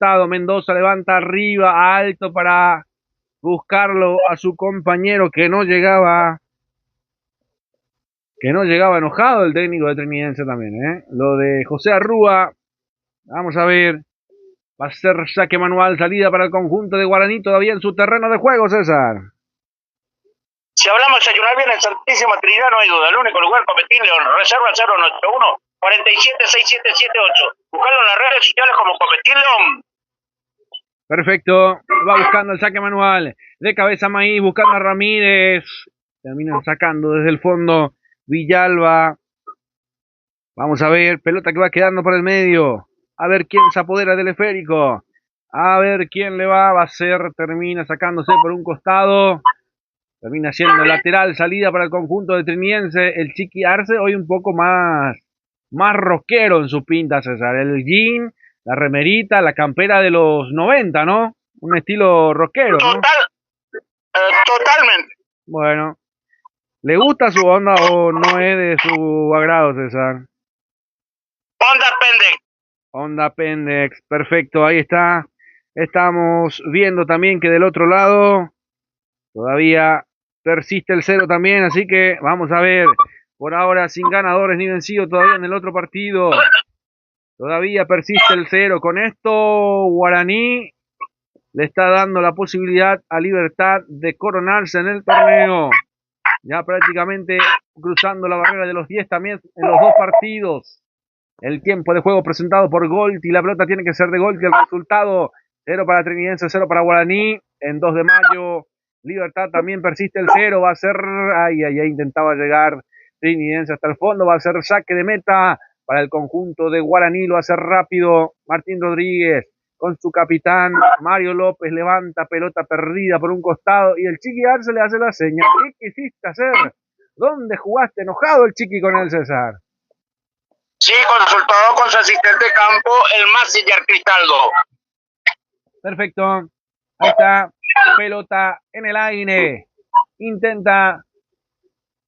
costado. Mendoza levanta arriba, alto para buscarlo a su compañero que no llegaba enojado el técnico de Trinidense también, ¿eh? Lo de José Arrúa, vamos a ver, va a ser saque manual, salida para el conjunto de Guaraní, todavía en su terreno de juego, César. Si hablamos de desayunar bien en Santísima Trinidad, no hay duda. El único lugar, Copetín León. Reserva 091 476778. Buscarlo en las redes sociales como Copetín León. Perfecto, va buscando el saque manual. De cabeza Maíz, buscando a Ramírez. Terminan sacando desde el fondo Villalba. Vamos a ver, pelota que va quedando por el medio. A ver quién se apodera del esférico. A ver quién le va a hacer. Termina sacándose por un costado. Termina siendo lateral, salida para el conjunto de Trinidense. El Chiqui Arce hoy un poco más rockero en su pinta, César. El jean, la remerita, la campera de los 90, ¿no? Un estilo rockero, ¿no? Totalmente. Bueno, ¿le gusta su onda o no es de su agrado, César? Onda Pendex. Onda Pendex, perfecto, ahí está. Estamos viendo también que del otro lado todavía persiste el 0 también, así que vamos a ver. Por ahora sin ganadores ni vencidos todavía en el otro partido. Todavía persiste el 0. Con esto Guaraní le está dando la posibilidad a Libertad de coronarse en el torneo. Ya prácticamente cruzando la barrera de los 10 también en los dos partidos. El tiempo de juego presentado por Golti. La pelota tiene que ser de Golti. El resultado 0 para Trinidense, 0 para Guaraní. En 2 de mayo Libertad también persiste el 0. Va a ser... Ay, intentaba llegar Trinidense hasta el fondo. Va a ser saque de meta para el conjunto de Guaraní. Lo hace rápido Martín Rodríguez con su capitán Mario López. Levanta pelota perdida por un costado y el Chiqui Arce le hace la señal. ¿Qué quisiste hacer? ¿Dónde jugaste? Enojado el Chiqui con el César. Sí, consultado con su asistente de campo, el Massinger Cristaldo. Perfecto. Ahí está. Pelota en el aire. Intenta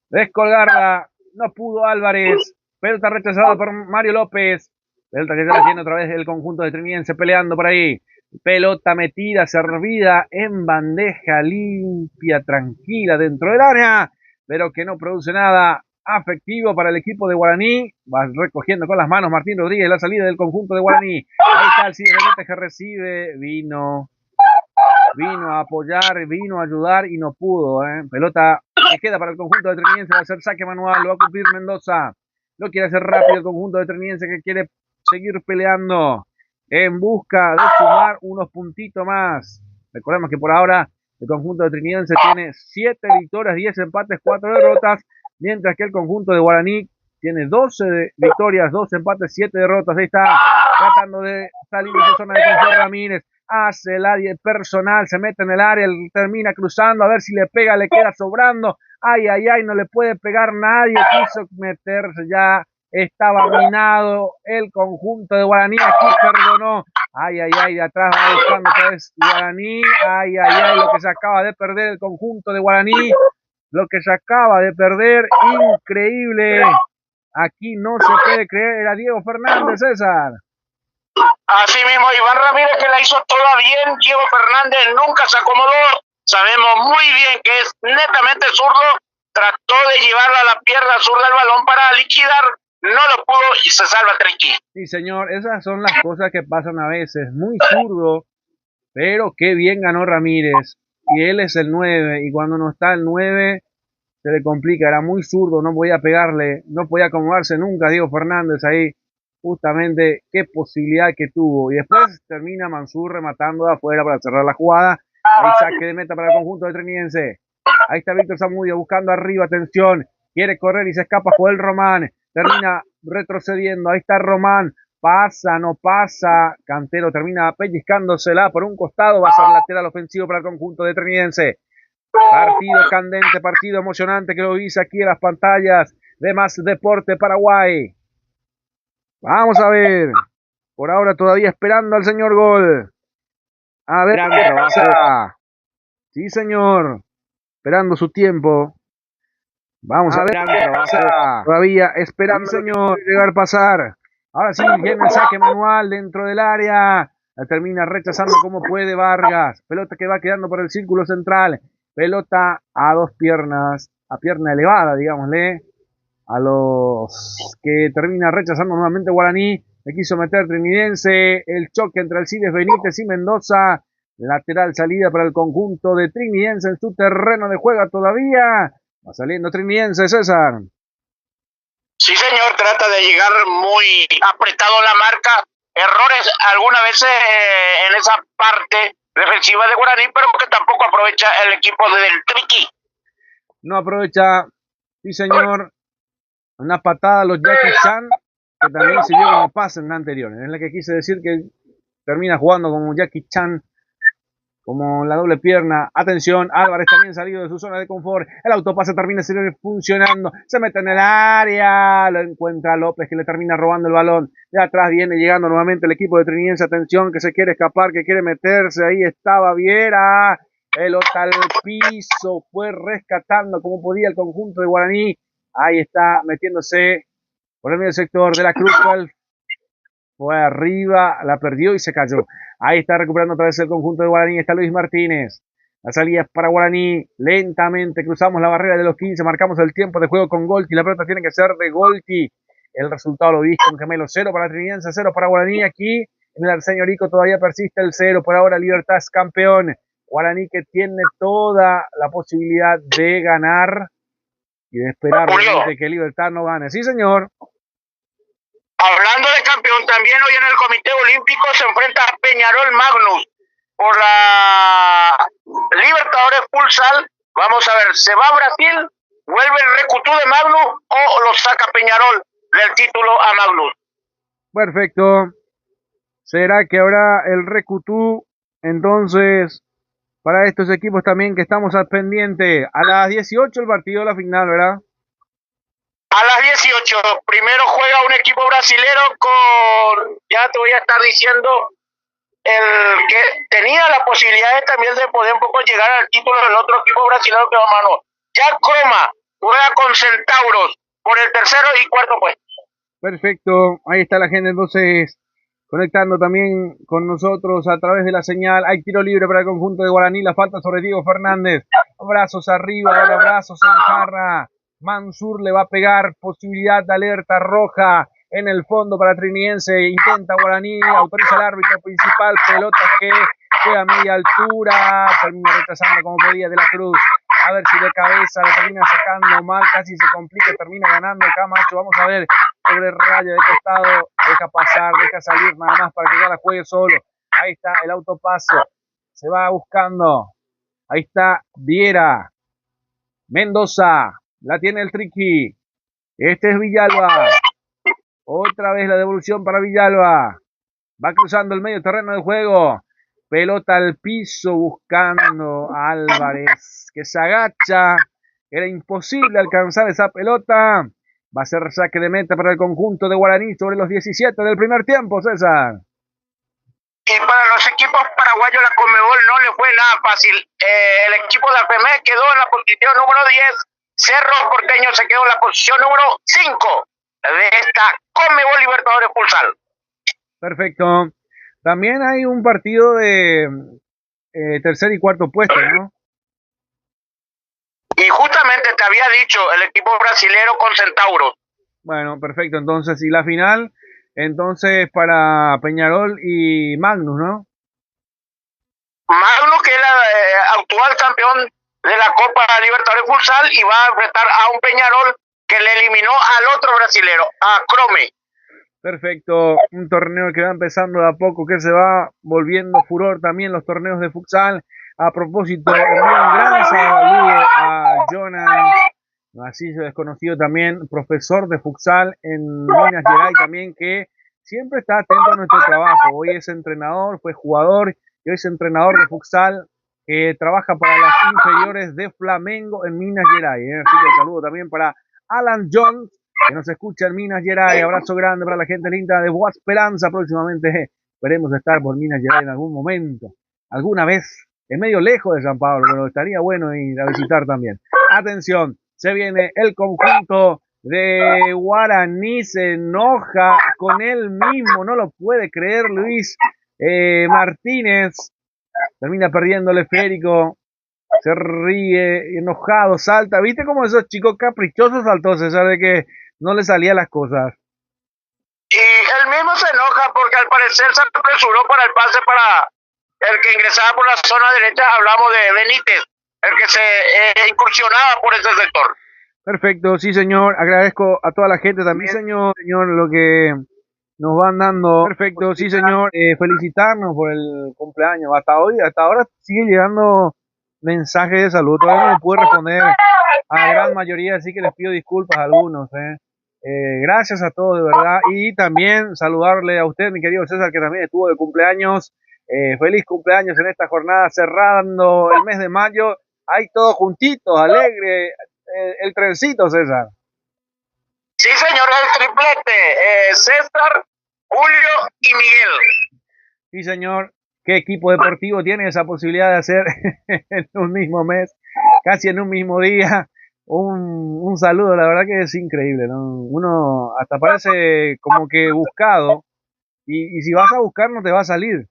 descolgarla. No pudo Álvarez. Pelota rechazada por Mario López. Pelota que ya la tiene otra vez el conjunto de Trinidense peleando por ahí. Pelota metida, servida en bandeja limpia, tranquila dentro del área, pero que no produce nada afectivo para el equipo de Guaraní. Va recogiendo con las manos Martín Rodríguez la salida del conjunto de Guaraní. Ahí está el Cid Benítez que recibe. Vino a apoyar, vino a ayudar y no pudo. Pelota que queda para el conjunto de Trinidense. Va a ser saque manual, lo va a cumplir Mendoza. Lo quiere hacer rápido el conjunto de Trinidense que quiere seguir peleando en busca de sumar unos puntitos más. Recordemos que por ahora el conjunto de Trinidense tiene 7 victorias, 10 empates, 4 derrotas, mientras que el conjunto de Guaraní tiene 12 victorias, 2 empates, 7 derrotas. Ahí está tratando de salir de su zona de confort Ramírez. Hace el área personal, se mete en el área, termina cruzando, a ver si le pega, le queda sobrando. Ay, no le puede pegar nadie, quiso meterse ya. Estaba minado el conjunto de Guaraní, aquí perdonó. De atrás va buscando otra vez Guaraní. Lo que se acaba de perder el conjunto de Guaraní. Lo que se acaba de perder, increíble. Aquí no se puede creer, era Diego Fernández, César. Así mismo, Iván Ramírez que la hizo toda bien. Diego Fernández nunca se acomodó. Sabemos muy bien que es netamente zurdo. Trató de llevarla a la pierna zurda al balón para liquidar. No lo pudo y se salva Triqui. Sí, señor, esas son las cosas que pasan a veces. Muy zurdo, pero qué bien ganó Ramírez. Y él es el 9, y cuando no está el 9, se le complica. Era muy zurdo, no podía pegarle, no podía acomodarse nunca Diego Fernández ahí. Justamente qué posibilidad que tuvo. Y después termina Mansur rematando de afuera para cerrar la jugada. Ahí saque de meta para el conjunto de Trinidense. Ahí está Víctor Zamudio buscando arriba, atención. Quiere correr y se escapa Joel Román. Termina retrocediendo. Ahí está Román. Pasa, no pasa. Cantero termina pellizcándosela por un costado. Va a ser lateral ofensivo para el conjunto de Trinidense. Partido candente, partido emocionante que lo dice aquí en las pantallas de Más Deporte Paraguay. Vamos a ver. Por ahora todavía esperando al señor Gol. A ver qué pasa. Sí, señor. Esperando su tiempo. Vamos a ver qué pasa. Todavía esperando, señor, llegar a pasar. Ahora sí, viene el saque manual dentro del área. La termina rechazando como puede Vargas. Pelota que va quedando por el círculo central. Pelota a dos piernas, a pierna elevada, digámosle. A los que termina rechazando nuevamente Guaraní. Le quiso meter Trinidense. El choque entre Alcides Benítez y Mendoza. Lateral salida para el conjunto de Trinidense en su terreno de juego todavía. Va saliendo Trinidense, César. Sí, señor, trata de llegar muy apretado la marca. Errores algunas veces en esa parte defensiva de Guaraní, pero que tampoco aprovecha el equipo del Triqui. No aprovecha, sí señor, una patada a los Jackie Chan, que también se dio como pase en la anterior. Es la que quise decir que termina jugando como Jackie Chan, como la doble pierna. Atención, Álvarez también salido de su zona de confort. El autopase termina funcionando. Se mete en el área. Lo encuentra López, que le termina robando el balón. De atrás viene llegando nuevamente el equipo de Trinidense. Atención, que se quiere escapar, que quiere meterse. Ahí estaba Viera. Pelota al piso. Fue rescatando como podía el conjunto de Guaraní. Ahí está metiéndose por el medio sector de la Cruz. Fue arriba, la perdió y se cayó. Ahí está recuperando otra vez el conjunto de Guaraní. Está Luis Martínez. La salida es para Guaraní. Lentamente cruzamos la barrera de los 15. Marcamos el tiempo de juego con Golti. La pelota tiene que ser de Golti. El resultado lo viste con Gemelo. 0 para Trinidense, 0 para Guaraní. Aquí en el Arsenio Rico todavía persiste el 0. Por ahora Libertad es campeón. Guaraní que tiene toda la posibilidad de ganar y de esperar que Libertad no gane. Sí, señor. Hablando de campeón, también hoy en el Comité Olímpico se enfrenta a Peñarol Magnus por la Libertadores Futsal. Vamos a ver, ¿se va a Brasil? ¿Vuelve el Recutú de Magnus o lo saca Peñarol del título a Magnus? Perfecto. ¿Será que habrá el Recutú? Entonces, para estos equipos también que estamos al pendiente, a las 18 el partido de la final, ¿verdad? A las 18, primero juega un equipo brasilero con, ya te voy a estar diciendo, el que tenía la posibilidad también de poder un poco llegar al título del otro equipo brasileño que va a mano. Ya Croma juega con Centauros por el tercero y cuarto puesto. Perfecto, ahí está la gente entonces conectando también con nosotros a través de la señal. Hay tiro libre para el conjunto de Guaraní, la falta sobre Diego Fernández. Brazos arriba, ahora brazos en jarra. Mansur le va a pegar, posibilidad de alerta roja en el fondo para Trinidense. Intenta Guaraní, autoriza el árbitro principal, pelota que fue a media altura, termina rechazando como podía de la Cruz. A ver si de cabeza la termina sacando mal, casi se complica, termina ganando Camacho. Vamos a ver, sobre raya de costado, deja pasar, deja salir nada más para que ya la juegue solo. Ahí está el autopase, se va buscando. Ahí está Viera, Mendoza. La tiene el Triqui. Este es Villalba. Otra vez la devolución para Villalba. Va cruzando el medio terreno de juego. Pelota al piso buscando a Álvarez, que se agacha. Era imposible alcanzar esa pelota. Va a ser saque de meta para el conjunto de Guaraní sobre los 17 del primer tiempo, César. Y para los equipos paraguayos la Conmebol no le fue nada fácil. El equipo de AFME quedó en la posición número 10. Cerro Porteño se quedó en la posición número 5 de esta Conmebol Libertadores Futsal. Perfecto. También hay un partido de tercer y cuarto puesto, ¿no? Y justamente te había dicho el equipo brasilero con Centauros. Bueno, perfecto. Entonces, y la final, entonces para Peñarol y Magnus, ¿no? Magnus, que es el actual campeón de la Copa Libertadores Futsal, y va a enfrentar a un Peñarol que le eliminó al otro brasilero, a Crome. Perfecto, un torneo que va empezando de a poco, que se va volviendo furor también los torneos de futsal. A propósito, envío un gran saludo a Jonan, así se desconocido también, profesor de futsal en Minas Gerais también, que siempre está atento a nuestro trabajo. Hoy es entrenador, fue jugador y hoy es entrenador de futsal. Trabaja para las inferiores de Flamengo en Minas Gerais. Así que saludo también para Alan Jones, que nos escucha en Minas Gerais. Abrazo grande para la gente linda de Boa Esperanza. Próximamente esperemos estar por Minas Gerais en algún momento, alguna vez. Es medio lejos de San Pablo, pero estaría bueno ir a visitar también. Atención, se viene el conjunto de Guaraní, se enoja con él mismo, no lo puede creer Luis. Martínez termina perdiendo el esférico. Se ríe, enojado, salta. ¿Viste cómo esos chicos caprichosos saltó, César, de que no le salían las cosas? Y él mismo se enoja porque al parecer se apresuró para el pase para el que ingresaba por la zona derecha. Hablamos de Benítez, el que se incursionaba por ese sector. Perfecto, sí señor, agradezco a toda la gente también, señor, lo que nos van dando. Perfecto, sí señor, felicitarnos por el cumpleaños. Hasta ahora sigue llegando mensajes de salud, todavía no me pude responder a la gran mayoría, así que les pido disculpas a algunos. Gracias a todos de verdad, y también saludarle a usted, mi querido César, que también estuvo de cumpleaños. Feliz cumpleaños en esta jornada, cerrando el mes de mayo, ahí todos juntitos, alegre. El trencito, César. Sí, señor, el triplete. César, Julio y Miguel. Sí, señor. ¿Qué equipo deportivo tiene esa posibilidad de hacer en un mismo mes, casi en un mismo día? Un saludo, la verdad que es increíble, ¿no? Uno hasta parece como que buscado, y si vas a buscar no te va a salir.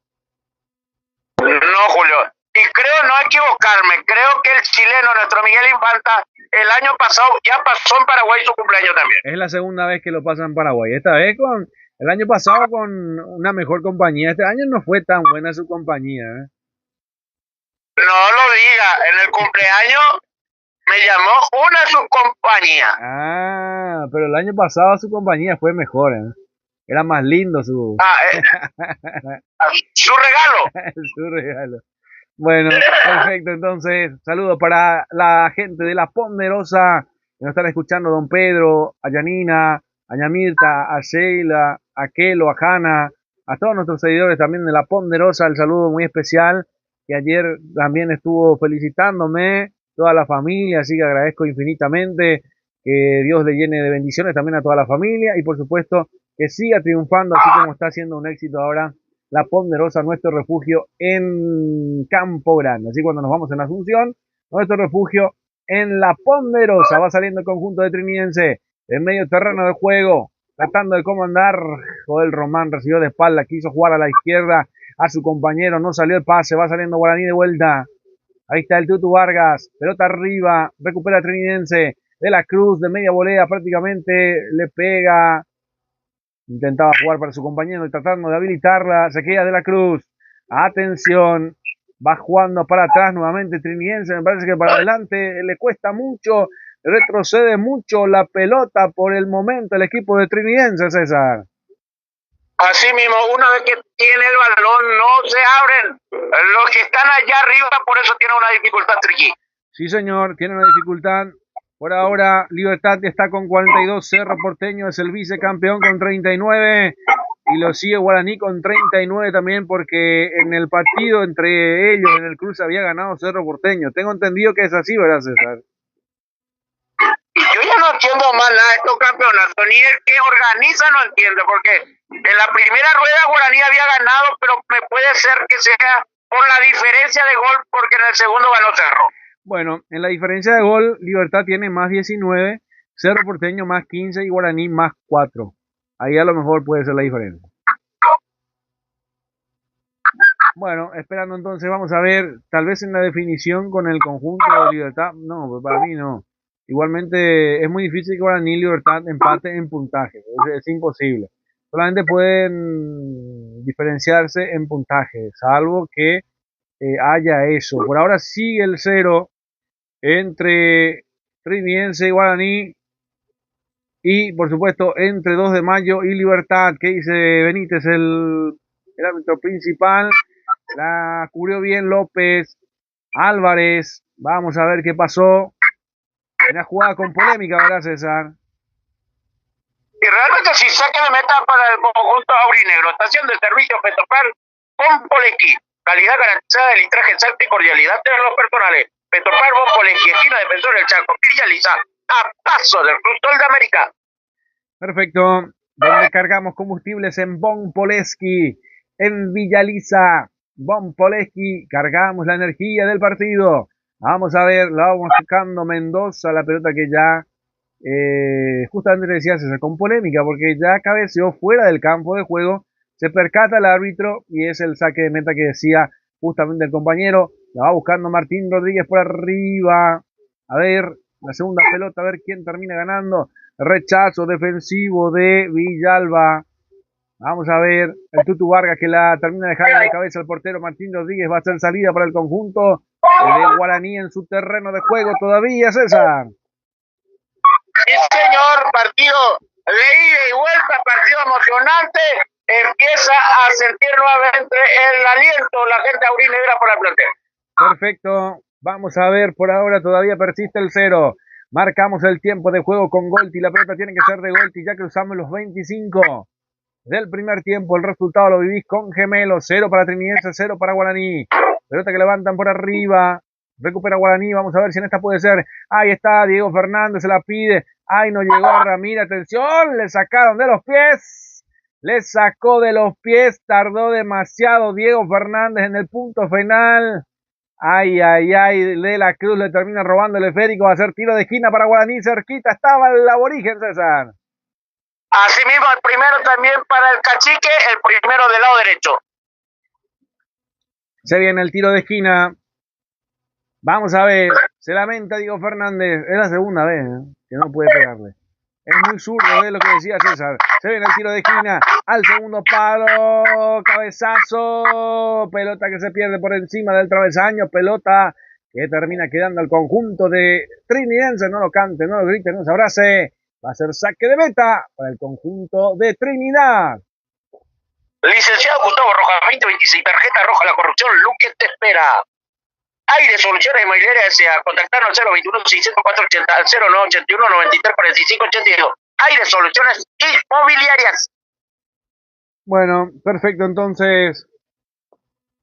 No, Julio. Y creo no equivocarme, creo que el chileno, nuestro Miguel Infanta, el año pasado ya pasó en Paraguay su cumpleaños también. Es la segunda vez que lo pasa en Paraguay. Esta vez el año pasado con una mejor compañía. Este año no fue tan buena su compañía. No lo diga, en el cumpleaños me llamó una subcompañía. Ah, pero el año pasado su compañía fue mejor, ¿eh? Era más lindo su... su regalo. Su regalo. Bueno, perfecto, entonces, saludos para la gente de La Ponderosa, que nos están escuchando, don Pedro, a Yanina, a Yamirta, a Sheila, a Kelo, a Hanna, a todos nuestros seguidores también de La Ponderosa, el saludo muy especial, que ayer también estuvo felicitándome, toda la familia, así que agradezco infinitamente, que Dios le llene de bendiciones también a toda la familia, y por supuesto, que siga triunfando, así como está haciendo un éxito ahora La Ponderosa, nuestro refugio en Campo Grande. Así cuando nos vamos en Asunción, nuestro refugio en La Ponderosa. Va saliendo el conjunto de Trinidense en medio terreno de juego, tratando de comandar. Joel Román recibió de espalda, quiso jugar a la izquierda a su compañero, no salió el pase, va saliendo Guaraní de vuelta. Ahí está el Tutu Vargas, pelota arriba, recupera Trinidense. De la Cruz, de media volea prácticamente, le pega. Intentaba jugar para su compañero y tratando de habilitarla. Se queda de la Cruz. Atención. Va jugando para atrás nuevamente Trinidense. Me parece que para adelante le cuesta mucho. Retrocede mucho la pelota por el momento el equipo de Trinidense, César. Así mismo, una vez que tiene el balón, no se abren. Los que están allá arriba, por eso tiene una dificultad, Triqui. Sí, señor, tiene una dificultad. Por ahora, Libertad está con 42, Cerro Porteño es el vicecampeón con 39, y lo sigue Guaraní con 39 también, porque en el partido entre ellos, en el cruce, había ganado Cerro Porteño. Tengo entendido que es así, ¿verdad, César? Yo ya no entiendo más nada de estos campeonatos, ni el que organiza no entiende, porque en la primera rueda Guaraní había ganado, pero me puede ser que sea por la diferencia de gol, porque en el segundo ganó Cerro. Bueno, en la diferencia de gol, Libertad tiene más 19, Cerro Porteño más 15 y Guaraní más 4. Ahí a lo mejor puede ser la diferencia. Bueno, esperando entonces, vamos a ver, tal vez en la definición con el conjunto de Libertad, no, pues para mí no. Igualmente es muy difícil que Guaraní y Libertad empate en puntaje, es imposible. Solamente pueden diferenciarse en puntaje, salvo que haya eso. Por ahora sigue el 0 entre Trinidense y Guaraní, y por supuesto entre 2 de Mayo y Libertad. ¿Qué dice Benítez, el árbitro principal? La cubrió bien López Álvarez. Vamos a ver qué pasó. Una jugada con polémica, ¿verdad, César? Y realmente si saque de meta para el conjunto aurinegro, estación de servicio Petropar Bompolequi, calidad garantizada de litraje exacto y cordialidad de los personales. Petropar Bompolequi, esquina Defensor del Chaco, Villa Lisa, a paso del Cruz Sol de América. Perfecto, donde cargamos combustibles en Bompoleski, en Villa Lisa. Bompoleski, cargamos la energía del partido. Vamos a ver, la vamos buscando Mendoza, la pelota que ya justamente decía César, con polémica, porque ya cabeceó fuera del campo de juego. Se percata el árbitro y es el saque de meta que decía justamente el compañero. La va buscando Martín Rodríguez por arriba. A ver, la segunda pelota, a ver quién termina ganando. Rechazo defensivo de Villalba. Vamos a ver, el Tutu Vargas que la termina dejando de cabeza al portero Martín Rodríguez. Va a ser salida para el conjunto de Guaraní en su terreno de juego todavía, César. Sí, señor, partido de ida y vuelta, partido emocionante. Empieza a sentir nuevamente el aliento la gente aurinegra por el plantel. Perfecto, vamos a ver, por ahora todavía persiste el 0. Marcamos el tiempo de juego con Golti. La pelota tiene que ser de Golti, ya cruzamos los 25 del primer tiempo. El resultado lo vivís con gemelos. 0 para Trinidense, 0 para Guaraní. Pelota que levantan por arriba. Recupera Guaraní. Vamos a ver si en esta puede ser. Ahí está Diego Fernández, se la pide. Ahí no llegó a Ramírez. Atención, le sacaron de los pies. Le sacó de los pies. Tardó demasiado Diego Fernández en el punto final. Ay, de la Cruz le termina robando el esférico. Va a ser tiro de esquina para Guaraní. Cerquita estaba el aborigen, César. Asimismo, el primero también para el Cacique, el primero del lado derecho. Se viene el tiro de esquina. Vamos a ver. Se lamenta Diego Fernández. Es la segunda vez que no puede pegarle. Es muy zurdo, lo que decía César. Se viene el tiro de esquina. Al segundo palo. Cabezazo. Pelota que se pierde por encima del travesaño. Pelota que termina quedando al conjunto de Trinidense. No lo cante, no lo grite, no se abrace. Va a ser saque de meta para el conjunto de Trinidad. Licenciado Gustavo Rojas, 2026, tarjeta roja, la corrupción, Luque te espera. Aire Soluciones Inmobiliarias S.A. Contactarnos al 021-604-80, al 0981-93-45-82. Aire Soluciones Inmobiliarias. Bueno, perfecto, entonces,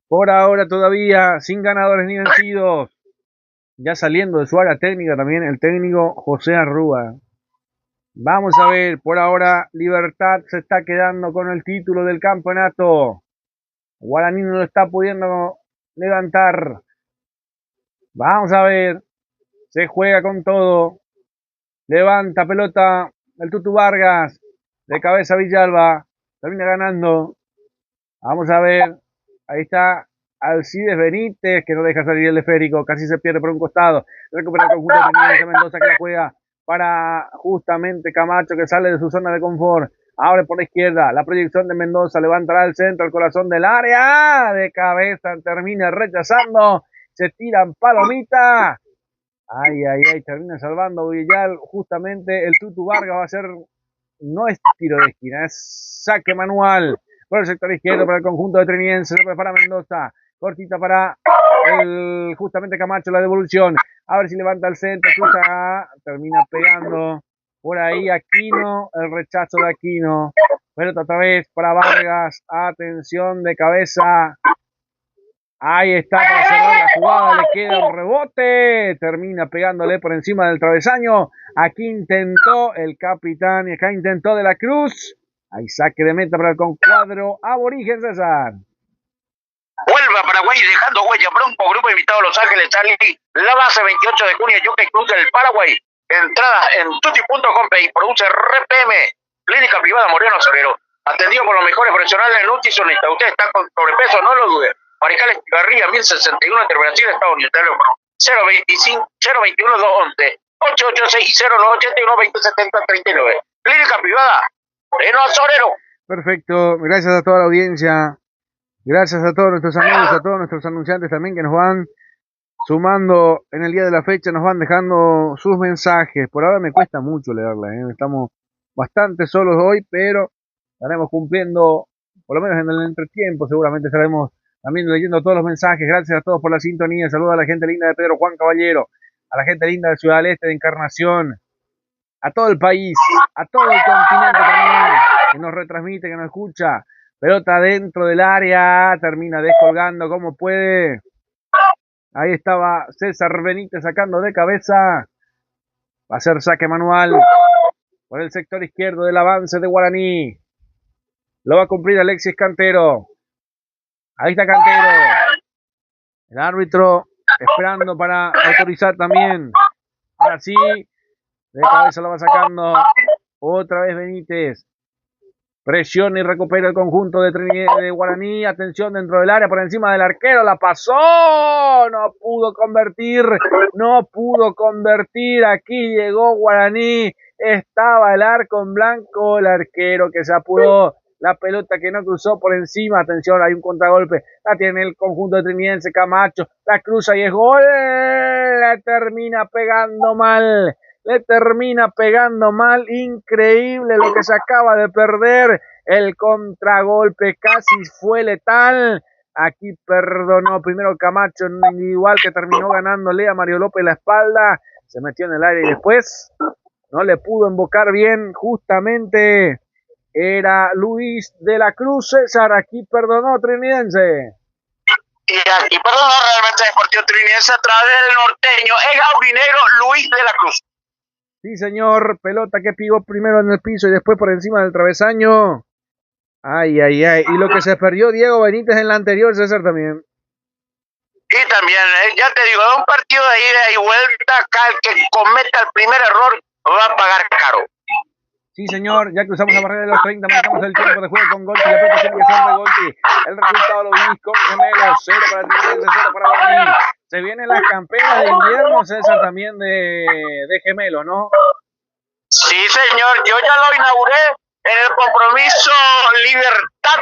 por ahora todavía sin ganadores ni vencidos. Ya saliendo de su área técnica también el técnico José Arrúa. Vamos a ver, por ahora Libertad se está quedando con el título del campeonato. Guaraní no lo está pudiendo levantar. Vamos a ver, se juega con todo. Levanta pelota el Tutu Vargas, de cabeza Villalba, termina ganando. Vamos a ver, ahí está Alcides Benítez, que no deja salir el esférico, casi se pierde por un costado. Recupera el conjunto de Mendoza, que la juega para justamente Camacho, que sale de su zona de confort. Abre por la izquierda, la proyección de Mendoza, levantará al centro, al corazón del área, de cabeza termina rechazando, se tiran palomita. Ay, termina salvando Villal, justamente el Tutu Vargas va a ser, no es tiro de esquina, es saque manual por el sector izquierdo para el conjunto de Trinidense. Se prepara Mendoza, cortita para el justamente Camacho, la devolución. A ver si levanta el centro, cruza, termina pegando por ahí Aquino, el rechazo de Aquino. Pelota otra vez para Vargas, atención de cabeza. Ahí está para cerrar la jugada, le queda un rebote, termina pegándole por encima del travesaño. Aquí intentó el capitán y acá intentó de la Cruz. Hay saque de meta para el concuadro aborigen, César. Vuelve a Paraguay dejando huella. Bronco, grupo invitado a Los Ángeles, Charlie. La base 28 de junio, Jockey Club del Paraguay. Entrada en tutti.com y produce RPM. Clínica privada Moreno Solero. Atendido por los mejores profesionales nutricionistas. Usted está con sobrepeso, no lo dude. Maricales Garría, 1061 de Brasil, Estados Unidos. Teléfono 021-211 886 y 0981-2070-39. Clínica privada Moreno Solero. Perfecto, gracias a toda la audiencia. Gracias a todos nuestros amigos, a todos nuestros anunciantes también que nos van sumando en el día de la fecha, nos van dejando sus mensajes. Por ahora me cuesta mucho leerla, estamos bastante solos hoy, pero estaremos cumpliendo, por lo menos en el entretiempo, seguramente estaremos también leyendo todos los mensajes. Gracias a todos por la sintonía. Saludos a la gente linda de Pedro Juan Caballero, a la gente linda de Ciudad del Este, de Encarnación, a todo el país, a todo el continente también, que nos retransmite, que nos escucha. Pelota dentro del área, termina descolgando como puede. Ahí estaba César Benítez sacando de cabeza. Va a ser saque manual por el sector izquierdo del avance de Guaraní. Lo va a cumplir Alexis Cantero. Ahí está Cantero. El árbitro esperando para autorizar también. Ahora sí, de cabeza lo va sacando. Otra vez Benítez. Presiona y recupera el conjunto de Guaraní. Atención dentro del área, por encima del arquero. La pasó. No pudo convertir. Aquí llegó Guaraní. Estaba el arco en blanco. El arquero que se apuró. La pelota que no cruzó por encima. Atención, hay un contragolpe. La tiene el conjunto de Trinidense. Camacho. La cruza y es gol. Le termina pegando mal. Increíble lo que se acaba de perder. El contragolpe casi fue letal. Aquí perdonó primero Camacho en un individual que terminó ganándole a Mario López la espalda. Se metió en el aire y después no le pudo embocar bien. Justamente era Luis de la Cruz. César, aquí perdonó Trinidense. Y aquí perdonó realmente Deportivo Trinidense a través del norteño. Es aurinegro Luis de la Cruz. Sí, señor. Pelota que pegó primero en el piso y después por encima del travesaño. Ay. Y lo que se perdió Diego Benítez en la anterior, César, también. Y también, ya te digo, un partido de ida y vuelta. Acá el que cometa el primer error va a pagar caro. Sí, señor, ya cruzamos la barrera de los 30, marcamos el tiempo de juego con Golti, la pelota tiene que ser de Golti. El resultado lo vimos con Gemelos, 0 para Trinidense, 0 para Guaraní. Se vienen las campeonas de invierno, César, también de Gemelos, ¿no? Sí, señor, yo ya lo inauguré en el compromiso Libertad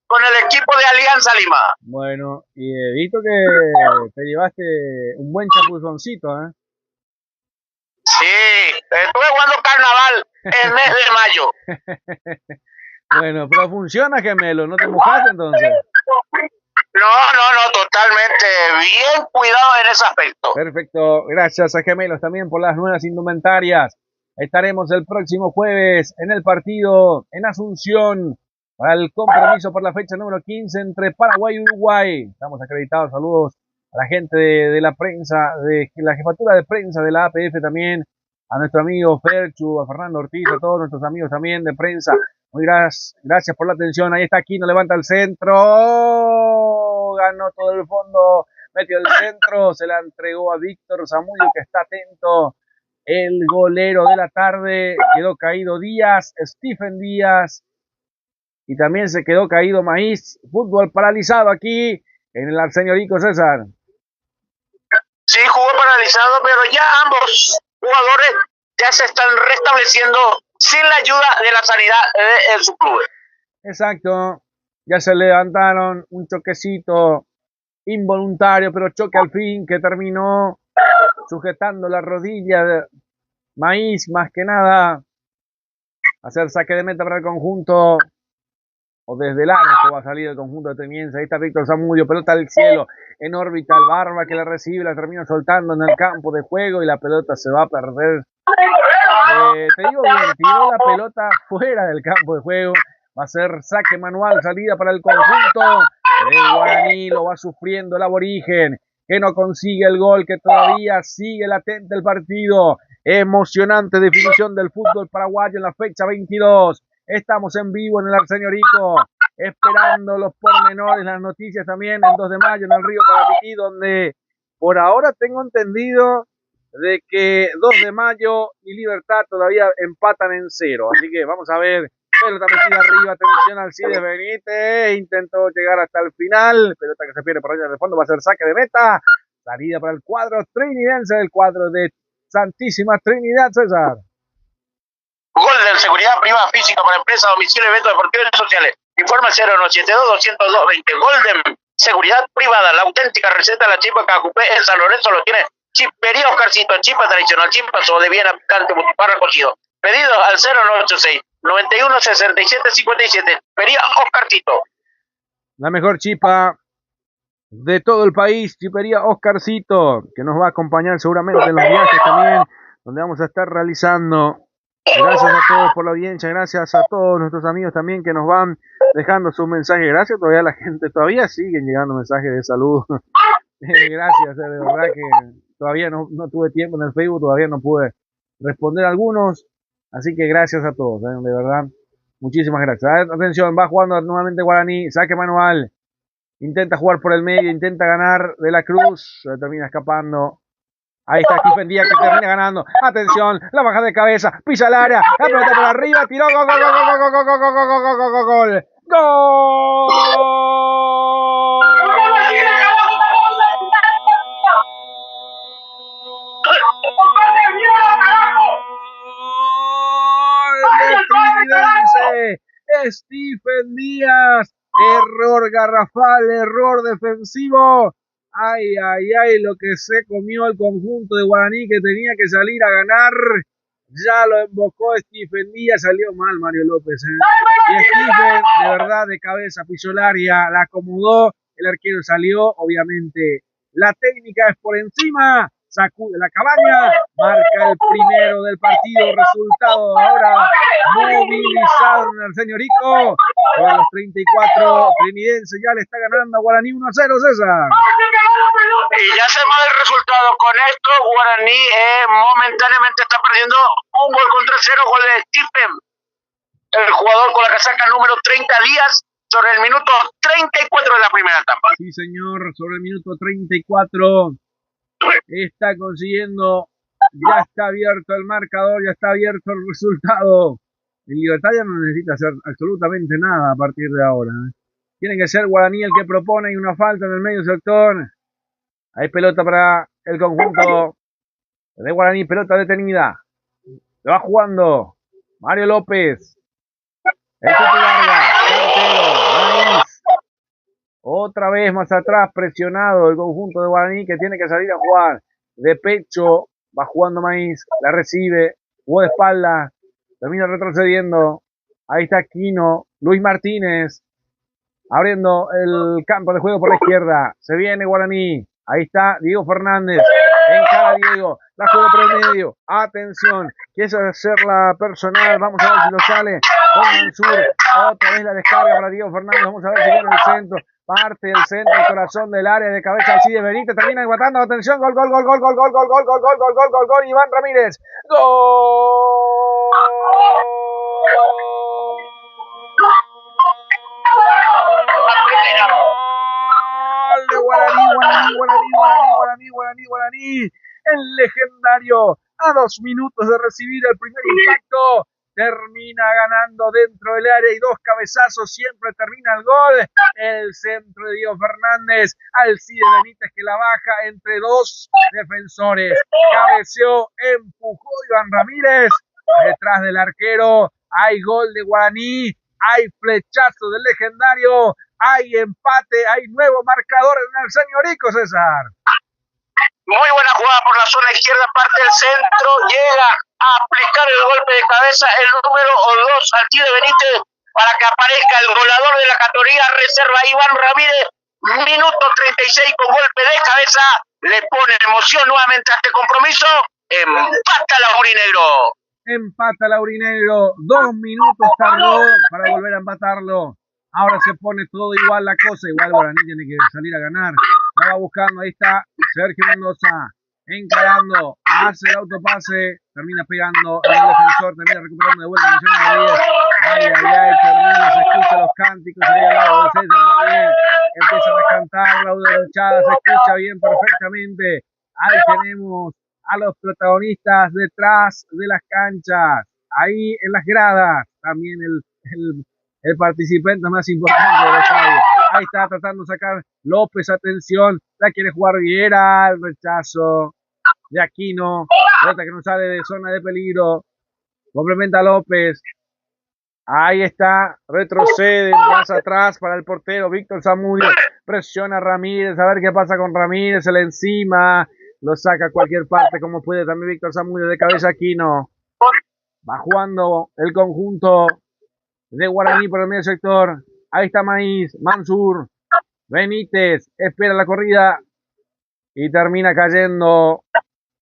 con el equipo de Alianza Lima. Bueno, y he visto que te llevaste un buen chapuzoncito, ¿eh? Sí, estuve jugando carnaval el mes de mayo. Bueno, pero funciona Gemelo, ¿no te mojaste entonces? No, totalmente bien cuidado en ese aspecto. Perfecto, gracias a Gemelos también por las nuevas indumentarias. Estaremos el próximo jueves en el partido en Asunción para el compromiso por la fecha número 15 entre Paraguay y Uruguay. Estamos acreditados, saludos a la gente de la prensa, de la jefatura de prensa de la APF también, a nuestro amigo Ferchu, a Fernando Ortiz, a todos nuestros amigos también de prensa. Muy gracias por la atención. Ahí está Aquino, levanta el centro, ganó todo el fondo, metió el centro, se la entregó a Víctor Zamudio, que está atento. El golero de la tarde, quedó caído Díaz, Stephen Díaz, y también se quedó caído Maíz. Fútbol paralizado aquí en el Arsenio Rico, César. Sí, jugó paralizado, pero ya ambos jugadores ya se están restableciendo sin la ayuda de la sanidad de su club. Exacto, ya se levantaron, un choquecito involuntario, pero choque al fin que terminó sujetando la rodilla de Maíz, más que nada hacer saque de meta para el conjunto, o desde el arco va a salir el conjunto de Trinidense. Ahí está Víctor Zamudio, pelota al cielo, en órbita, el Barba que la recibe, la termina soltando en el campo de juego y la pelota se va a perder. Te digo bien, tiró la pelota fuera del campo de juego, va a ser saque manual, salida para el conjunto de Guaraní, lo va sufriendo el aborigen, que no consigue el gol, que todavía sigue latente el partido. Emocionante definición del fútbol paraguayo en la fecha 22. Estamos en vivo en el Arsenio Rico, esperando los pormenores, las noticias también el 2 de mayo en el Río Parapití, donde por ahora tengo entendido de que 2 de mayo y Libertad todavía empatan en 0. Así que vamos a ver. Pelota metida arriba, atención al Alcides Benítez, intentó llegar hasta el final, pelota que se pierde por allá de fondo, va a ser saque de meta, salida para el cuadro trinidense, el cuadro de Santísima Trinidad, César. Golden, seguridad privada física para empresas, domicilio, eventos deportivos y sociales. Informe 0972-202-20. Golden, seguridad privada, la auténtica receta de la chipa Cacupé en San Lorenzo lo tiene. Chipería Oscarcito, chipa tradicional, chipa sobre bien picante, butifarra cocido. Pedidos al 0986 91 67 57. Chipería Oscarcito. La mejor chipa de todo el país, Chipería Oscarcito, que nos va a acompañar seguramente en los viajes también, donde vamos a estar realizando. Gracias a todos por la audiencia, gracias a todos nuestros amigos también que nos van dejando sus mensajes. Gracias todavía a la gente, todavía siguen llegando mensajes de salud. Gracias, de verdad que todavía no tuve tiempo en el Facebook, todavía no pude responder a algunos, así que gracias a todos, de verdad, muchísimas gracias. Atención, va jugando nuevamente Guaraní, saque manual, intenta jugar por el medio, intenta ganar de la Cruz, termina escapando Ahí está Stephen Díaz que termina ganando. Atención, la baja de cabeza, pisa el área, la pelota por arriba, tiró, gol, gol, gol, gol, gol, gol, gol, gol, gol, gol, gol, gol, Stephen Díaz, error garrafal, error defensivo. Ay, ay, ay, lo que se comió el conjunto de Guaraní que tenía que salir a ganar. Ya lo embocó Stephen Díaz, salió mal Mario López. Y Stephen, de verdad, de cabeza, pisó el área, la acomodó, el arquero salió, obviamente. La técnica es por encima, sacude la cabaña, marca el primero del partido, resultado ahora movilizado en el señorico. Sobre los 34, Trinidense ya le está ganando a Guaraní 1-0, César. Y ya se va el resultado. Con esto, Guaraní momentáneamente está perdiendo un gol contra 0, gol de Stephen, el jugador con la casaca número 30 Díaz, sobre el minuto 34 de la primera etapa. Sí, señor, sobre el minuto 34 está consiguiendo, ya está abierto el marcador, ya está abierto el resultado. El Libertad ya no necesita hacer absolutamente nada a partir de ahora. Tiene que ser Guaraní el que propone y una falta en el medio sector. Hay pelota para el conjunto de Guaraní, pelota detenida. Lo va jugando Mario López. El Tuti Vargas, cartero, otra vez más atrás, presionado el conjunto de Guaraní que tiene que salir a jugar de pecho. Va jugando Maíz, la recibe, jugó de espalda, termina retrocediendo. Ahí está Quino, Luis Martínez, abriendo el campo de juego por la izquierda. Se viene Guaraní. Ahí está Diego Fernández. Encara Diego. La juega por el medio. Atención. Quiere hacerla personal. Vamos a ver si lo sale. Con Mansur. Otra vez la descarga para Diego Fernández. Vamos a ver si viene el centro. Parte del centro, el corazón del área de cabeza así de Benítez. Termina enguatando. Atención. Gol, gol, gol, gol, gol, gol, gol, gol, gol, gol, gol, gol, gol, gol. Iván Ramírez. Gol. De Guaraní, el legendario, a 2 minutos de recibir el primer impacto, termina ganando dentro del área y 2 cabezazos, siempre termina el gol. El centro de Diego Fernández, Alcide Benítez que la baja entre 2 defensores, cabeceó, empujó Iván Ramírez, detrás del arquero, hay gol de Guaraní, hay flechazo del legendario, hay empate, hay nuevo marcador en el señorico, César. Muy buena jugada por la zona izquierda, parte del centro, llega a aplicar el golpe de cabeza el número 2, Alcide Benítez, para que aparezca el goleador de la categoría reserva, Iván Ramírez. Minuto 36 con golpe de cabeza, le pone emoción nuevamente a este compromiso. Empata Laurinegro. Empata Laurinegro, 2 minutos tardó para volver a empatarlo. Ahora se pone todo igual la cosa, igual Guaraní tiene que salir a ganar. La va buscando, ahí está Sergio Mendoza, encarando, hace el autopase, termina pegando en el defensor, termina recuperando de vuelta Ay, ay, ay, termina, se escucha los cánticos ahí al lado de César también. Empiezan a cantar, la hinchada se escucha bien perfectamente. Ahí tenemos a los protagonistas detrás de las canchas, ahí en las gradas, también el participante más importante del estadio. Ahí está tratando de sacar López, atención, la quiere jugar Viera, el rechazo de Aquino, pelota que no sale de zona de peligro, complementa a López, ahí está, retrocede más atrás para el portero Víctor Zamudio, presiona a Ramírez, a ver qué pasa con Ramírez, se le encima, lo saca a cualquier parte como puede también Víctor Zamudio, de cabeza Aquino, va jugando el conjunto de Guaraní por el medio sector. Ahí está Maíz, Mansur, Benítez, espera la corrida y termina cayendo.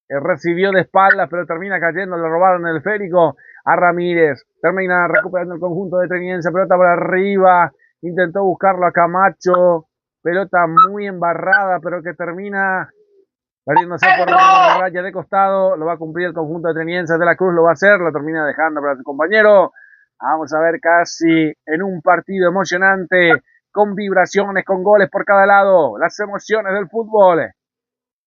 Recibió de espaldas, pero termina cayendo. Le robaron el esférico a Ramírez. Termina recuperando el conjunto de Trinidense. Pelota por arriba. Intentó buscarlo a Camacho. Pelota muy embarrada, pero que termina perdiéndose por raya de costado. Lo va a cumplir el conjunto de Trinidense. De la Cruz lo va a hacer. Lo termina dejando para su compañero. Vamos a ver casi en un partido emocionante, con vibraciones, con goles por cada lado, las emociones del fútbol.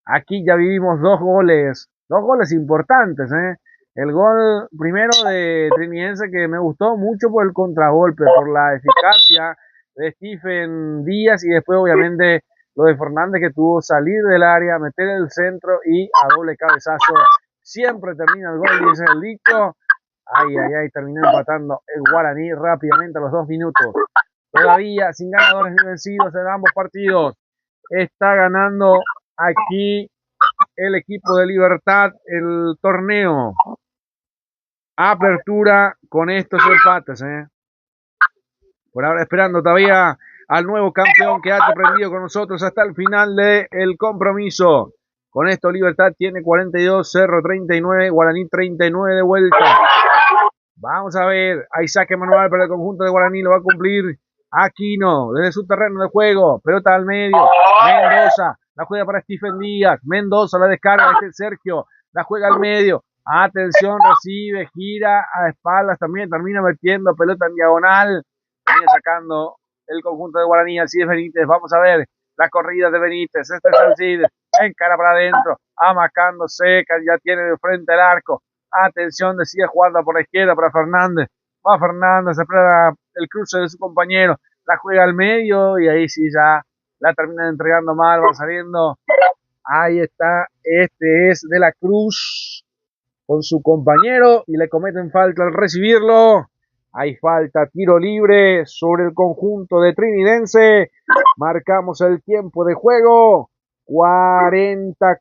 Aquí ya vivimos dos goles importantes, ¿eh? El gol primero de Trinidense que me gustó mucho por el contragolpe, por la eficacia de Stephen Díaz y después obviamente lo de Fernández que tuvo salir del área, meter el centro y a doble cabezazo. Siempre termina el gol, dice el dicho. Ay, terminó empatando el Guaraní rápidamente a los 2 minutos. Todavía sin ganadores ni vencidos en ambos partidos. Está ganando aquí el equipo de Libertad el torneo. Apertura con estos empates, Por ahora esperando todavía al nuevo campeón que ha aprendido con nosotros hasta el final del compromiso. Con esto Libertad tiene 42, Cerro 39, Guaraní 39 de vuelta. Vamos a ver, hay saque manual para el conjunto de Guaraní, lo va a cumplir Aquino desde su terreno de juego, pelota al medio, Mendoza, la juega para Stephen Díaz, Mendoza la descarga, Sergio, la juega al medio, atención, recibe, gira a espaldas también, termina metiendo pelota en diagonal, viene sacando el conjunto de Guaraní, Alcides Benítez, vamos a ver la corrida de Benítez, este es Alcides, encara para adentro, amacando seca, ya tiene de frente el arco, atención, decide jugando por la izquierda para Fernández, va Fernández, espera el cruce de su compañero, la juega al medio y ahí sí ya la terminan entregando mal, va saliendo, ahí está, este es de la Cruz con su compañero y le cometen falta al recibirlo, hay falta, tiro libre sobre el conjunto de Trinidense, marcamos el tiempo de juego, 40,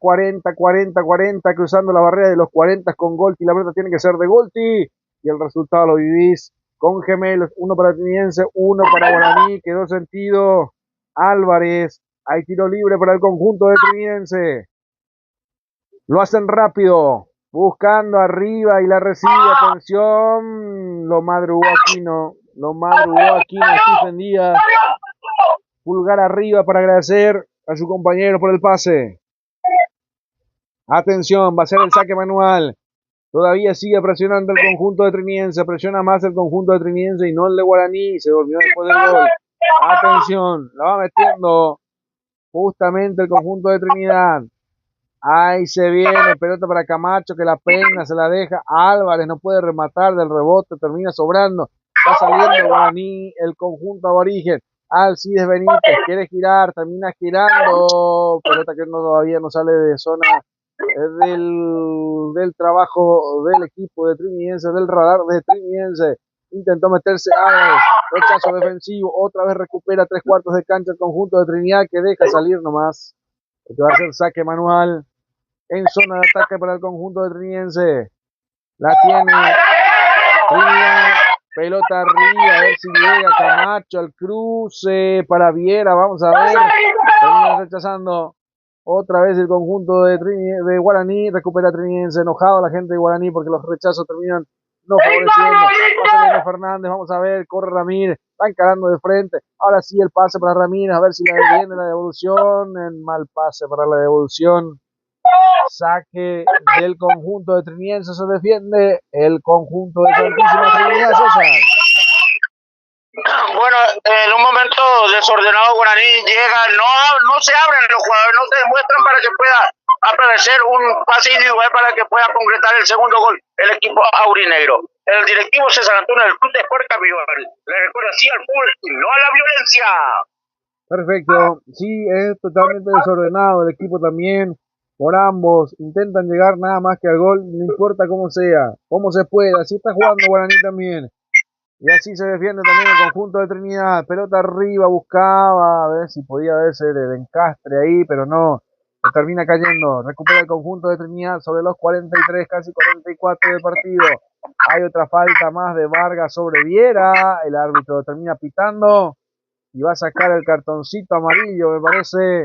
cruzando la barrera de los 40 con Golti, la pelota tiene que ser de Golti, y el resultado lo vivís con gemelos, uno para Trinidense, uno para Guaraní, quedó sentido Álvarez, hay tiro libre para el conjunto de Trinidense, lo hacen rápido, buscando arriba y la recibe, atención, lo madrugó Aquino, Stephen Díaz, pulgar arriba para agradecer a su compañero por el pase. Atención, va a ser el saque manual. Todavía sigue presionando el conjunto de Trinidense. Presiona más el conjunto de Trinidense y no el de Guaraní. Se durmió después del gol. Atención, la va metiendo justamente el conjunto de Trinidad. Ahí se viene, pelota para Camacho que la peina, se la deja. Álvarez no puede rematar del rebote, termina sobrando. Va saliendo Guaraní, el conjunto aborigen. Alcides Benítez quiere girar, termina girando, pelota que todavía no sale de zona del trabajo del equipo de Trinidense, del radar de Trinidense, intentó meterse Álvarez, rechazo defensivo, otra vez recupera 3/4 de cancha el conjunto de Trinidad que deja salir nomás, que va a ser saque manual en zona de ataque para el conjunto de Trinidense, la tiene Trinidad. Pelota arriba, a ver si llega Camacho al cruce para Viera, vamos a ver, termina rechazando otra vez el conjunto de Guaraní, recupera Trinidense, enojado la gente de Guaraní porque los rechazos terminan no favoreciendo, va saliendo Fernández, vamos a ver, corre Ramírez, va encarando de frente, ahora sí el pase para Ramírez, a ver si viene la devolución, en mal pase para la devolución. Saque del conjunto de Trinidense, se defiende el conjunto de Santísima Trinidad, César. Bueno, en un momento desordenado Guaraní llega, no se abren los jugadores, no se demuestran para que pueda aparecer un pase individual para que pueda concretar el segundo gol el equipo aurinegro. El directivo César Antonio del Club de Sport Capibor le recuerda sí al fútbol y no a la violencia. Perfecto, sí, es totalmente desordenado el equipo también. Por ambos, intentan llegar nada más que al gol, no importa cómo sea, cómo se pueda, así está jugando Guaraní también. Y así se defiende también el conjunto de Trinidad, pelota arriba, buscaba, a ver si podía verse de encastre ahí, pero no, termina cayendo, recupera el conjunto de Trinidad sobre los 43, casi 44 de partido. Hay otra falta más de Vargas sobre Viera, el árbitro termina pitando y va a sacar el cartoncito amarillo, me parece.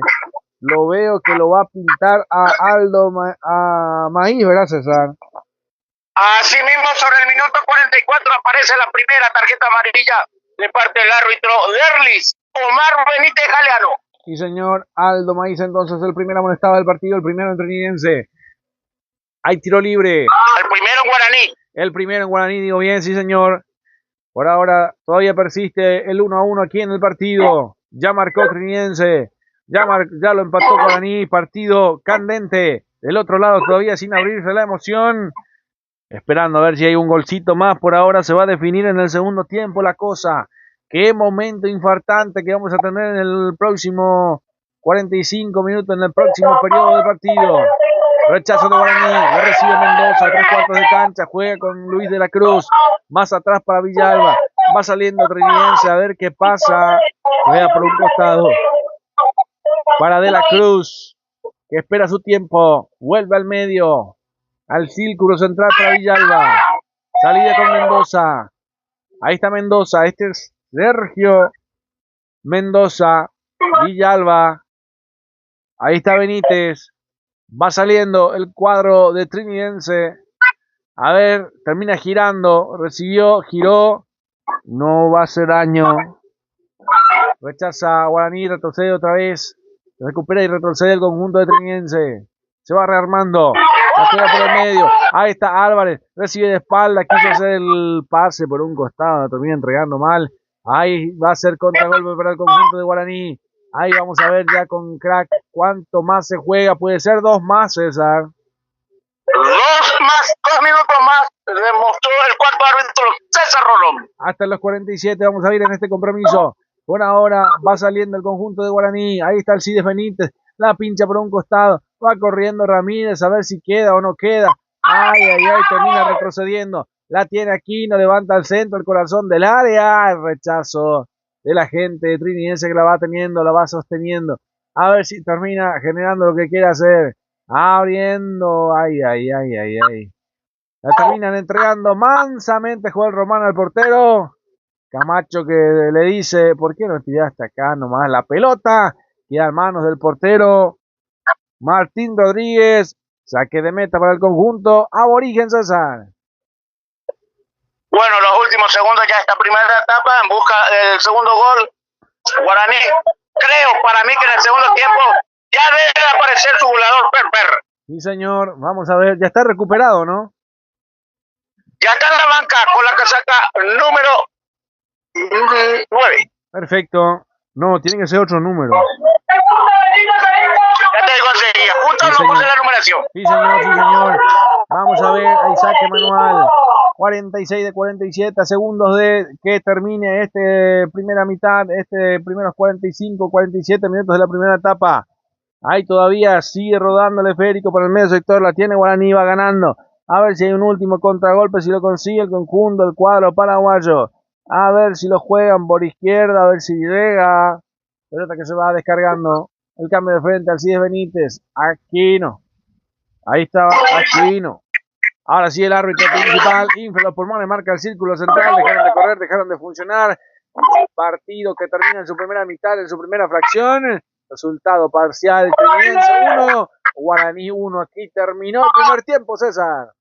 Lo veo que lo va a pintar a Aldo a Maíz, ¿verdad, César? Así mismo, sobre el minuto 44 aparece la primera tarjeta amarilla de parte del árbitro Derlis, Omar Benítez Galeano. Sí, señor, Aldo Maíz, entonces el primer amonestado del partido, el primero en Trinidense. Hay tiro libre. El primero en Guaraní. El primero en Guaraní, digo bien, sí, señor. Por ahora todavía persiste el 1-1 aquí en el partido. Ya marcó Trinidense. Ya lo empató Guaraní, partido candente. Del otro lado todavía sin abrirse la emoción. Esperando a ver si hay un golcito más. Por ahora se va a definir en el segundo tiempo la cosa. Qué momento infartante que vamos a tener en el próximo 45 minutos, en el próximo periodo de partido. Rechazo de Guaraní, lo recibe Mendoza, 3/4 de cancha, juega con Luis de la Cruz, más atrás para Villalba, va saliendo Trinidense a ver qué pasa, juega por un costado para De la Cruz, que espera su tiempo, vuelve al medio, al círculo central para Villalba, salida con Mendoza, ahí está Mendoza, este es Sergio Mendoza, Villalba, ahí está Benítez. Va saliendo el cuadro de Trinidense. A ver, termina girando. Recibió, giró. No va a hacer daño. Rechaza Guaraní, retrocede otra vez. Recupera y retrocede el conjunto de Trinidense. Se va rearmando. La juega por el medio. Ahí está Álvarez. Recibe de espalda. Quiso hacer el pase por un costado. Termina entregando mal. Ahí va a ser contragolpe para el conjunto de Guaraní. Ahí vamos a ver ya con Crack cuánto más se juega. Puede ser 2 más, César. 2 minutos más, demostró el cuarto árbitro César Rolón. Hasta los 47 vamos a ir en este compromiso. Por ahora va saliendo el conjunto de Guaraní. Ahí está el Cides Benítez. La pincha por un costado. Va corriendo Ramírez a ver si queda o no queda. Ay, termina retrocediendo. La tiene Aquino, levanta al centro, el corazón del área. El rechazo de la gente de Trinidense que la va teniendo, la va sosteniendo. A ver si termina generando lo que quiere hacer. Abriendo. Ay. La terminan entregando mansamente Joel Román al portero. Camacho que le dice, ¿por qué no tiraste acá nomás la pelota? Queda en manos del portero Martín Rodríguez. Saque de meta para el conjunto aborigen, César. Bueno, los últimos segundos ya esta primera etapa en busca del segundo gol. Guaraní, creo para mí que en el segundo tiempo ya debe aparecer su goleador Per. Sí, señor. Vamos a ver, ya está recuperado, ¿no? Ya está en la banca con la casaca número 9. Perfecto. No, tiene que ser otro número. Ya te conseguía. Justo Sí, lo puse la numeración. Sí, señor. Vamos a ver, ahí saque manual. 46 de 47 segundos de que termine primera mitad, primeros 45, 47 minutos de la primera etapa. Ahí todavía sigue rodando el esférico por el medio sector, la tiene Guaraní, va ganando. A ver si hay un último contragolpe, si lo consigue el conjunto, el cuadro paraguayo. A ver si lo juegan por izquierda, a ver si llega. Pelota que se va descargando. El cambio de frente al Cides Benítez. Aquino. Ahí está Aquino. Ahora sí el árbitro principal infla los pulmones, marca el círculo central. Dejaron de correr, dejaron de funcionar. Partido que termina en su primera mitad, en su primera fracción. Resultado parcial, Trinidense 1, Guaraní 1. Aquí terminó el primer tiempo, César.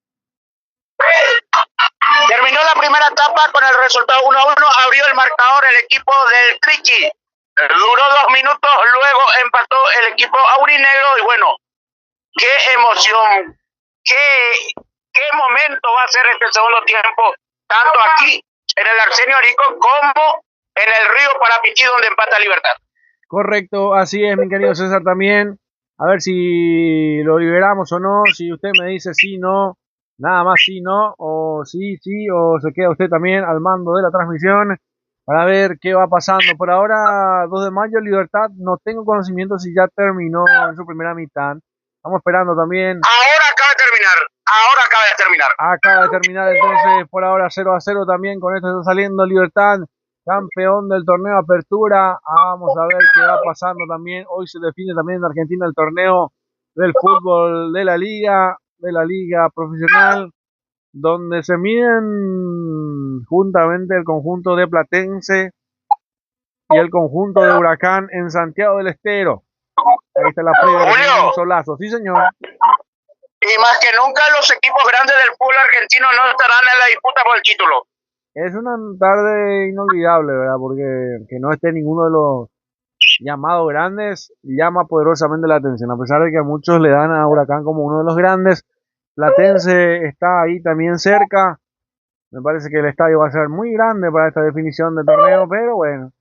Terminó la primera etapa con el resultado 1-1. Abrió el marcador el equipo del Triqui. Duró 2 minutos, luego empató el equipo aurinegro. Y bueno, qué emoción, qué momento va a ser este segundo tiempo, tanto aquí en el Arsenio Arico como en el Río Parapití, donde empata Libertad. Correcto, así es, mi querido César, también. A ver si lo liberamos o no, si usted me dice sí, no, nada más sí, no, o sí, o se queda usted también al mando de la transmisión para ver qué va pasando. Por ahora, 2 de mayo, Libertad, no tengo conocimiento si ya terminó en su primera mitad. Estamos esperando también. Ahora acaba de terminar. Acaba de terminar, entonces, por ahora 0-0 también. Con esto está saliendo Libertad, campeón del torneo Apertura. Vamos a ver qué va pasando también. Hoy se define también en Argentina el torneo del fútbol de la liga profesional, donde se miden juntamente el conjunto de Platense y el conjunto de Huracán en Santiago del Estero. Ahí está la previa de un solazo. Sí, señor. Y más que nunca los equipos grandes del fútbol argentino no estarán en la disputa por el título. Es una tarde inolvidable, ¿verdad? Porque que no esté ninguno de los llamados grandes llama poderosamente la atención. A pesar de que a muchos le dan a Huracán como uno de los grandes, Platense está ahí también cerca. Me parece que el estadio va a ser muy grande para esta definición de torneo, pero bueno,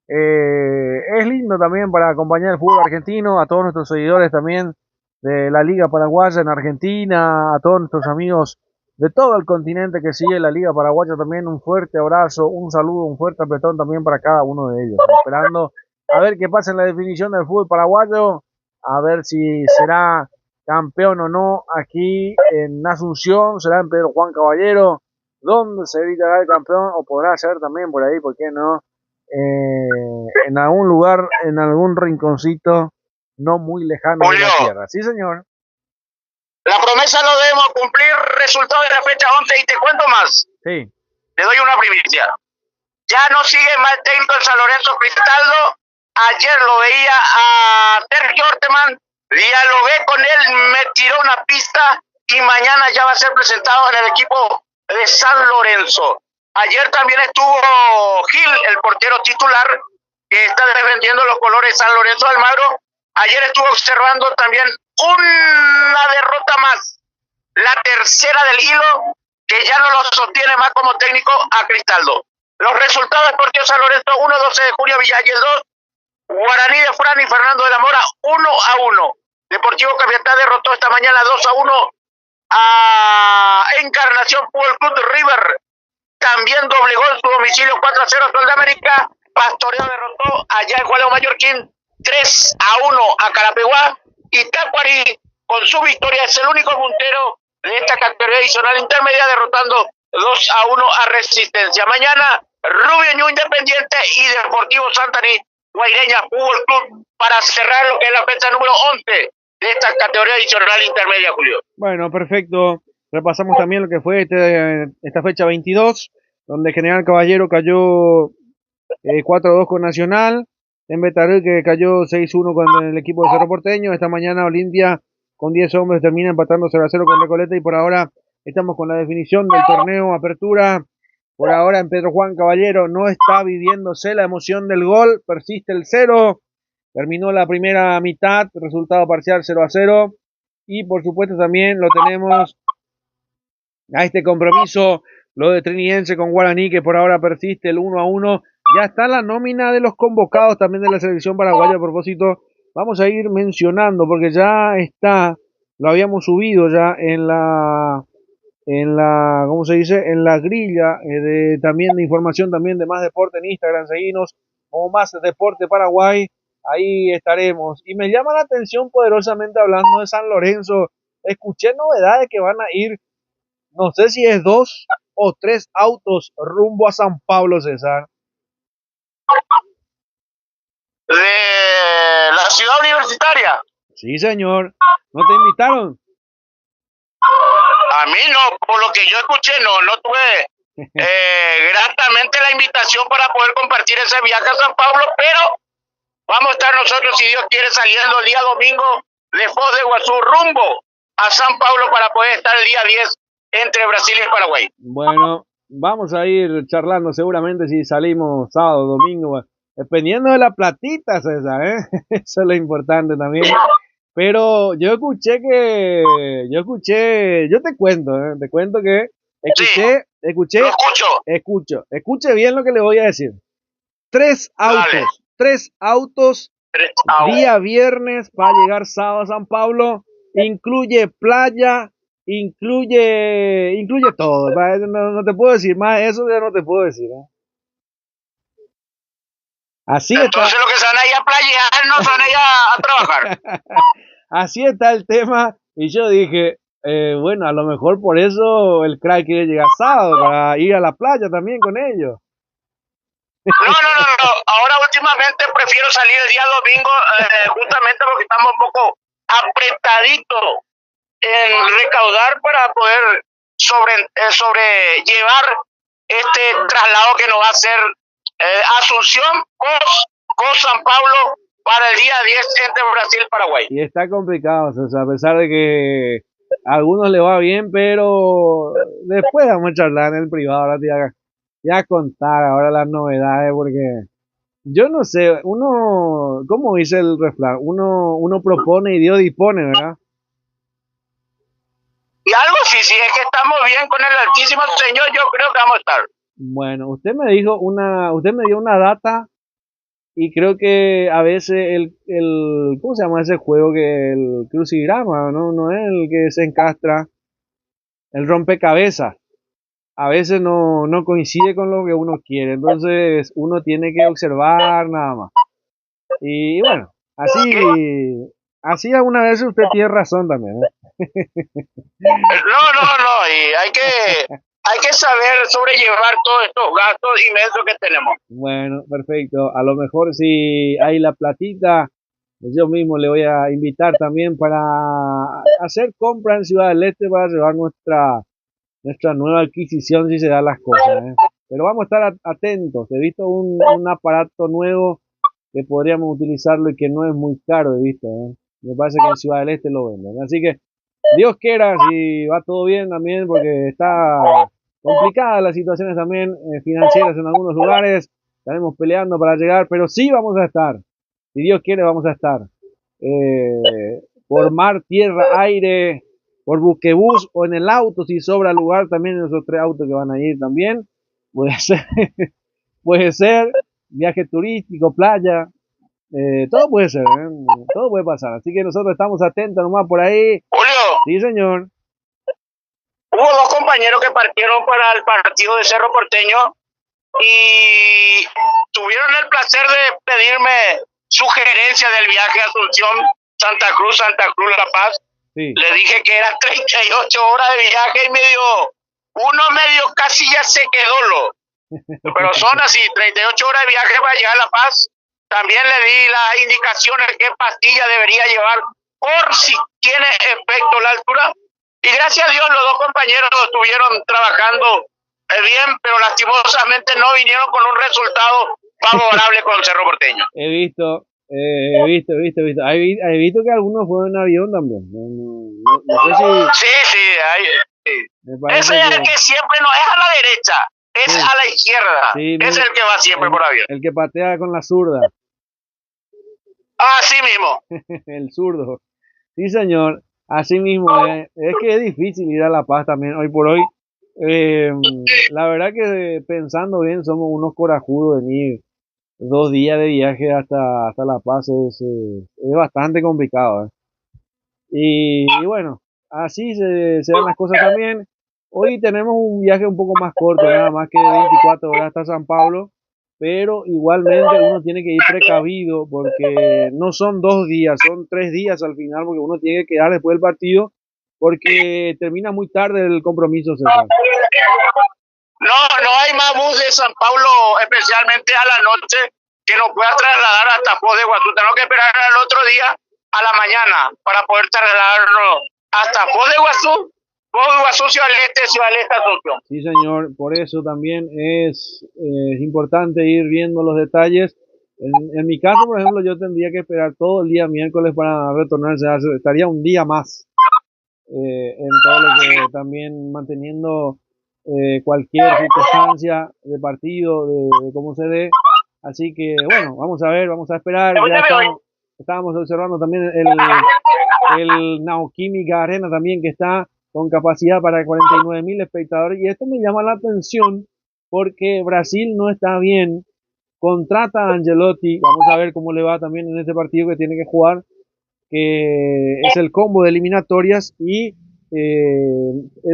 Es lindo también para acompañar el fútbol argentino, a todos nuestros seguidores también de la Liga Paraguaya en Argentina, a todos nuestros amigos de todo el continente que sigue la Liga Paraguaya también, un fuerte abrazo, un saludo, un fuerte apretón también para cada uno de ellos. Esperando a ver qué pasa en la definición del fútbol paraguayo, a ver si será campeón o no aquí en Asunción, será en Pedro Juan Caballero, donde se gritará el campeón, o podrá ser también por ahí, ¿por qué no? En algún lugar, en algún rinconcito no muy lejano de la Julio, tierra. Sí, señor. la promesa lo debemos cumplir, resultado de la fecha 11 y te cuento más. Sí. Le doy una primicia. Ya no sigue más técnico en San Lorenzo Cristaldo. Ayer lo veía a Sergio Orteman, dialogué con él, me tiró una pista y mañana ya va a ser presentado en el equipo de San Lorenzo. Ayer también estuvo Gil, el portero titular, que está defendiendo los colores de San Lorenzo de Almagro. Ayer estuvo observando también una derrota más, la tercera del hilo, que ya no lo sostiene más como técnico a Cristaldo. Los resultados deportivos: San Lorenzo 1, 12 de junio, Villalles 2, Guaraní de Fran y Fernando de la Mora 1-1. Deportivo Capiatá derrotó esta mañana 2-1 a Encarnación Fútbol Club de River. También doblegó en su domicilio 4-0 a Sol de América. Pastoreo derrotó allá en Juan Mallorquín 3-1 a Carapeguá. Y Tacuarí, con su victoria, es el único puntero de esta categoría adicional intermedia, derrotando 2-1 a Resistencia. Mañana, Rubio Ñu Independiente y Deportivo Santaní Guaireña Fútbol Club, para cerrar lo que es la fecha número 11 de esta categoría adicional intermedia, Julio. Bueno, perfecto. Repasamos también lo que fue esta fecha 22, donde General Caballero cayó 4-2 con Nacional, en Betarú, que cayó 6-1 con el equipo de Cerro Porteño. Esta mañana Olimpia con 10 hombres termina empatando 0-0 con Recoleta, y por ahora estamos con la definición del torneo Apertura. Por ahora en Pedro Juan Caballero no está viviéndose la emoción del gol, persiste el 0, terminó la primera mitad, resultado parcial 0-0, y por supuesto también lo tenemos a este compromiso, lo de Trinidense con Guaraní, que por ahora persiste el 1-1. Ya está la nómina de los convocados también de la selección paraguaya. A propósito, vamos a ir mencionando, porque ya está, lo habíamos subido ya ¿cómo se dice? En la grilla también de información también de Más Deporte en Instagram. Seguinos como Más Deporte Paraguay, ahí estaremos. Y me llama la atención poderosamente, hablando de San Lorenzo, escuché novedades que van a ir, no sé si es 2 o 3 autos rumbo a San Pablo, César. De la ciudad universitaria. Sí, señor. ¿No te invitaron? A mí no, por lo que yo escuché, no tuve gratamente la invitación para poder compartir ese viaje a San Pablo, pero vamos a estar nosotros, si Dios quiere, saliendo el día domingo de Foz de Iguazú rumbo a San Pablo para poder estar el día 10 entre Brasil y Paraguay. Bueno, vamos a ir charlando seguramente si salimos sábado, domingo, dependiendo de la platita, César, ¿eh? Eso es lo importante también. Pero yo escuché, yo te cuento que escuche bien lo que le voy a decir. 3 autos, día viernes para llegar sábado a San Pablo, incluye playa, incluye todo. No te puedo decir más, eso ya no te puedo decir, ¿eh? Así entonces está. Lo que se van a ir a playear no se van a ir a trabajar. Así está el tema, y yo dije, bueno, a lo mejor por eso el crack quiere llegar sábado, para ir a la playa también con ellos. No. Ahora últimamente prefiero salir el día domingo, justamente porque estamos un poco apretaditos en recaudar para poder sobrellevar este traslado que nos va a hacer Asunción con San Pablo para el día 10 entre Brasil y Paraguay. Y está complicado, o sea, a pesar de que a algunos le va bien, pero después vamos a charlar en el privado, ahora te voy a contar ahora las novedades, porque yo no sé, uno, ¿cómo dice el refrán? Uno propone y Dios dispone, ¿verdad? Y algo sí, si es que estamos bien con el Altísimo Señor, yo creo que vamos a estar. Bueno, usted me dio una data y creo que a veces ¿cómo se llama ese juego? Que el crucigrama, ¿no? No es el que se encastra, el rompecabezas. A veces no coincide con lo que uno quiere, entonces uno tiene que observar nada más. Y bueno, así alguna vez usted tiene razón también, ¿eh? No, y hay que saber sobrellevar todos estos gastos inmensos que tenemos. Bueno, perfecto. A lo mejor si hay la platita, yo mismo le voy a invitar también para hacer compra en Ciudad del Este para llevar nuestra nueva adquisición si se dan las cosas, ¿eh? Pero vamos a estar atentos. He visto un aparato nuevo que podríamos utilizarlo y que no es muy caro, he visto, ¿eh? Me parece que en Ciudad del Este lo venden. Así que Dios quiera si va todo bien también, porque está complicada las situaciones también financieras en algunos lugares. Estaremos peleando para llegar, pero sí vamos a estar. Si Dios quiere, vamos a estar. Por mar, tierra, aire, por buquebús o en el auto, si sobra lugar, también en esos 3 autos que van a ir también. Puede ser, puede ser, viaje turístico, playa, todo puede ser, ¿eh? Todo puede pasar. Así que nosotros estamos atentos nomás por ahí. Julio, Sí, señor. hubo 2 compañeros que partieron para el partido de Cerro Porteño y tuvieron el placer de pedirme sugerencias del viaje a Asunción, Santa Cruz, La Paz. Sí. Le dije que eran 38 horas de viaje y uno medio casi ya se quedó pero son así, 38 horas de viaje para llegar a La Paz. También le di las indicaciones de qué pastilla debería llevar por si tiene efecto la altura. Y gracias a Dios los 2 compañeros estuvieron trabajando bien, pero lastimosamente no vinieron con un resultado favorable con Cerro Porteño. He visto. He visto. He visto que algunos fueron en avión también. No sé si. Sí. Ese es el que siempre no es a la derecha, es a la izquierda. Sí, es el que va siempre por avión. El que patea con la zurda. Así mismo. El zurdo. Sí, señor. Así mismo. Es que es difícil ir a La Paz también hoy por hoy. La verdad que pensando bien, somos unos corajudos venir 2 días de viaje hasta La Paz. Es bastante complicado, ¿eh? Y bueno, así se dan las cosas también. Hoy tenemos un viaje un poco más corto, nada más que de 24 horas hasta San Pablo, pero igualmente uno tiene que ir precavido porque no son 2 días, son 3 días al final, porque uno tiene que quedar después del partido porque termina muy tarde el compromiso, César. No hay más bus de San Pablo, especialmente a la noche, que nos pueda trasladar hasta Foz de Iguazú. Tenemos que esperar al otro día a la mañana para poder trasladarlo hasta Foz de Iguazú, Ciudad del Este, Asunción. Sí, señor, por eso también es importante ir viendo los detalles. En mi caso, por ejemplo, yo tendría que esperar todo el día miércoles para retornarse. Estaría un día más en todo lo que también manteniendo cualquier circunstancia de partido, de cómo se dé. Así que, bueno, vamos a ver, vamos a esperar. Ya estábamos observando también el Neoquímica Arena también, que está con capacidad para 49.000 espectadores. Y esto me llama la atención porque Brasil no está bien. Contrata a Ancelotti. Vamos a ver cómo le va también en este partido que tiene que jugar, que es el combo de eliminatorias, y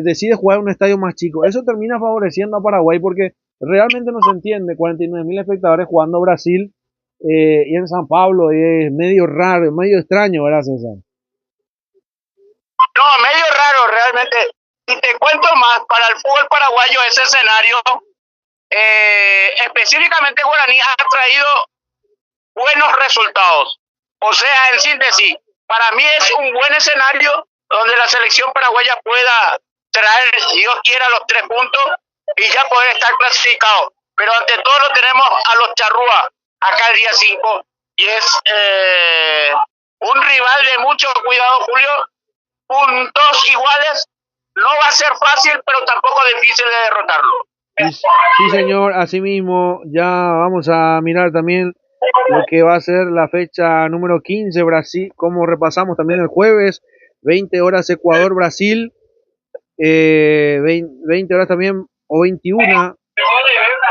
decide jugar en un estadio más chico. Eso termina favoreciendo a Paraguay porque realmente no se entiende 49.000 espectadores jugando Brasil y en San Pablo. Es medio raro, medio extraño, ¿verdad, César? No, medio raro realmente. Y te cuento más, para el fútbol paraguayo ese escenario, específicamente Guaraní ha traído buenos resultados. O sea, en síntesis, para mí es un buen escenario donde la selección paraguaya pueda traer, Dios quiera, los 3 puntos y ya poder estar clasificado. Pero ante todo lo tenemos a los charrúas acá el día 5 y es un rival de mucho cuidado, Julio. Puntos iguales, no va a ser fácil, pero tampoco difícil de derrotarlo. Sí, señor, así mismo ya vamos a mirar también lo que va a ser la fecha número 15, Brasil, como repasamos también el jueves, 20 horas Ecuador, Brasil, 20 horas también, o 21,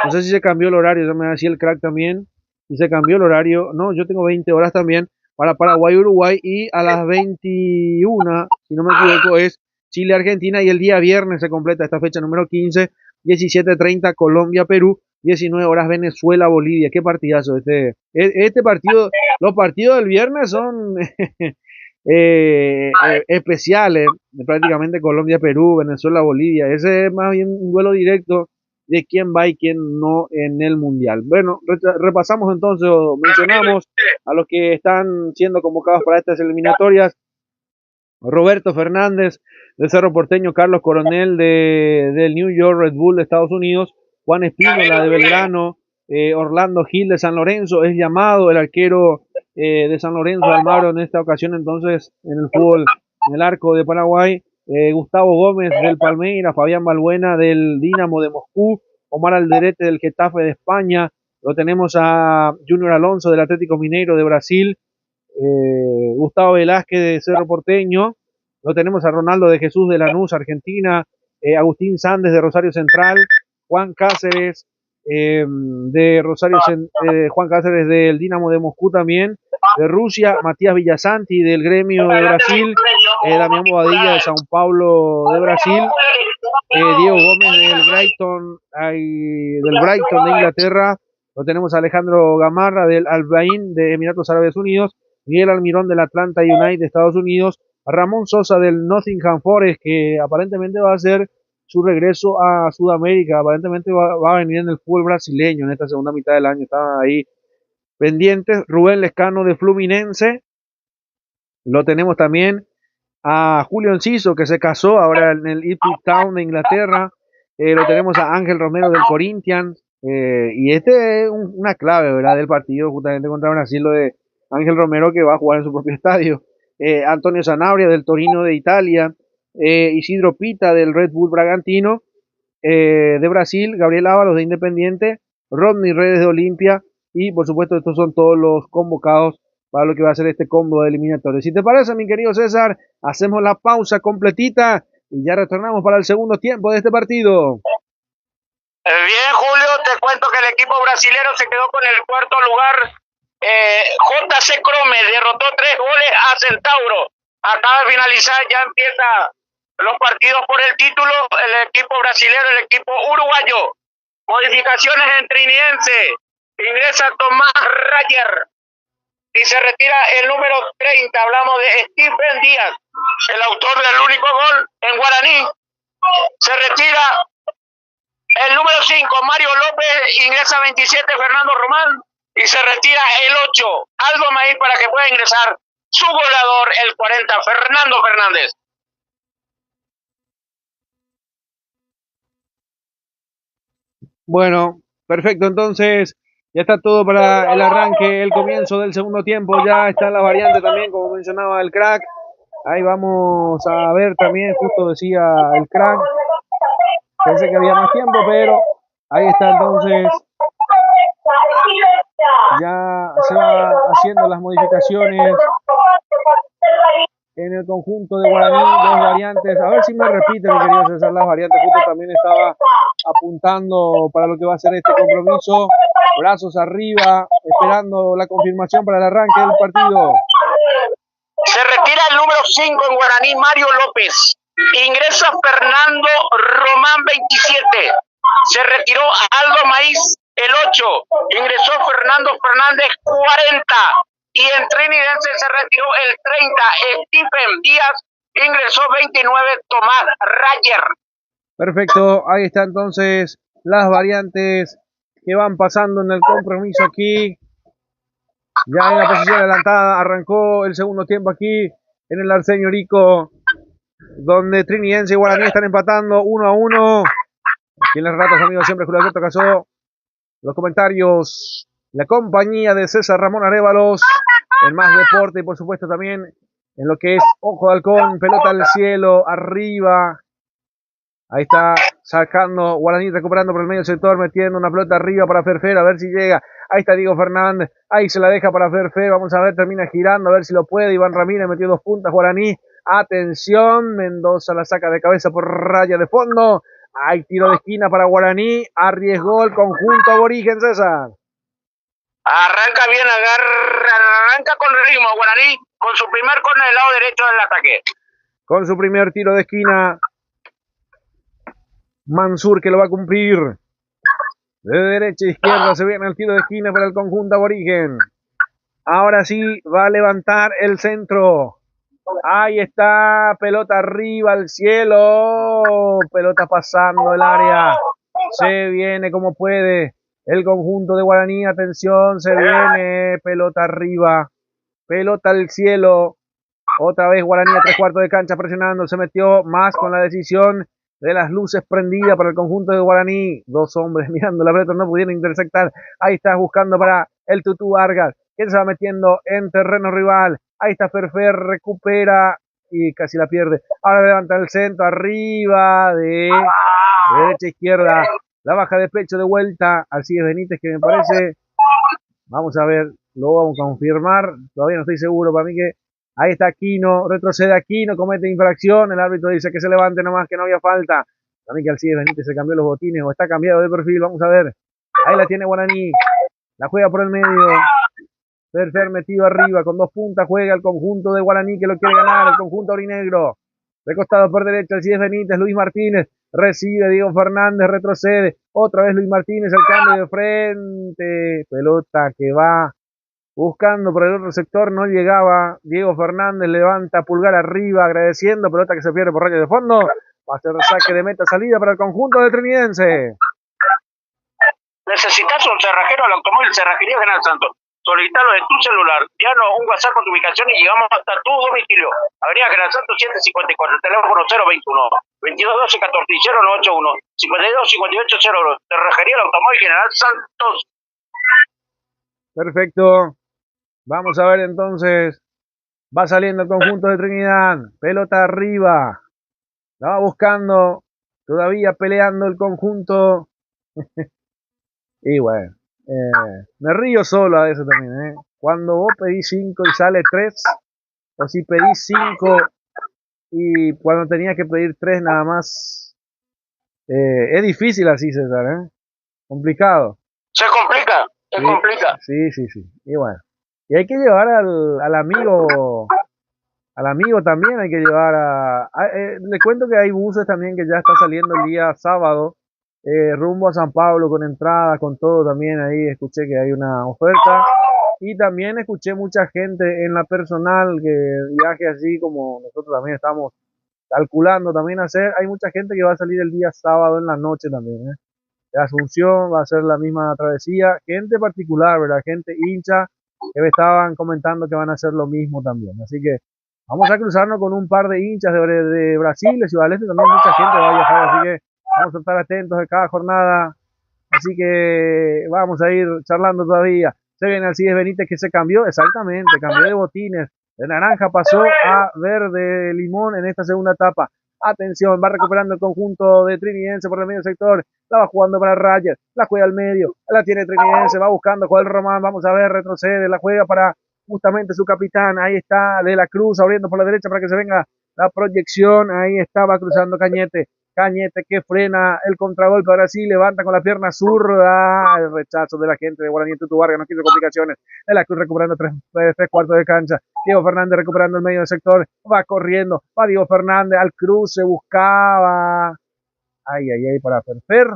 no sé si se cambió el horario, ya me decía el crack también, y se cambió el horario. No, yo tengo 20 horas también para Paraguay, Uruguay, y a las 21, si no me equivoco, es Chile, Argentina, y el día viernes se completa esta fecha número 15, 17:30 Colombia, Perú, 19 horas Venezuela, Bolivia. Qué partidazo este partido. Los partidos del viernes son especiales, prácticamente Colombia, Perú, Venezuela, Bolivia. Ese es más bien un duelo directo de quién va y quién no en el Mundial. Bueno, repasamos entonces, o mencionamos a los que están siendo convocados para estas eliminatorias. Roberto Fernández del Cerro Porteño, Carlos Coronel del New York Red Bull de Estados Unidos, Juan Espínola de Belgrano, Orlando Gil de San Lorenzo, es llamado el arquero de San Lorenzo Almagro en esta ocasión entonces en el fútbol, en el arco de Paraguay, Gustavo Gómez del Palmeiras, Fabián Balbuena del Dinamo de Moscú, Omar Alderete del Getafe de España, lo tenemos a Junior Alonso del Atlético Mineiro de Brasil, Gustavo Velázquez de Cerro Porteño, lo tenemos a Ronaldo de Jesús de Lanús, Argentina, Agustín Sández de Rosario Central, Juan Cáceres de Rosario, Juan Cáceres del Dinamo de Moscú también, de Rusia, Matías Villasanti del Gremio de Brasil, Damián Bobadilla de Sao Paulo de Brasil, Diego Gómez del Brighton de Inglaterra, lo tenemos a Alejandro Gamarra del Al Ain de Emiratos Árabes Unidos, Miguel Almirón del Atlanta United de Estados Unidos, Ramón Sosa del Nottingham Forest, que aparentemente va a hacer su regreso a Sudamérica, aparentemente va a venir en el fútbol brasileño en esta segunda mitad del año, estaban ahí pendientes. Rubén Lescano de Fluminense, lo tenemos también a Julio Enciso, que se casó ahora en el Ipswich Town de Inglaterra, lo tenemos a Ángel Romero del Corinthians, y este es una clave, ¿verdad?, del partido justamente contra Brasil, lo de Ángel Romero, que va a jugar en su propio estadio. Antonio Sanabria del Torino de Italia, Isidro Pita del Red Bull Bragantino de Brasil, Gabriel Ábalos de Independiente, Rodney Redes de Olimpia, y por supuesto estos son todos los convocados para lo que va a ser este combo de eliminatorios. Si te parece, mi querido César, hacemos la pausa completita y ya retornamos para el segundo tiempo de este partido. Bien, Julio, te cuento que el equipo brasilero se quedó con el cuarto lugar. JC Crome derrotó 3 goles a Centauro. Acaba de finalizar, ya empieza los partidos por el título. El equipo brasilero, el equipo uruguayo. Modificaciones en Trinidense. Ingresa Tomás Rayer y se retira el número 30. Hablamos de Stephen Díaz, el autor del único gol en Guaraní. Se retira el número 5, Mario López. Ingresa 27, Fernando Román. Y se retira el 8, Aldo Maíz, para que pueda ingresar su goleador, el 40, Fernando Fernández. Bueno, perfecto, entonces ya está todo para el arranque, el comienzo del segundo tiempo. Ya está la variante también, como mencionaba el crack. Ahí vamos a ver también, justo decía el crack, pensé que había más tiempo, pero ahí está entonces. Ya se va haciendo las modificaciones en el conjunto de Guaraní, 2 variantes. A ver si me repite, mi querido César, las variantes. Justo también estaba apuntando para lo que va a ser este compromiso. Brazos arriba, esperando la confirmación para el arranque del partido. Se retira el número 5 en Guaraní, Mario López. Ingresa Fernando Román, 27. Se retiró Aldo Maíz, el 8, ingresó Fernando Fernández, 40, y en Trinidense se retiró el 30, Stephen Díaz, ingresó 29, Tomás Rayer. Perfecto, ahí está entonces las variantes que van pasando en el compromiso aquí. Ya en la posición adelantada arrancó el segundo tiempo aquí en el Arsenio Rico, donde Trinidense y Guaraní están empatando 1-1. Aquí en las ratas, amigos, siempre Julio Alberto Casó. Los comentarios, la compañía de César Ramón Arévalos, en Más Deporte, y por supuesto también en lo que es Ojo de Halcón, pelota al cielo, arriba. Ahí está sacando Guaraní, recuperando por el medio sector, metiendo una pelota arriba para Ferfer, a ver si llega. Ahí está Diego Fernández, ahí se la deja para Ferfer, vamos a ver, termina girando, a ver si lo puede. Iván Ramírez metió 2 puntas, Guaraní. Atención, Mendoza la saca de cabeza por raya de fondo. Hay tiro de esquina para Guaraní, arriesgó el conjunto aborigen, César. Arranca bien, arranca con ritmo Guaraní, con su primer córner del lado derecho del ataque. Con su primer tiro de esquina, Mansur que lo va a cumplir. De derecha a izquierda se viene el tiro de esquina para el conjunto aborigen. Ahora sí va a levantar el centro. Ahí está, pelota arriba al cielo. Pelota pasando el área. Se viene como puede el conjunto de Guaraní. Atención, se viene. Pelota arriba. Pelota al cielo. Otra vez Guaraní a 3/4 de cancha presionando. Se metió más con la decisión de las luces prendidas para el conjunto de Guaraní. Dos hombres mirando la pelota, no pudieron intersectar. Ahí está buscando para el Tutu Vargas, que se va metiendo en terreno rival. Ahí está Ferfer, recupera y casi la pierde. Ahora levanta el centro arriba de derecha a izquierda. La baja de pecho de vuelta. Alcides Benítez, que me parece, vamos a ver, lo vamos a confirmar. Todavía no estoy seguro, para mí que ahí está Aquino, retrocede Aquino, comete infracción, el árbitro dice que se levante nomás, que no había falta. También que Alcides Benítez se cambió los botines o está cambiado de perfil, vamos a ver. Ahí la tiene Guaraní, la juega por el medio. Ferfer metido arriba, con 2 puntas juega el conjunto de Guaraní que lo quiere ganar, el conjunto aurinegro. De costado por derecha, Alcides Benítez, Luis Martínez, recibe Diego Fernández, retrocede. Otra vez Luis Martínez, el cambio de frente. Pelota que va buscando por el otro sector, no llegaba. Diego Fernández levanta pulgar arriba, agradeciendo, pelota que se pierde por raya de fondo. Va a ser saque de meta salida para el conjunto del Trinidense. ¿Necesitas un cerrajero al automóvil Cerrajería General Santos? Solicitalo de tu celular, envíanos un WhatsApp con tu ubicación y llegamos hasta tu domicilio. Avenida General Santos 754, teléfono 021 2212 14 081 52 58 02. Cerrajería al automóvil General Santos. Perfecto. Vamos a ver entonces. Va saliendo el conjunto de Trinidad. Pelota arriba. La va buscando. Todavía peleando el conjunto. Y bueno. Me río solo a veces también. Cuando vos pedís 5 y sale 3. O si pedís 5 y cuando tenías que pedir 3 nada más. Es difícil así, César. Complicado. Se complica. Se complica. Sí. Y bueno. Y hay que llevar al amigo también, hay que llevar le cuento que hay buses también que ya está saliendo el día sábado, rumbo a San Pablo con entrada, con todo también. Ahí escuché que hay una oferta y también escuché mucha gente en la personal que viaje así como nosotros también estamos calculando también hacer. Hay mucha gente que va a salir el día sábado en la noche también, de Asunción, va a ser la misma travesía. Gente particular, ¿verdad? Gente hincha que me estaban comentando que van a hacer lo mismo también. Así que vamos a cruzarnos con un par de hinchas de Brasil, de Ciudad del Este, también mucha gente va a viajar, así que vamos a estar atentos de cada jornada. Así que vamos a ir charlando todavía. Se viene Alcides Benítez que se cambió, exactamente, cambió de botines. De naranja pasó a verde limón en esta segunda etapa. Atención, va recuperando el conjunto de Trinidense por el medio sector. La va jugando para Rayas, la juega al medio, la tiene Trinidense, va buscando Joel Román, vamos a ver, retrocede, la juega para justamente su capitán. Ahí está De la Cruz abriendo por la derecha para que se venga la proyección. Ahí estaba cruzando Cañete que frena el contragolpe, ahora sí levanta con la pierna zurda, el rechazo de la gente de Guaraní Tutu Vargas, no quiso complicaciones. De la Cruz recuperando 3/4 de cancha. Diego Fernández recuperando el medio del sector, va corriendo, va Diego Fernández al cruce, buscaba ay para Ferfer,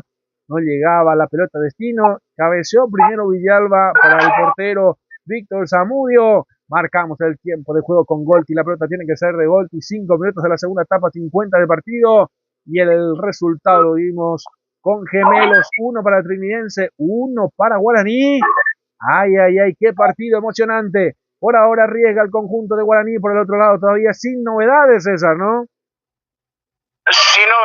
no llegaba la pelota destino, cabeceó primero Villalba para el portero Víctor Zamudio. Marcamos el tiempo de juego con Golti, la pelota tiene que ser de Golti, 5 minutos de la segunda etapa, 50 de partido, y el resultado lo vimos con gemelos, 1 para el Trinidense, 1 para Guaraní. Ay, qué partido emocionante. Por ahora arriesga el conjunto de Guaraní, por el otro lado todavía sin novedades, César, ¿no? Sí, no,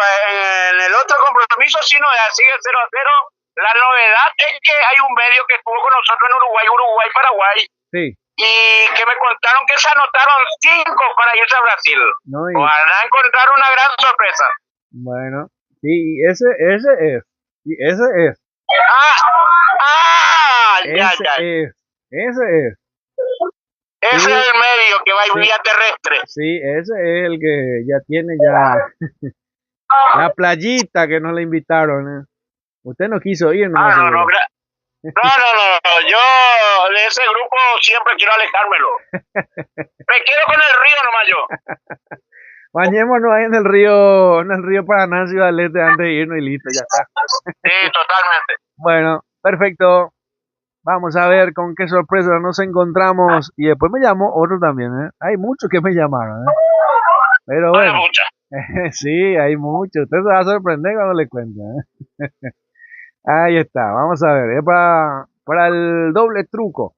en el otro compromiso sí novedad, sigue 0-0. La novedad es que hay un medio que estuvo con nosotros en Uruguay, Paraguay. Sí. Y que me contaron que se anotaron 5 para irse a Brasil. No, ojalá encontrar una gran sorpresa. Bueno, sí, ese es. Y ese es. Ese es. Ese es el medio que va en vía terrestre. Sí, ese es el que ya tiene la playita que nos la invitaron. Usted no quiso ir, no. No, yo de ese grupo siempre quiero alejármelo. Me quedo con el río nomás yo. Bañémonos ahí en el río Paraná, Ciudad del Este, antes de irnos y listo, ya está. Sí, totalmente. Bueno, perfecto. Vamos a ver con qué sorpresa nos encontramos. Y después me llamó otro también, ¿eh? Hay muchos que me llamaron, ¿eh? Pero Vale, bueno, mucha. sí, hay muchos. Usted se va a sorprender cuando le cuente, ¿eh? Ahí está, vamos a ver. Es para el doble truco.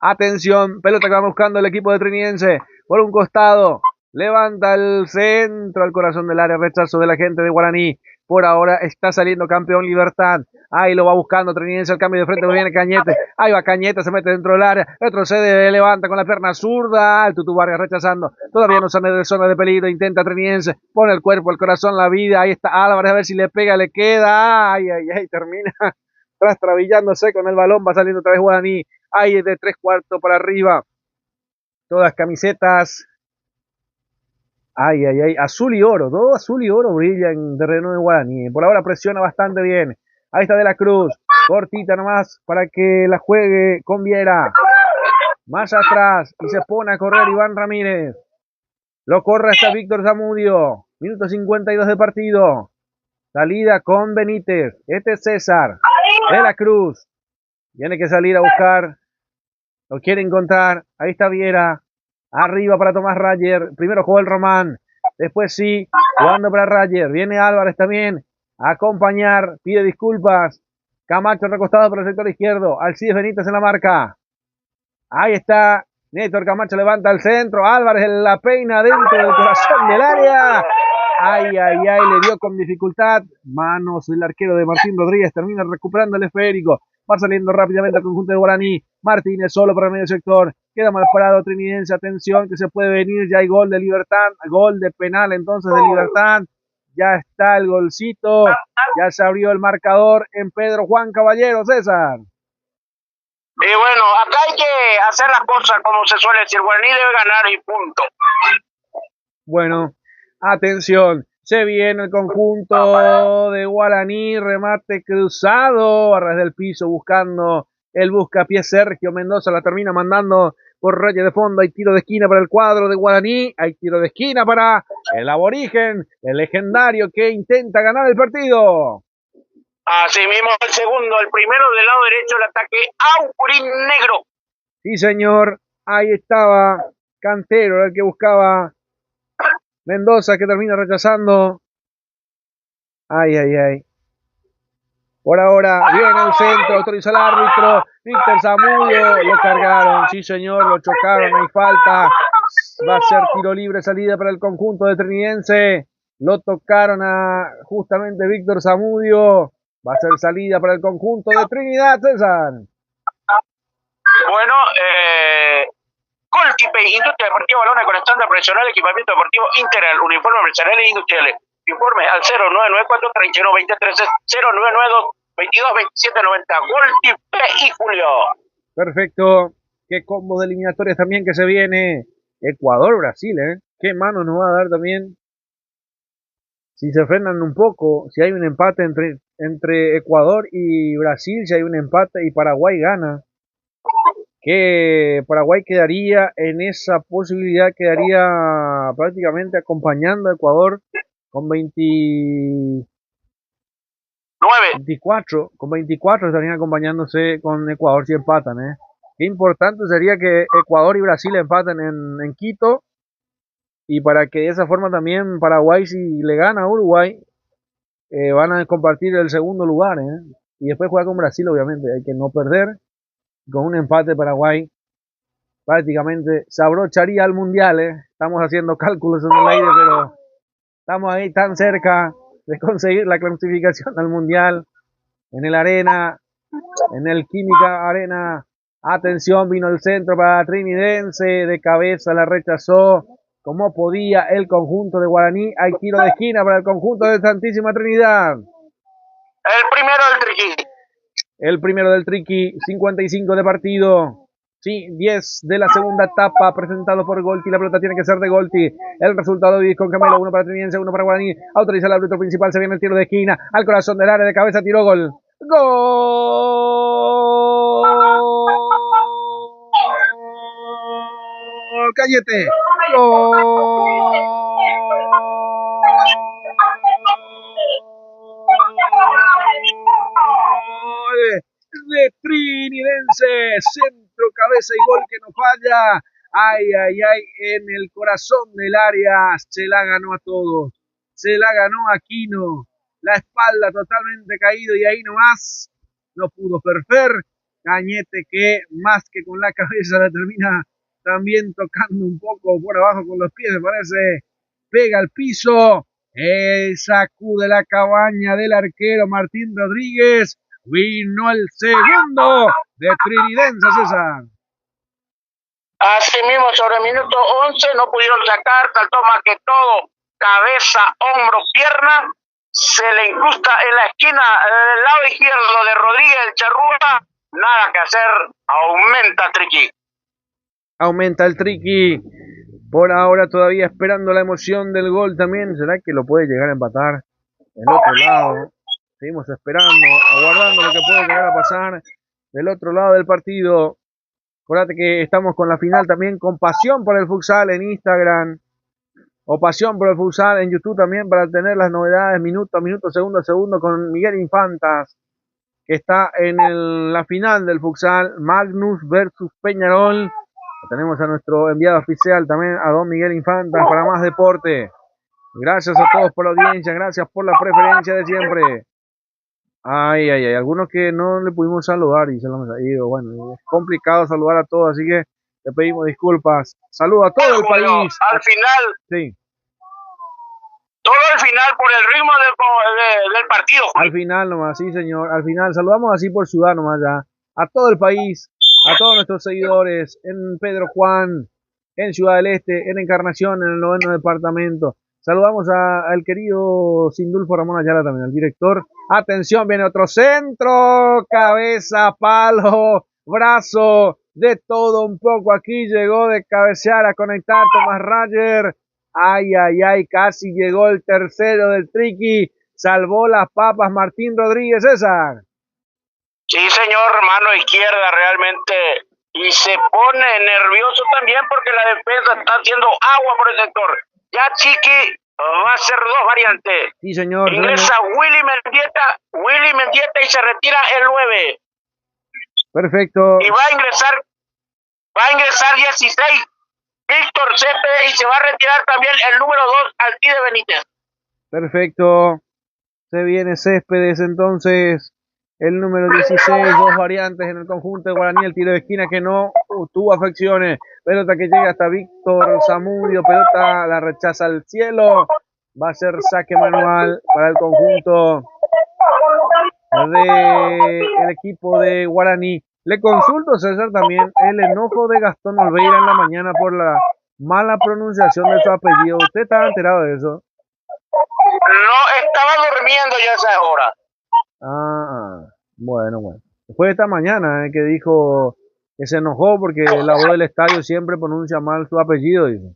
Atención, pelota que va buscando el equipo de Trinidense. Por un costado, levanta el centro al corazón del área, rechazo de la gente de Guaraní. Por ahora está saliendo campeón Libertad. Ahí lo va buscando Trinidense, el cambio de frente, viene Cañete. Ahí va Cañete, se mete dentro del área. Retrocede, levanta con la pierna zurda. El Tutu Vargas rechazando. Todavía no sale de zona de peligro. Intenta Trinidense. Pone el cuerpo, el corazón, la vida. Ahí está Álvarez, a ver si le pega, le queda. Ay, termina trastrabillándose con el balón. Va saliendo otra vez Guaraní. Ahí de 3/4 para arriba. Todas camisetas. Azul y oro. Todo azul y oro brilla en terreno de Guaraní. Por ahora presiona bastante bien. Ahí está De la Cruz. Cortita nomás para que la juegue con Viera. Más atrás. Y se pone a correr Iván Ramírez. Lo corre hasta Víctor Zamudio. Minuto 52 de partido. Salida con Benítez. Este es César. De la Cruz. Tiene que salir a buscar. Lo quiere encontrar. Ahí está Viera. Arriba para Tomás Rayer. Primero jugó el Román. Después sí. Jugando para Rayer. Viene Álvarez también. A acompañar. Pide disculpas. Camacho recostado por el sector izquierdo. Alcides Benítez en la marca. Ahí está. Néstor Camacho levanta al centro. Álvarez la peina dentro del corazón del área. Le dio con dificultad. Manos del arquero de Martín Rodríguez. Termina recuperando el esférico. Va saliendo rápidamente al conjunto de Guaraní. Martínez solo para el medio sector. Queda mal parado Trinidense. Atención que se puede venir. Ya hay gol de Libertad. Gol de penal entonces de Libertad. Ya está el golcito. Ya se abrió el marcador en Pedro Juan Caballero. César. Y bueno, acá hay que hacer las cosas como se suele decir. Guaraní debe ganar y punto. Bueno, atención. Se viene el conjunto de Guaraní, remate cruzado a ras del piso buscando el buscapié Sergio Mendoza, la termina mandando por raya de fondo. Hay tiro de esquina para el cuadro de Guaraní, hay tiro de esquina para el aborigen, el legendario que intenta ganar el partido. Así mismo el segundo, el primero del lado derecho, el ataque Aurín Negro. Sí señor, ahí estaba Cantero, el que buscaba Mendoza, que termina rechazando. Por ahora viene el centro, autoriza el árbitro. Víctor Zamudio, lo cargaron, sí señor, lo chocaron, hay falta. Va a ser tiro libre, salida para el conjunto de Trinidense. Lo tocaron a justamente Víctor Zamudio. Va a ser salida para el conjunto de Trinidad, César. Bueno, Coltipe, Industria Deportiva Balones con estándar profesional, equipamiento deportivo integral, uniforme empresariales e industriales. Informe al 0994-31-23, 099-22-27-90. Coltipe y Julio. Perfecto. Qué combo de eliminatorias también que se viene. Ecuador-Brasil, Qué mano nos va a dar también. Si se frenan un poco, si hay un empate entre Ecuador y Brasil, si hay un empate y Paraguay gana, que Paraguay quedaría en esa posibilidad, quedaría prácticamente acompañando a Ecuador con 24 estarían acompañándose con Ecuador si empatan, Qué importante sería que Ecuador y Brasil empaten en Quito, y para que de esa forma también Paraguay, si le gana a Uruguay, van a compartir el segundo lugar, y después juega con Brasil, obviamente, hay que no perder. Con un empate Paraguay prácticamente se abrocharía al mundial, Estamos haciendo cálculos en el aire, pero estamos ahí tan cerca de conseguir la clasificación al mundial. En el Arena, en el Química Arena. Atención, vino el centro para Trinidense, de cabeza la rechazó como podía el conjunto de Guaraní. Hay tiro de esquina para el conjunto de Santísima Trinidad. El primero del Triqui, 55 de partido. Sí, 10 de la segunda etapa, presentado por Golti. La pelota tiene que ser de Golti. El resultado hoy con Camelo, 1 para Trinidense, 1 para Guaraní. Autoriza el árbitro principal, se viene el tiro de esquina. Al corazón del área, de cabeza, tiró, gol. ¡Gol! Cañete. Gol de Trinidense, centro, cabeza y gol que no falla. Ay, ay, ay, en el corazón del área se la ganó a todos. Se la ganó Aquino, la espalda totalmente caído y ahí nomás no pudo Ferfer. Cañete que más que con la cabeza la termina también tocando un poco por abajo con los pies, me parece. Pega al piso, sacude la cabaña del arquero Martín Rodríguez. Vino el segundo de Trinidense, César. Así mismo, sobre el minuto 11 no pudieron sacar, saltó más que todo, cabeza, hombro, pierna, se le incrusta en la esquina del lado izquierdo de Rodríguez del Charrúa, nada que hacer, aumenta Triqui. Aumenta el Triqui, por ahora todavía esperando la emoción del gol también, ¿será que lo puede llegar a empatar? Del otro lado, seguimos esperando, aguardando lo que puede llegar a pasar del otro lado del partido. Acuérdate que estamos con la final también, con Pasión por el Futsal en Instagram, o Pasión por el Futsal en YouTube también, para tener las novedades minuto a minuto, segundo a segundo, con Miguel Infantas, que está en la final del Futsal, Magnus versus Peñarol. Tenemos a nuestro enviado oficial también, a don Miguel Infantas, para más deporte. Gracias a todos por la audiencia, gracias por la preferencia de siempre. Ay, ay, ay, algunos que no le pudimos saludar y se lo hemos ido. Bueno, es complicado saludar a todos, así que le pedimos disculpas. Saludo a todo el país. Al final, sí. Todo el final por el ritmo del partido. Al final nomás, sí señor, al final. Saludamos así por ciudad nomás ya. A todo el país, a todos nuestros seguidores, en Pedro Juan, en Ciudad del Este, en Encarnación, en el 9º departamento. Saludamos al querido Sindulfo Ramón Ayala también, al director. Atención, viene otro centro, cabeza, palo, brazo, de todo un poco. Aquí llegó de cabecear a conectar Tomás Rayer. Ay, ay, ay, casi llegó el tercero del Triqui. Salvó las papas Martín Rodríguez, César. Sí, señor, mano izquierda realmente. Y se pone nervioso también porque la defensa está haciendo agua por el sector. Ya Chiqui va a hacer dos variantes. Sí, señor. Ingresa Willy Mendieta y se retira el 9. Perfecto. Y va a ingresar 16, Víctor Cepe, y se va a retirar también el número 2, Alcide Benítez. Perfecto. Se viene Céspedes entonces. El número 16, dos variantes en el conjunto de Guaraní, el tiro de esquina que no tuvo afecciones, pelota que llega hasta Víctor Zamudio, pelota la rechaza al cielo, va a ser saque manual para el conjunto del equipo de Guaraní. Le consulto, César, también el enojo de Gastón Olveira en la mañana por la mala pronunciación de su apellido. ¿Usted estaba enterado de eso? No, estaba durmiendo ya a esa hora. Bueno. Después de esta mañana que dijo que se enojó porque la voz del estadio siempre pronuncia mal su apellido, dice.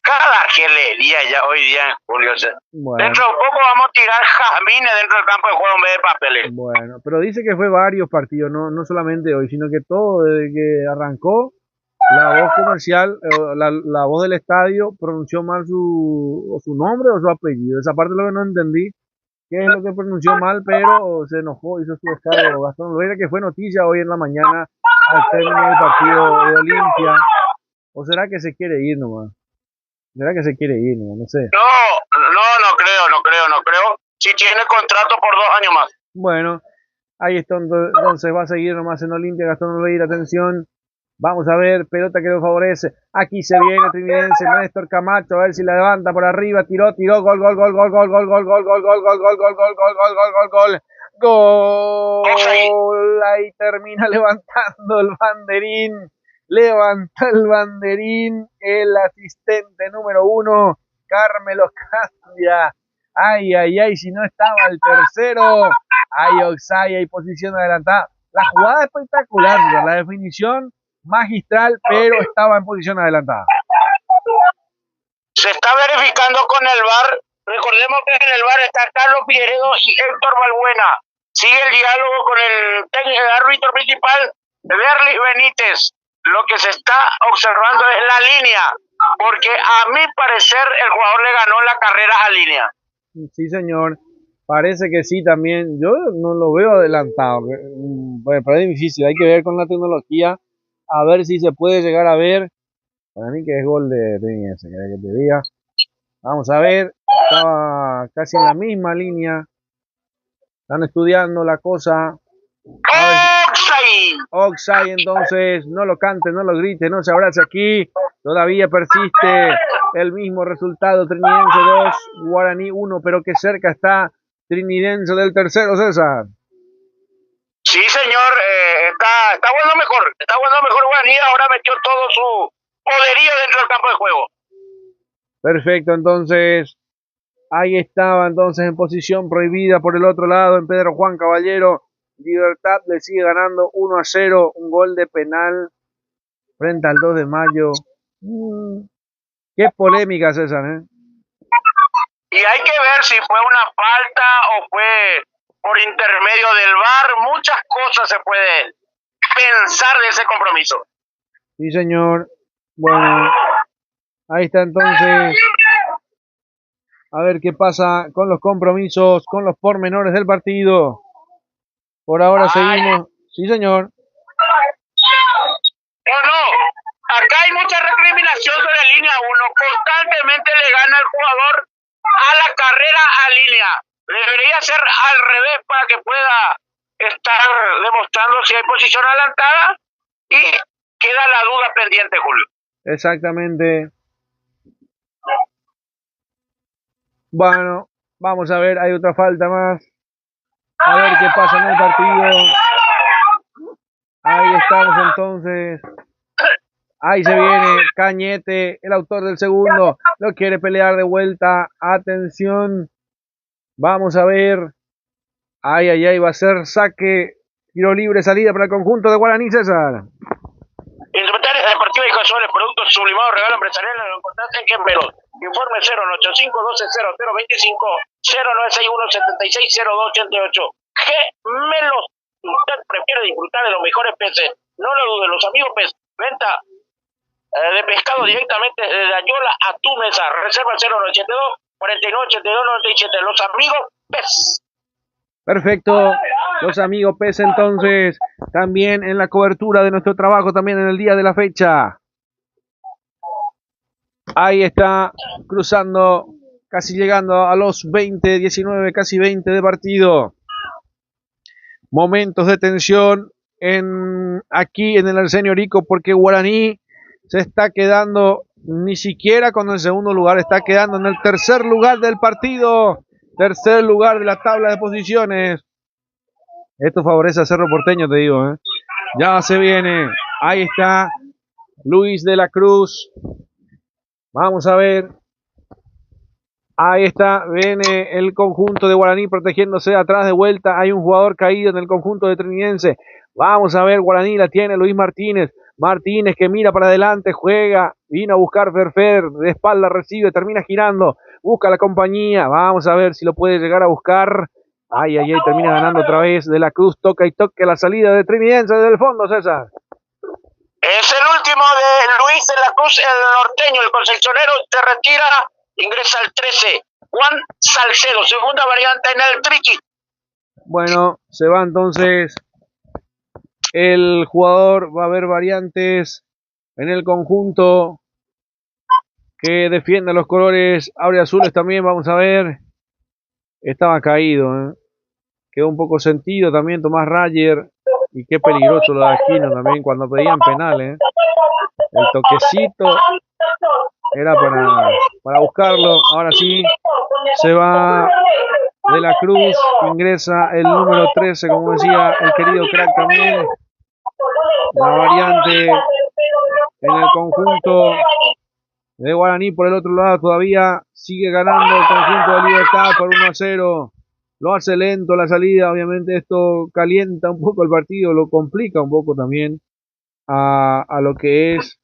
Cada gelería ya hoy día en Julio. Bueno. Dentro de poco vamos a tirar jazmines dentro del campo de juego en vez de papeles. Bueno, pero dice que fue varios partidos, no solamente hoy, sino que todo, desde que arrancó, la voz comercial, la voz del estadio pronunció mal su nombre o su apellido. Esa parte es lo que no entendí. ¿Qué es lo que pronunció mal? Pero se enojó, hizo su descargo Gastón Olveira, que fue noticia hoy en la mañana al término del partido de Olimpia. ¿O será que se quiere ir nomás? ¿Será que se quiere ir nomás? No sé. No creo. Si tiene contrato por 2 años más. Bueno, ahí está, entonces va a seguir nomás en Olimpia Gastón Olveira, atención. Vamos a ver, pelota que lo favorece. Aquí se viene Trinidense, Néstor Camacho, a ver si la levanta por arriba, tiró, gol. Ahí termina levantando el banderín. Levanta el banderín el asistente número 1, Carmelo Candia. Ay, si no estaba el tercero. Hay offside, hay posición adelantada. La jugada espectacular, la definición magistral, pero estaba en posición adelantada. Se está verificando con el VAR. Recordemos que en el VAR está Carlos Figueredo y Héctor Balbuena. Sigue el diálogo con el árbitro principal, Berlis Benítez. lo que se está observando es la línea, porque a mi parecer el jugador le ganó la carrera a línea. Sí, señor. Parece que sí también. Yo no lo veo adelantado. Pero es difícil. Hay que ver con la tecnología. A ver si se puede llegar a ver. Para mí que es gol de Trinidad, que te diga. Vamos a ver. Estaba casi en la misma línea. Están estudiando la cosa. Oxide, entonces. No lo cante, no lo grite, no se abrace aquí. Todavía persiste el mismo resultado. Trinidense 2, Guaraní 1. Pero que cerca está Trinidense del tercero, César. Sí, señor, está bueno mejor, Guaraní, ahora metió todo su poderío dentro del campo de juego. Perfecto, entonces, ahí estaba entonces en posición prohibida por el otro lado, en Pedro Juan Caballero. Libertad le sigue ganando 1-0, un gol de penal frente al 2 de mayo. Qué polémica, César, ¿eh? Y hay que ver si fue una falta o fue por intermedio del VAR. Muchas cosas se puede pensar de ese compromiso. Sí, señor. Bueno, ahí está entonces. A ver qué pasa con los compromisos, con los pormenores del partido. Por ahora seguimos. Sí, señor. No, acá hay mucha recriminación sobre línea 1. Constantemente le gana el jugador a la carrera a línea. Debería ser al revés para que pueda estar demostrando si hay posición adelantada y queda la duda pendiente, Julio. Exactamente. Bueno, vamos a ver, hay otra falta más. A ver qué pasa en el partido. Ahí estamos entonces. Ahí se viene Cañete, el autor del segundo. Lo quiere pelear de vuelta. Atención. Vamos a ver. Ay, va a ser saque. Tiro libre, salida para el conjunto de Guaraní, César. Inventarios deportivos y consumibles, productos sublimados, regalo empresarial, lo importante en Quemberos. Informe 085-120025, 0961-760288. Gemelos, usted prefiere disfrutar de los mejores peces. No lo dude, los amigos peces. Venta de pescado directamente desde Ayola a tu mesa. Reserva 0982 498297. Los amigos peces. Perfecto, los amigos PES entonces, también en la cobertura de nuestro trabajo, también en el día de la fecha. Ahí está, cruzando, casi llegando a los 20, 19, casi 20 de partido. Momentos de tensión aquí en el Arsenio Rico, porque Guaraní se está quedando ni siquiera con el segundo lugar, está quedando en el tercer lugar del partido. Tercer lugar de la tabla de posiciones. Esto favorece a Cerro Porteño, te digo, ¿eh? Ya se viene. Ahí está Luis de la Cruz. Vamos a ver. Ahí está. Viene el conjunto de Guaraní protegiéndose atrás de vuelta. Hay un jugador caído en el conjunto de Trinidense. Vamos a ver. Guaraní la tiene Luis Martínez. Martínez que mira para adelante, juega. Vino a buscar Ferfer. De espalda recibe. Termina girando. Busca la compañía. Vamos a ver si lo puede llegar a buscar. Ay, termina ganando otra vez de la Cruz. Toca y toca la salida de Trinidense desde el fondo, César. Es el último de Luis de la Cruz, el norteño, el concepcionero. Se retira, ingresa al 13. Juan Salcedo, segunda variante en el triqui. Bueno, se va entonces el jugador. Va a haber variantes en el conjunto que defiende los colores azules también. Vamos a ver. Estaba caído, ¿eh? Quedó un poco sentido también Tomás Rayer. Y qué peligroso lo de Aquino también cuando pedían penales, ¿eh? El toquecito era para buscarlo. Ahora sí, se va de la Cruz. Ingresa el número 13, como decía el querido crack también. La variante en el conjunto de Guaraní. Por el otro lado todavía sigue ganando el conjunto de Libertad por 1-0. Lo hace lento la salida, obviamente esto calienta un poco el partido, lo complica un poco también a lo que es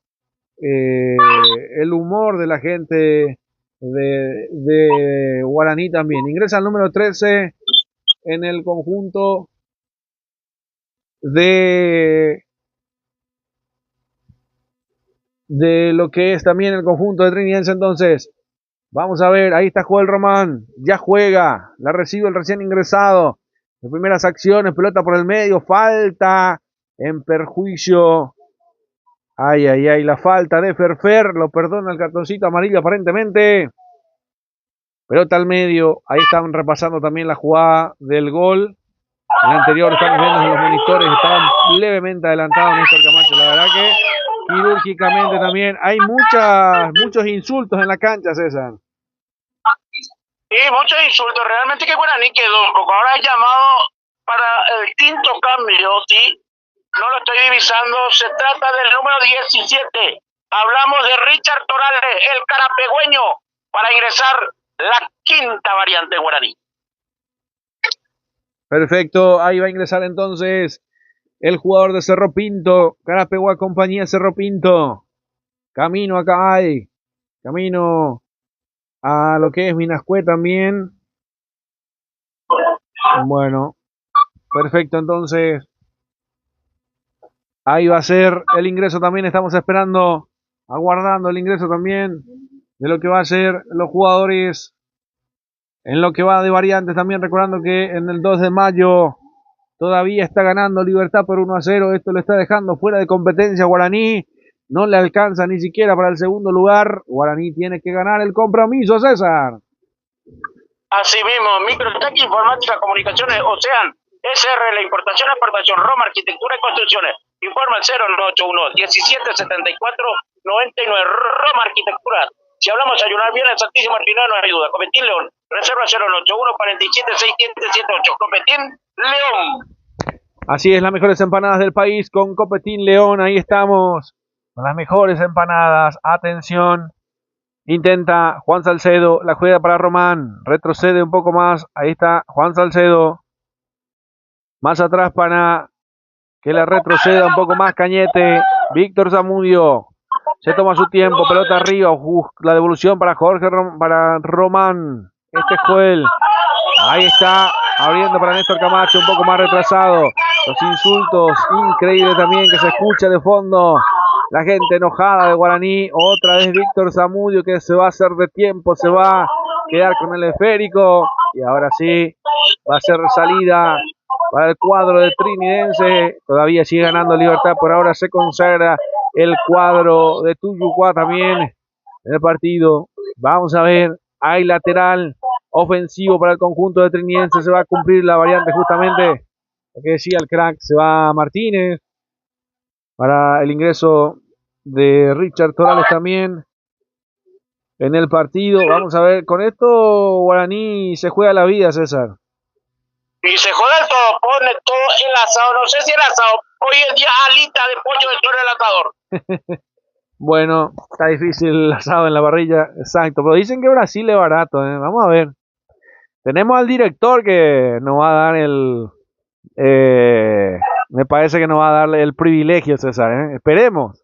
el humor de la gente de Guaraní también. Ingresa el número 13 en el conjunto de de lo que es también el conjunto de Trinidense. Entonces, vamos a ver, ahí está Joel Román, ya juega, la recibe el recién ingresado. Las primeras acciones, pelota por el medio, falta en perjuicio. Ay, ay, ay, la falta de Ferfer, lo perdona el cartoncito amarillo aparentemente. Pelota al medio, ahí están repasando también la jugada del gol. El anterior estamos viendo en los monitores, estaban levemente adelantados Néstor Camacho. La verdad que quirúrgicamente también. Hay muchos insultos en la cancha, César. Sí, muchos insultos. Realmente que Guaraní quedó un poco. Ahora es llamado para el quinto cambio, ¿sí? No lo estoy divisando. Se trata del número 17. Hablamos de Richard Torales, el carapegüeño, para ingresar la quinta variante en Guaraní. Perfecto, ahí va a ingresar entonces el jugador de Cerro Pinto, Carapegua compañía Cerro Pinto. Camino acá hay, camino a lo que es Minascue también. Bueno, perfecto, entonces ahí va a ser el ingreso también, estamos esperando, aguardando el ingreso también de lo que va a ser los jugadores en lo que va de variantes, también recordando que en el 2 de mayo todavía está ganando Libertad por 1-0, esto lo está dejando fuera de competencia Guaraní, no le alcanza ni siquiera para el segundo lugar, Guaraní tiene que ganar el compromiso, César. Así mismo, Microtec, Informática, Comunicaciones, Ocean, SR, la importación, exportación, Roma, Arquitectura y Construcciones. Informa al 081 1774 99, Roma Arquitectura. Si hablamos de ayunar bien, el Santísimo Martínez nos ayuda. Copetín León, reserva 081 47 6778. Copetín León. Así es, las mejores empanadas del país con Copetín León. Ahí estamos, con las mejores empanadas. Atención, intenta Juan Salcedo, la juega para Román. Retrocede un poco más. Ahí está Juan Salcedo. Más atrás para que la retroceda un poco más Cañete. Víctor Zamudio. Se toma su tiempo, pelota arriba, la devolución para para Román, este es Joel, ahí está, abriendo para Néstor Camacho, un poco más retrasado, los insultos, increíble también que se escucha de fondo, la gente enojada de Guaraní, otra vez Víctor Zamudio que se va a hacer de tiempo, se va a quedar con el esférico, y ahora sí, va a ser salida para el cuadro de Trinidense, todavía sigue ganando Libertad, por ahora se consagra el cuadro de Tuyucuá también en el partido. Vamos a ver, hay lateral ofensivo para el conjunto de Trinidense, se va a cumplir la variante justamente, lo que decía el crack, se va Martínez para el ingreso de Richard Torales también en el partido. Vamos a ver, con esto Guaraní se juega la vida, César. Y se juega el todo, pone todo el asado, no sé si el asado, hoy es día alita de pollo dentro del asador. Bueno, está difícil el asado en la parrilla, exacto, pero dicen que Brasil es barato, vamos a ver. Tenemos al director que nos va a dar me parece que nos va a darle el privilegio, César, esperemos.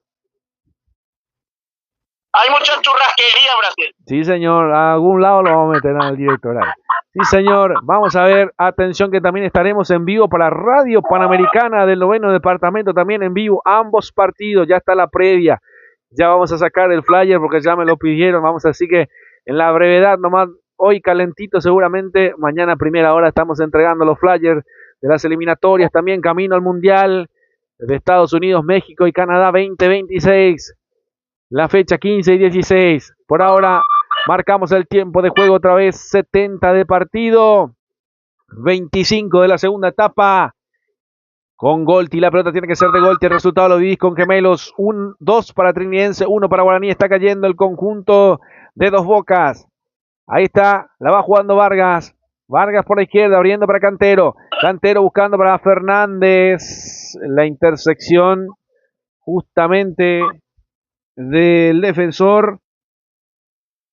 Hay mucha churrasquería en Brasil. Sí, señor, a algún lado lo vamos a meter al director ahí. Sí, señor, vamos a ver, atención que también estaremos en vivo para Radio Panamericana del 9º Departamento, también en vivo, ambos partidos, ya está la previa, ya vamos a sacar el flyer porque ya me lo pidieron, vamos así que en la brevedad nomás, hoy calentito seguramente, mañana a primera hora estamos entregando los flyers de las eliminatorias, también camino al Mundial de Estados Unidos, México y Canadá 2026, la fecha 15 y 16, por ahora marcamos el tiempo de juego otra vez, 70 de partido, 25 de la segunda etapa, con Golti, la pelota tiene que ser de Golti, el resultado lo vivís con gemelos, 2 para Trinidense, 1 para Guaraní, está cayendo el conjunto de Dos Bocas, ahí está, la va jugando Vargas, Vargas por la izquierda, abriendo para Cantero, Cantero buscando para Fernández, la intersección justamente del defensor,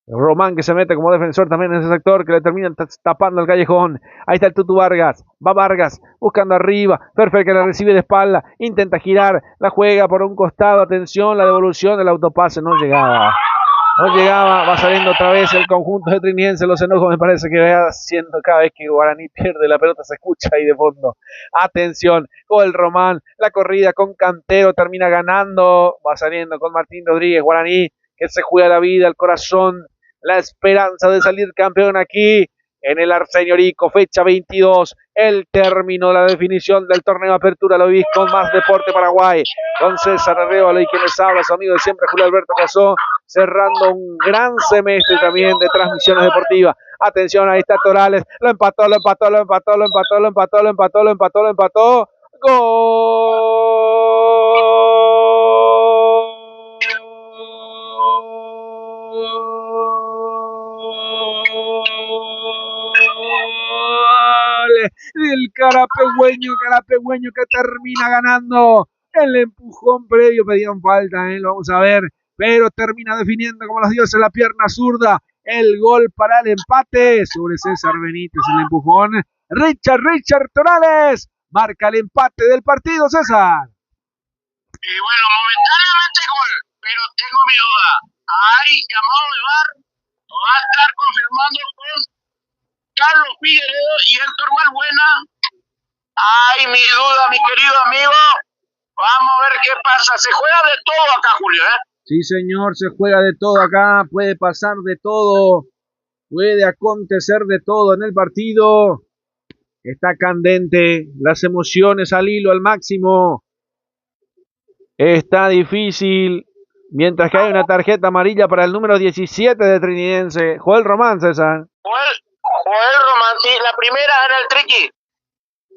Román que se mete como defensor también en ese sector, que le terminan tapando el callejón. Ahí está el Tutu Vargas, va Vargas buscando arriba, Ferfer que la recibe de espalda, intenta girar, la juega por un costado, atención, la devolución del autopase no llegaba. No llegaba, va saliendo otra vez el conjunto de Triniense. Los enojos me parece que va haciendo cada vez que Guaraní pierde la pelota, se escucha ahí de fondo. Atención, con el Román, la corrida con Cantero, termina ganando, va saliendo con Martín Rodríguez. Guaraní que se juega la vida, el corazón, la esperanza de salir campeón aquí en el Arsenio Rico, fecha 22, el término, la definición del torneo Apertura. Lo vivís con Más Deporte Paraguay, con César Arevalo y quienes habla, su amigo de siempre, Julio Alberto Casó, cerrando un gran semestre también de transmisiones deportivas. Atención, ahí está Torales, lo empató, del Carapegüeño que termina ganando el empujón previo, pedían falta, lo vamos a ver, pero termina definiendo como los dioses la pierna zurda, el gol para el empate sobre César Benítez, el empujón. Richard Torales marca el empate del partido, César. Y bueno, momentáneamente gol, pero tengo mi duda. Hay llamado de VAR, va a estar confirmando con Carlos Figueredo y Héctor Valbuena. Ay, mi duda, mi querido amigo. Vamos a ver qué pasa. Se juega de todo acá, Julio, ¿eh? Sí, señor, se juega de todo acá. Puede pasar de todo. Puede acontecer de todo en el partido. Está candente. Las emociones al hilo, al máximo. Está difícil. Mientras que hay una tarjeta amarilla para el número 17 de Trinidense. Joel Román, César. Joel Román, sí, la primera en el triqui.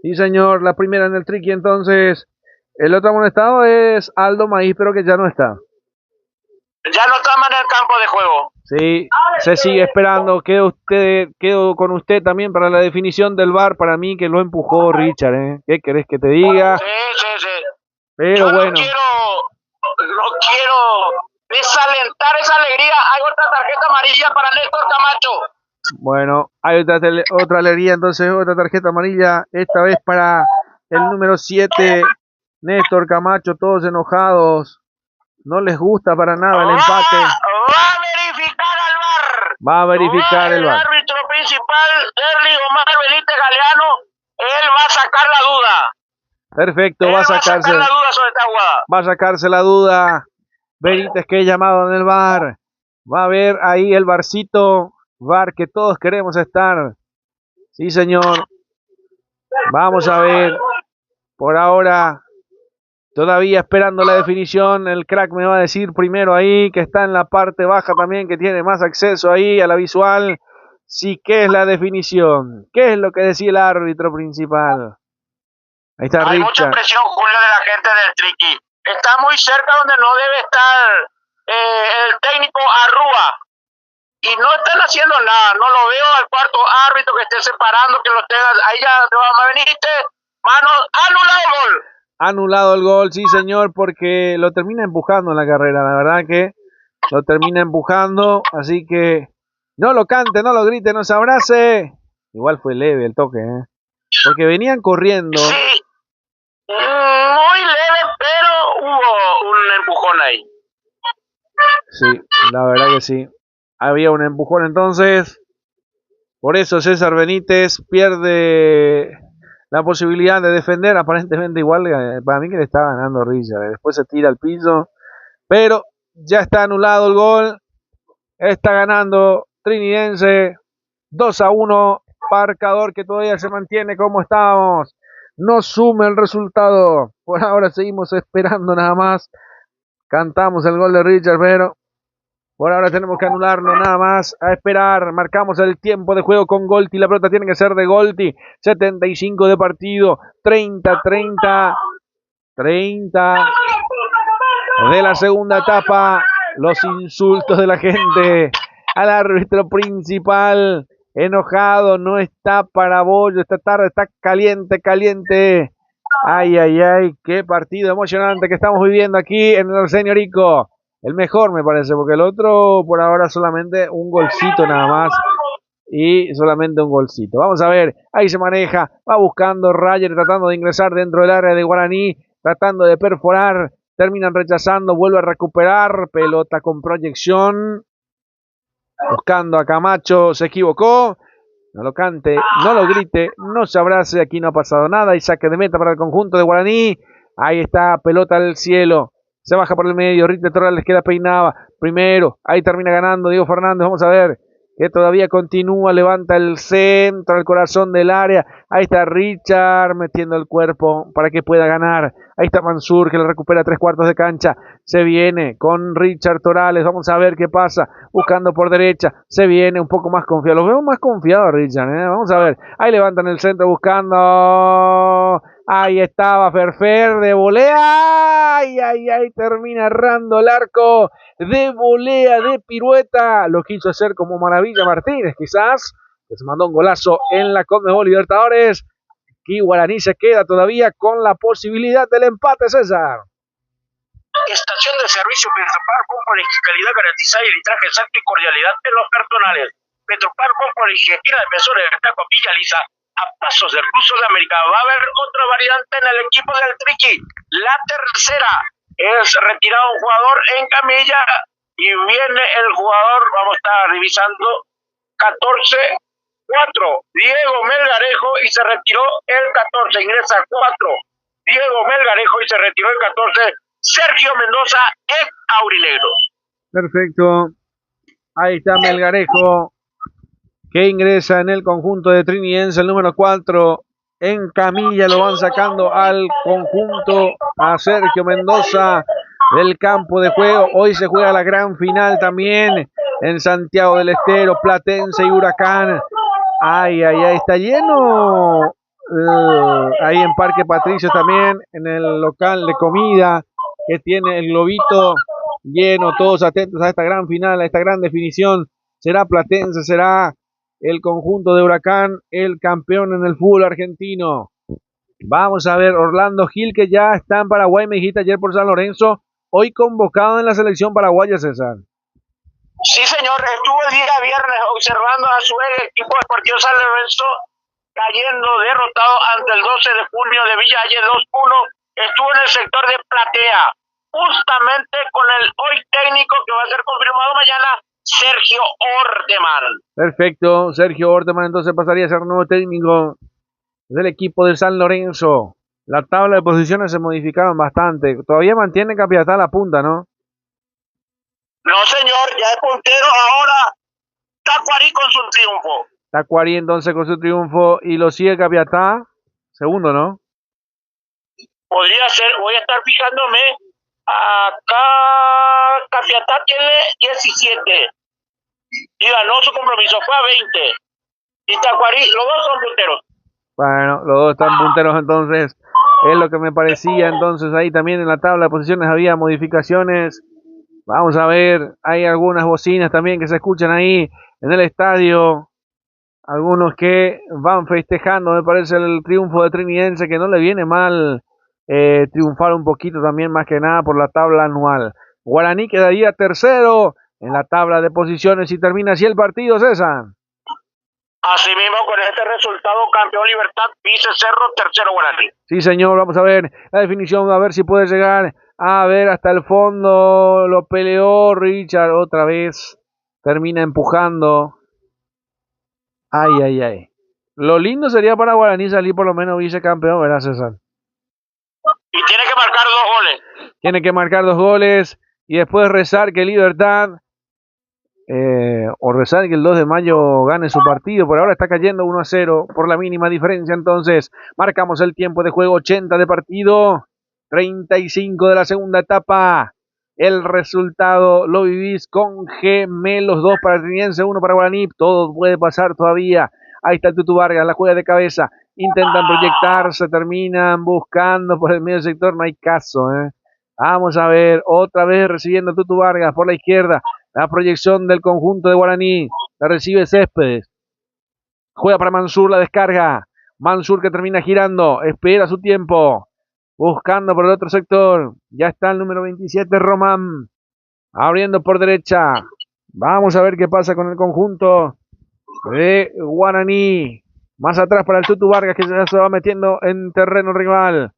Sí, señor, la primera en el triqui. Entonces, el otro amonestado es Aldo Maíz, pero que ya no está. Ya no estamos en el campo de juego. Sí, se sigue esperando. Quedo con usted también para la definición del VAR. Para mí que lo empujó Richard, ¿eh? ¿Qué querés que te diga? Sí. Pero yo bueno. No quiero desalentar esa alegría. Hay otra tarjeta amarilla para Néstor Camacho. Bueno, hay otra alegría, entonces otra tarjeta amarilla, esta vez para el número 7, Néstor Camacho, todos enojados. No les gusta para nada el empate. Va a verificar al VAR. Va a verificar el VAR. El árbitro principal, Derli Omar Benítez Galeano, él va a sacar la duda. Perfecto, va a sacarse la duda sobre esta jugada. Va a sacarse la duda. Benítez que es llamado en el VAR. Va a ver ahí el VARcito. VAR que todos queremos estar. Sí, señor. Vamos a ver. Por ahora, todavía esperando la definición. El crack me va a decir primero ahí, que está en la parte baja también, que tiene más acceso ahí a la visual. Sí, ¿qué es la definición? ¿Qué es lo que decía el árbitro principal? Ahí está Hay Richard. Mucha presión, Julio, de la gente del triqui. Está muy cerca donde no debe estar el técnico Arrúa. Y no están haciendo nada. No lo veo al cuarto árbitro que esté separando, que lo tenga. Ahí ya va a venir. Mano, anulado el gol. Anulado el gol, sí, señor, porque lo termina empujando en la carrera. La verdad que lo termina empujando. Así que no lo cante, no lo grite, no se abrace. Igual fue leve el toque, ¿eh? Porque venían corriendo. Sí, muy leve, pero hubo un empujón ahí. Sí, la verdad que sí. Había un empujón entonces. Por eso César Benítez pierde la posibilidad de defender. Aparentemente igual para mí que le está ganando Richard. Después se tira al piso. Pero ya está anulado el gol. Está ganando Trinidense 2-1. Marcador que todavía se mantiene como estábamos. No sume el resultado. Por ahora seguimos esperando nada más. Cantamos el gol de Richard, pero por ahora tenemos que anularlo nada más. A esperar. Marcamos el tiempo de juego con Golti. La pelota tiene que ser de Golti. 75 de partido. 30 de la segunda etapa. Los insultos de la gente al árbitro principal. Enojado, no está para bollo. Esta tarde está caliente. Ay, qué partido emocionante que estamos viviendo aquí en el Arsenio Rico. El mejor me parece, porque el otro por ahora solamente un golcito nada más. Y solamente un golcito. Vamos a ver, ahí se maneja, va buscando Rayer tratando de ingresar dentro del área de Guaraní, tratando de perforar, terminan rechazando, vuelve a recuperar, pelota con proyección. buscando a Camacho, se equivocó. No lo cante, no lo grite, no se abrace, aquí no ha pasado nada. Y saque de meta para el conjunto de Guaraní. Ahí está, pelota al cielo. Se baja por el medio, Ritter Torres les queda peinada. Primero, ahí termina ganando Diego Fernández. Vamos a ver que todavía continúa, levanta el centro, el corazón del área. Ahí está Richard metiendo el cuerpo para que pueda ganar. Ahí está Mansur que le recupera 3/4 de cancha. Se viene con Richard Torales. Vamos a ver qué pasa. Buscando por derecha. Se viene un poco más confiado. Lo vemos más confiado, Richard. Vamos a ver. Ahí levantan el centro buscando. Ahí estaba Ferfer de volea. Ay, termina errando el arco de volea, de pirueta. Lo quiso hacer como Maravilla Martínez, quizás. Que se mandó un golazo en la Conmebol Libertadores. Aquí Guaraní se queda todavía con la posibilidad del empate, César. Estación de servicio Petropar, Pompolis, calidad garantizada y litraje exacto y cordialidad en los personales. Petropar, Pompolis, Argentina, defensores de taco Villa Lisa, a pasos del Cruzo de América. Va a haber otra variante en el equipo del Triqui. La tercera es retirado un jugador en camilla y viene el jugador, vamos a estar revisando, 14-4, Diego Melgarejo, y se retiró el 14, ingresa 4, Diego Melgarejo, y se retiró el 14, Sergio Mendoza, ex Aurilegro. Perfecto. Ahí está Melgarejo, que ingresa en el conjunto de Triniense, el número 4. En camilla lo van sacando al conjunto a Sergio Mendoza del campo de juego. Hoy se juega la gran final también en Santiago del Estero, Platense y Huracán. Ay, está lleno. Ahí en Parque Patricio también, en el local de comida que tiene el globito lleno, todos atentos a esta gran final, a esta gran definición. Será Platense, será el conjunto de Huracán, el campeón en el fútbol argentino. Vamos a ver, Orlando Gil, que ya está en Paraguay, me dijiste ayer por San Lorenzo, hoy convocado en la selección paraguaya, César. Sí, señor, estuvo el día viernes observando a su equipo Deportivo San Lorenzo cayendo derrotado ante el 12 de junio de Villa Valle 2-1. Estuvo en el sector de Platea, justamente con el hoy técnico que va a ser confirmado mañana, Sergio Orteman. Perfecto, Sergio Orteman entonces pasaría a ser nuevo técnico del equipo de San Lorenzo. La tabla de posiciones se modificaron bastante. Todavía mantiene Capiatá la punta, ¿no? No, señor, ya es puntero ahora. Tacuarí con su triunfo. Tacuarí entonces con su triunfo y lo sigue Capiatá, segundo, ¿no? Podría ser, voy a estar fijándome. Acá Capiatá tiene 17 y ganó su compromiso, fue a 20. Y Tacuarí, los dos son punteros. Bueno, los dos están punteros entonces. Es lo que me parecía. Entonces ahí también en la tabla de posiciones había modificaciones. Vamos a ver, hay algunas bocinas también que se escuchan ahí en el estadio. Algunos que van festejando, me parece, el triunfo de Triniense, que no le viene mal triunfar un poquito también, más que nada por la tabla anual. Guaraní quedaría tercero en la tabla de posiciones y termina así el partido, César. Así mismo, con este resultado, campeón Libertad, vice Cerro, tercero Guaraní. Sí, señor, vamos a ver la definición, a ver si puede llegar a ver hasta el fondo. Lo peleó Richard otra vez, termina empujando. Ay. Lo lindo sería para Guaraní salir por lo menos vicecampeón, ¿verdad, César? Y tiene que marcar 2 goles. Tiene que marcar 2 goles y después rezar que Libertad o rezar que el 2 de mayo gane su partido. Por ahora está cayendo 1-0 por la mínima diferencia. Entonces marcamos el tiempo de juego, 80 de partido, 35 de la segunda etapa. El resultado lo vivís con gemelos, 2 para Triniense, 1 para Guaraní. Todo puede pasar todavía. Ahí está el Tutu Vargas, la juega de cabeza. Intentan proyectarse, terminan buscando por el medio sector. No hay caso, Vamos a ver, otra vez recibiendo Tutu Vargas por la izquierda. La proyección del conjunto de Guaraní. La recibe Céspedes. Juega para Mansur, la descarga. Mansur que termina girando. Espera su tiempo. Buscando por el otro sector. Ya está el número 27, Román. Abriendo por derecha. Vamos a ver qué pasa con el conjunto de Guaraní. Más atrás para el Tutu Vargas, que ya se va metiendo en terreno rival.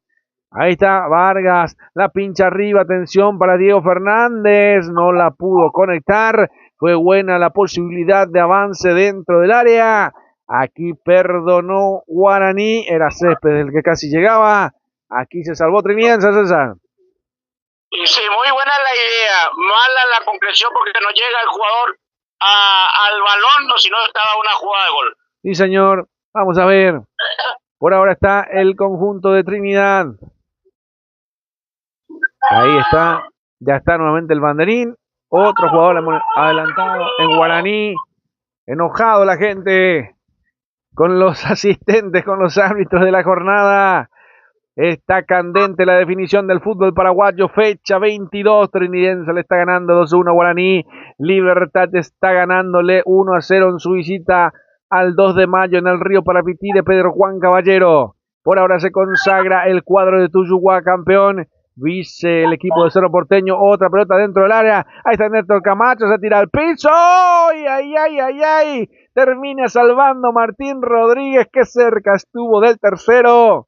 Ahí está Vargas, la pincha arriba, atención para Diego Fernández, no la pudo conectar. Fue buena la posibilidad de avance dentro del área. Aquí perdonó Guaraní. Era Césped el que casi llegaba. Aquí se salvó Trinidense, César. Y sí, muy buena la idea. Mala la concreción porque no llega el jugador al balón, o si no estaba una jugada de gol. Sí, señor. Vamos a ver. Por ahora está el conjunto de Trinidad. Ahí está. Ya está nuevamente el banderín. Otro jugador adelantado en Guaraní. Enojado la gente con los asistentes, con los árbitros de la jornada. Está candente la definición del fútbol paraguayo. Fecha 22. Trinidense le está ganando 2-1 a Guaraní. Libertad está ganándole 1-0 en su visita al 2 de mayo en el Río Parapití de Pedro Juan Caballero. Por ahora se consagra el cuadro de Tuyuguá campeón. Vice el equipo de Cerro Porteño. Otra pelota dentro del área. Ahí está Néstor Camacho. Se tira al piso. ¡Ay, ay, ay, ay, ay! Termina salvando Martín Rodríguez. Qué cerca estuvo del tercero.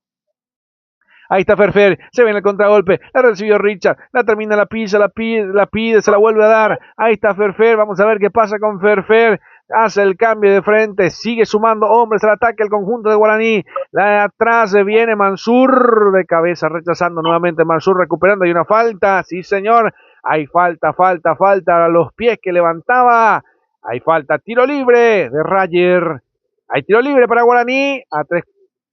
Ahí está Ferfer, se viene el contragolpe, la recibió Richard, la termina, la pisa, la pide, se la vuelve a dar. Ahí está Ferfer, vamos a ver qué pasa con Ferfer. Hace el cambio de frente, sigue sumando hombres al ataque el conjunto de Guaraní. La de atrás viene Mansur de cabeza, rechazando nuevamente Mansur, recuperando. Hay una falta, sí señor. Hay falta a los pies que levantaba. Hay falta, tiro libre de Rayer. Hay tiro libre para Guaraní a 3.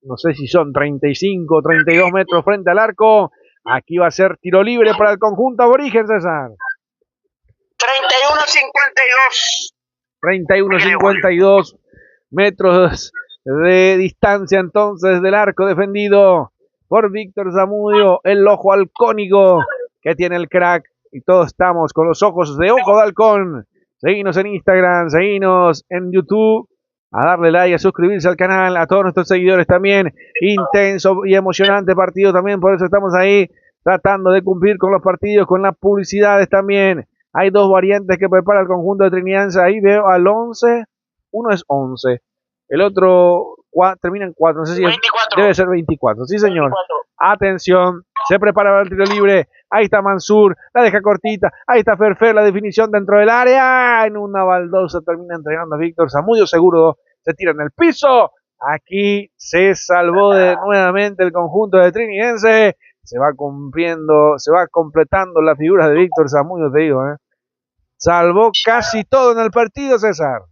No sé si son 35 o 32 metros frente al arco. Aquí va a ser tiro libre para el conjunto aborigen, César. 31-52. 31-52 metros de distancia entonces del arco defendido por Víctor Zamudio, el ojo halcónico que tiene el crack. Y todos estamos con los ojos de ojo de halcón. Seguinos en Instagram, seguinos en YouTube. A darle like, a suscribirse al canal, a todos nuestros seguidores también. Intenso y emocionante partido también, por eso estamos ahí tratando de cumplir con los partidos, con las publicidades también. Hay dos variantes que prepara el conjunto de Trinidad. Ahí veo al 11, uno es 11, el otro termina en 4, no sé si 24. Debe ser 24, sí señor. 24. Atención, se prepara para el tiro libre. Ahí está Mansur, la deja cortita. Ahí está Ferfer, la definición dentro del área. En una baldosa termina entregando a Víctor Zamudio. Seguro se tira en el piso. Aquí se salvó nuevamente el conjunto de Trinidense. Se va cumpliendo, se va completando la figura de Víctor Zamudio, te digo. Salvó casi todo en el partido, César.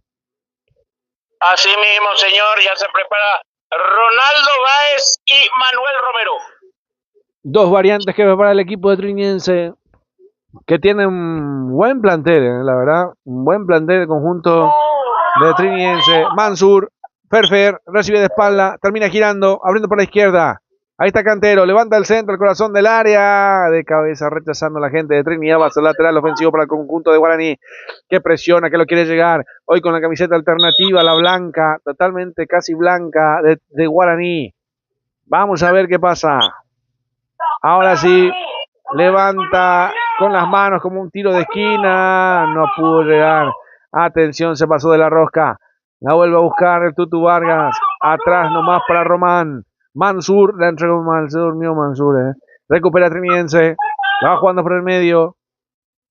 Así mismo, señor. Ya se prepara Ronaldo Báez y Manuel Romero. Dos variantes que prepara el equipo de Trinidense, que tiene un buen plantel, la verdad, un buen plantel el conjunto de Trinidense. Mansur, Ferfer, recibe de espalda, termina girando, abriendo por la izquierda. Ahí está Cantero, levanta el centro, el corazón del área, de cabeza rechazando a la gente de Trinidad. Va a ser lateral ofensivo para el conjunto de Guaraní, que presiona, que lo quiere llegar. Hoy con la camiseta alternativa, la blanca, totalmente casi blanca de Guaraní. Vamos a ver qué pasa. Ahora sí, levanta con las manos como un tiro de esquina. No pudo llegar. Atención, se pasó de la rosca. La vuelve a buscar el Tutu Vargas. Atrás nomás para Román. Mansur, la entregó mal. Se durmió Mansur. Recupera Trinidense. La va jugando por el medio.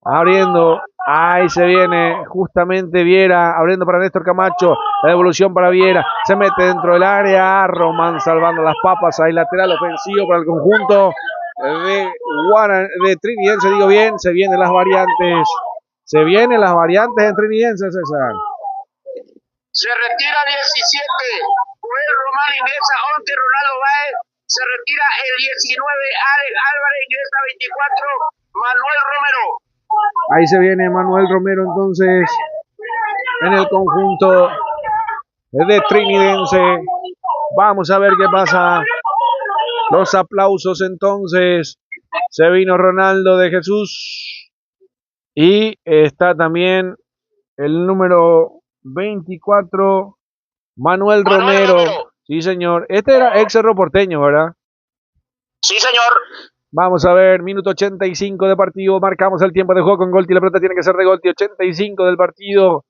Abriendo. Ahí se viene justamente Viera. Abriendo para Néstor Camacho. La devolución para Viera. Se mete dentro del área. Román salvando las papas. Hay lateral ofensivo para el conjunto de Trinidense, digo bien. Se vienen las variantes. Se vienen las variantes en Trinidense, César. Se retira 17. Joel Román ingresa 11. Ronaldo Báez. Se retira el 19. Alex Álvarez ingresa 24. Manuel Romero. Ahí se viene Manuel Romero entonces en el conjunto de Trinidense. Vamos a ver qué pasa. Los aplausos entonces. Se vino Ronaldo de Jesús. Y está también el número 24, Manuel Romero. Sí, señor. Este era ex Cerro Porteño, ¿verdad? Sí, señor. Vamos a ver, minuto 85 de partido. Marcamos el tiempo de juego con Golti. La pelota tiene que ser de Golti. 85 del partido.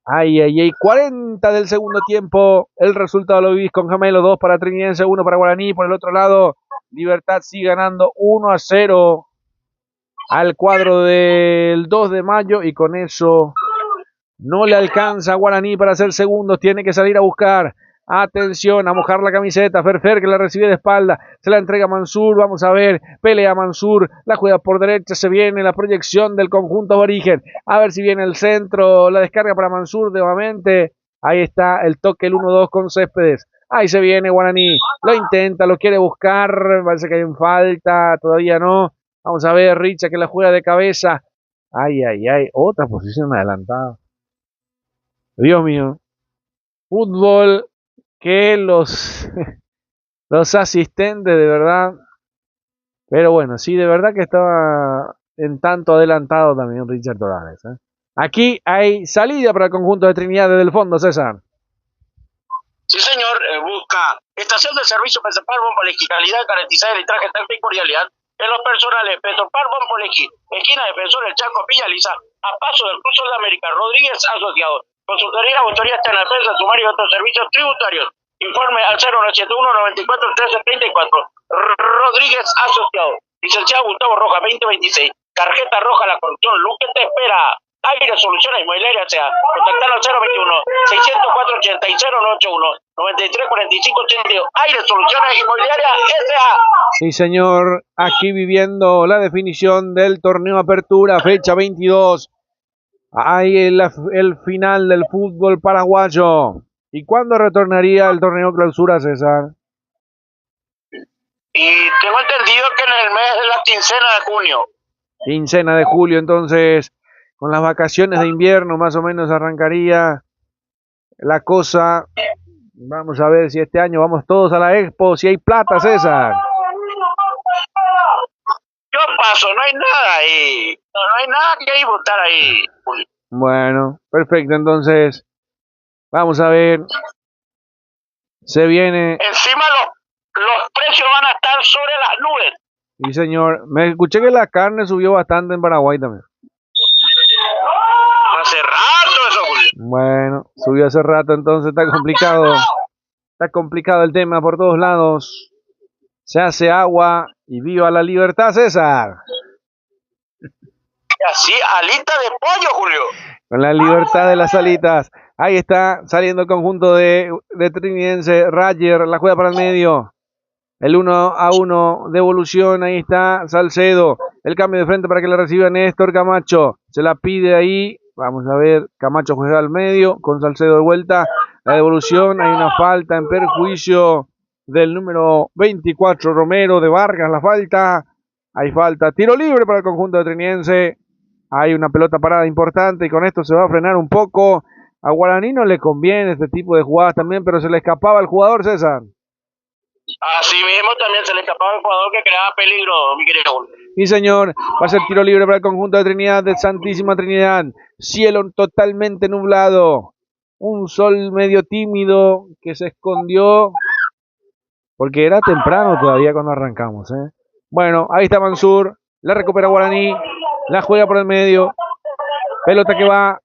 Ay, ay, ay. 40 del segundo tiempo. El resultado lo vivís con Jamelo. 2 para Trinidense, 1 para Guaraní. Por el otro lado, Libertad sigue ganando 1-0 al cuadro del 2 de mayo. Y con eso No le alcanza a Guaraní para hacer segundos. Tiene que salir a buscar. Atención, a mojar la camiseta. Ferfer que la recibe de espalda. Se la entrega a Mansur. Vamos a ver. Pelea Mansur. La juega por derecha. Se viene la proyección del conjunto aborigen. A ver si viene el centro. La descarga para Mansur nuevamente. Ahí está el toque, el 1-2 con Céspedes. Ahí se viene Guaraní. Lo intenta, lo quiere buscar. Parece que hay en falta. Todavía no. Vamos a ver. Richa que la juega de cabeza. Ay, ay, ay. Otra posición adelantada. Dios mío. Fútbol que los asistentes de verdad. Pero bueno, sí, de verdad que estaba en tanto adelantado también Richard Torales. Aquí hay salida para el conjunto de Trinidad desde el fondo, César. Sí, señor, busca estación de servicio Pesopar Bombolequi, calidad garantizada, litraje técnico y cordialidad en los personales. Pesopar Bombolequi, esquina Defensor El Chaco, Villa Lisa, a paso del Cruz de América, Rodríguez Asociados. Consultoría, autoría en la defensa, sumario y otros servicios tributarios. Informe al 0971-94-1334. Rodríguez Asociados. Licenciado Gustavo Rojas, 2026. Tarjeta roja, la corrupción. Luque te espera. Aire Soluciones Inmobiliarias sea. Contactar al 021-604-86-081. 93-45-82. Aire Soluciones Inmobiliarias S.A. Sí, señor. Aquí viviendo la definición del torneo Apertura, fecha 22. Hay el final del fútbol paraguayo. ¿Y cuándo retornaría el torneo Clausura, César? Y tengo entendido que en el mes de la quincena de junio. Quincena de julio, entonces, con las vacaciones de invierno más o menos arrancaría la cosa. Vamos a ver si este año vamos todos a la Expo, si hay plata, César. Yo paso, no hay nada ahí. No hay nada que votar ahí. Bueno, perfecto, entonces, vamos a ver. Se viene. Encima los precios van a estar sobre las nubes. Sí, señor. Me escuché que la carne subió bastante en Paraguay también. Hace rato eso, Julio. Bueno, subió hace rato, entonces está complicado. Está complicado el tema por todos lados. Se hace agua y viva la libertad, César. Así, alita de pollo, Julio. Con la libertad de las alitas. Ahí está saliendo el conjunto de Trinidense. Rayer la juega para el medio. El 1-1 de evolución. Ahí está Salcedo. El cambio de frente para que la reciba Néstor Camacho. Se la pide ahí. Vamos a ver. Camacho juega al medio con Salcedo de vuelta. La devolución. Hay una falta en perjuicio del número 24 Romero de Vargas. La falta. Hay falta. Tiro libre para el conjunto de Trinidense. Hay una pelota parada importante y con esto se va a frenar un poco. A Guaraní no le conviene este tipo de jugadas también, pero se le escapaba al jugador, César. Así mismo también se le escapaba el jugador que creaba peligro, mi querido. Sí, señor. Va a ser tiro libre para el conjunto de Trinidad, de Santísima Trinidad. Cielo totalmente nublado. Un sol medio tímido que se escondió porque era temprano todavía cuando arrancamos, ¿eh? Bueno, ahí está Mansur. La recupera Guaraní. La juega por el medio. Pelota que va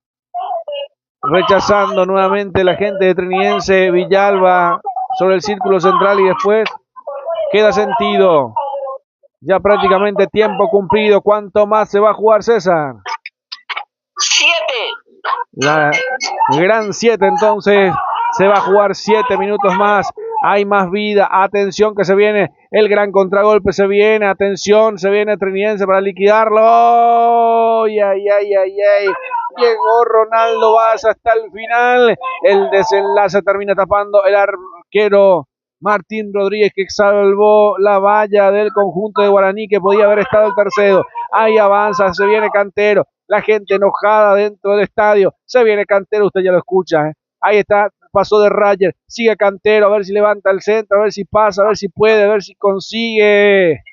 rechazando nuevamente la gente de Trinidense. Villalba sobre el círculo central y después queda sentido. Ya prácticamente tiempo cumplido. ¿Cuánto más se va a jugar, César? 7. La gran 7 entonces. Se va a jugar 7 minutos más. Hay más vida. Atención que se viene el gran contragolpe. Se viene. Atención. Se viene Trinidense para liquidarlo. Ay, ay, ay, ay, ay. Llegó Ronaldo Vaz hasta el final. El desenlace termina tapando el arquero Martín Rodríguez, que salvó la valla del conjunto de Guaraní, que podía haber estado el tercero. Ahí avanza. Se viene Cantero. La gente enojada dentro del estadio. Se viene Cantero. Usted ya lo escucha, ¿eh? Ahí está, pasó de Rayer, sigue Cantero, a ver si levanta el centro, a ver si pasa, a ver si puede, a ver si consigue.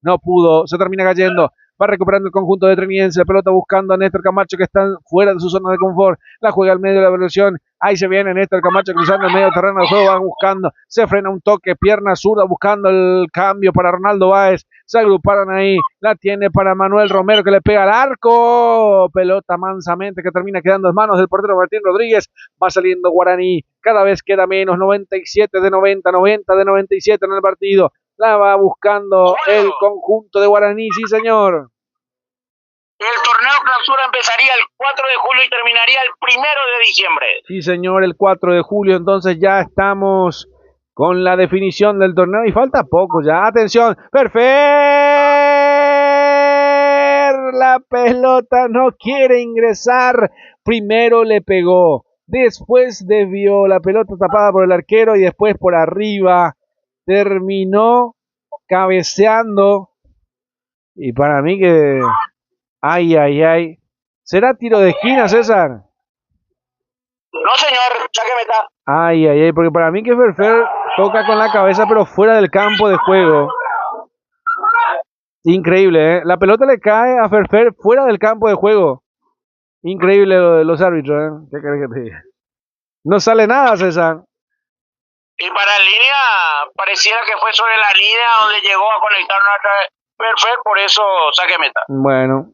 No pudo, se termina cayendo. Va recuperando el conjunto de Trinidense. La pelota buscando a Néstor Camacho, que está fuera de su zona de confort. La juega al medio de la evolución. Ahí se viene Néstor Camacho cruzando el medio terreno del juego. Va buscando. Se frena un toque. Pierna zurda buscando el cambio para Ronaldo Báez. Se agruparon ahí. La tiene para Manuel Romero, que le pega al arco. Pelota mansamente que termina quedando en manos del portero Martín Rodríguez. Va saliendo Guaraní. Cada vez queda menos. 97 de 90. 90 de 97 en el partido. La va buscando el conjunto de Guaraní, sí señor. El torneo clausura empezaría el 4 de julio y terminaría el 1 de diciembre. Sí, señor, el 4 de julio, entonces ya estamos con la definición del torneo y falta poco ya. Atención, perfecto. La pelota no quiere ingresar. Primero le pegó, después desvió la pelota tapada por el arquero y después por arriba terminó cabeceando. Y para mí que... Ay, ay, ay. ¿Será tiro de esquina, César? No, señor, saque meta. Ay, ay, ay, porque para mí que Ferfer toca con la cabeza pero fuera del campo de juego. Increíble, ¿eh? La pelota le cae a Ferfer fuera del campo de juego. Increíble lo de los árbitros, ¿eh? ¿Qué crees que te diga? No sale nada, César. Y para línea, pareciera que fue sobre la línea donde llegó a conectar una perfecto, por eso saque meta. Bueno,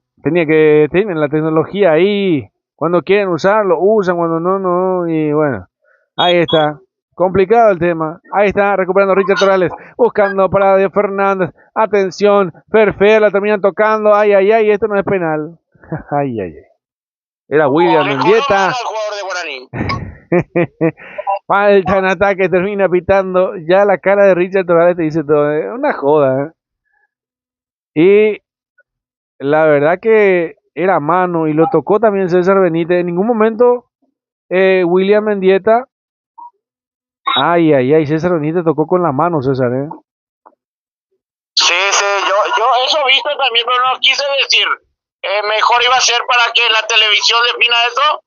tienen la tecnología ahí. Cuando quieren usarlo, usan, cuando no, no. Y bueno, ahí está. Complicado el tema. Ahí está, recuperando Richard Torales. Buscando para Diego Fernández. Atención, Ferfer la terminan tocando. Ay, ay, ay, esto no es penal. Ay, ay, ay. Era William Mendieta. Falta en ataque, termina pitando. Ya la cara de Richard Torales te dice todo. Una joda, ¿eh? Y la verdad que era mano y lo tocó también César Benítez. En ningún momento William Mendieta. Ay, ay, ay, César Benítez tocó con la mano, César, ¿eh? Sí, yo eso he visto también, pero no quise decir. Mejor iba a ser para que la televisión defina eso.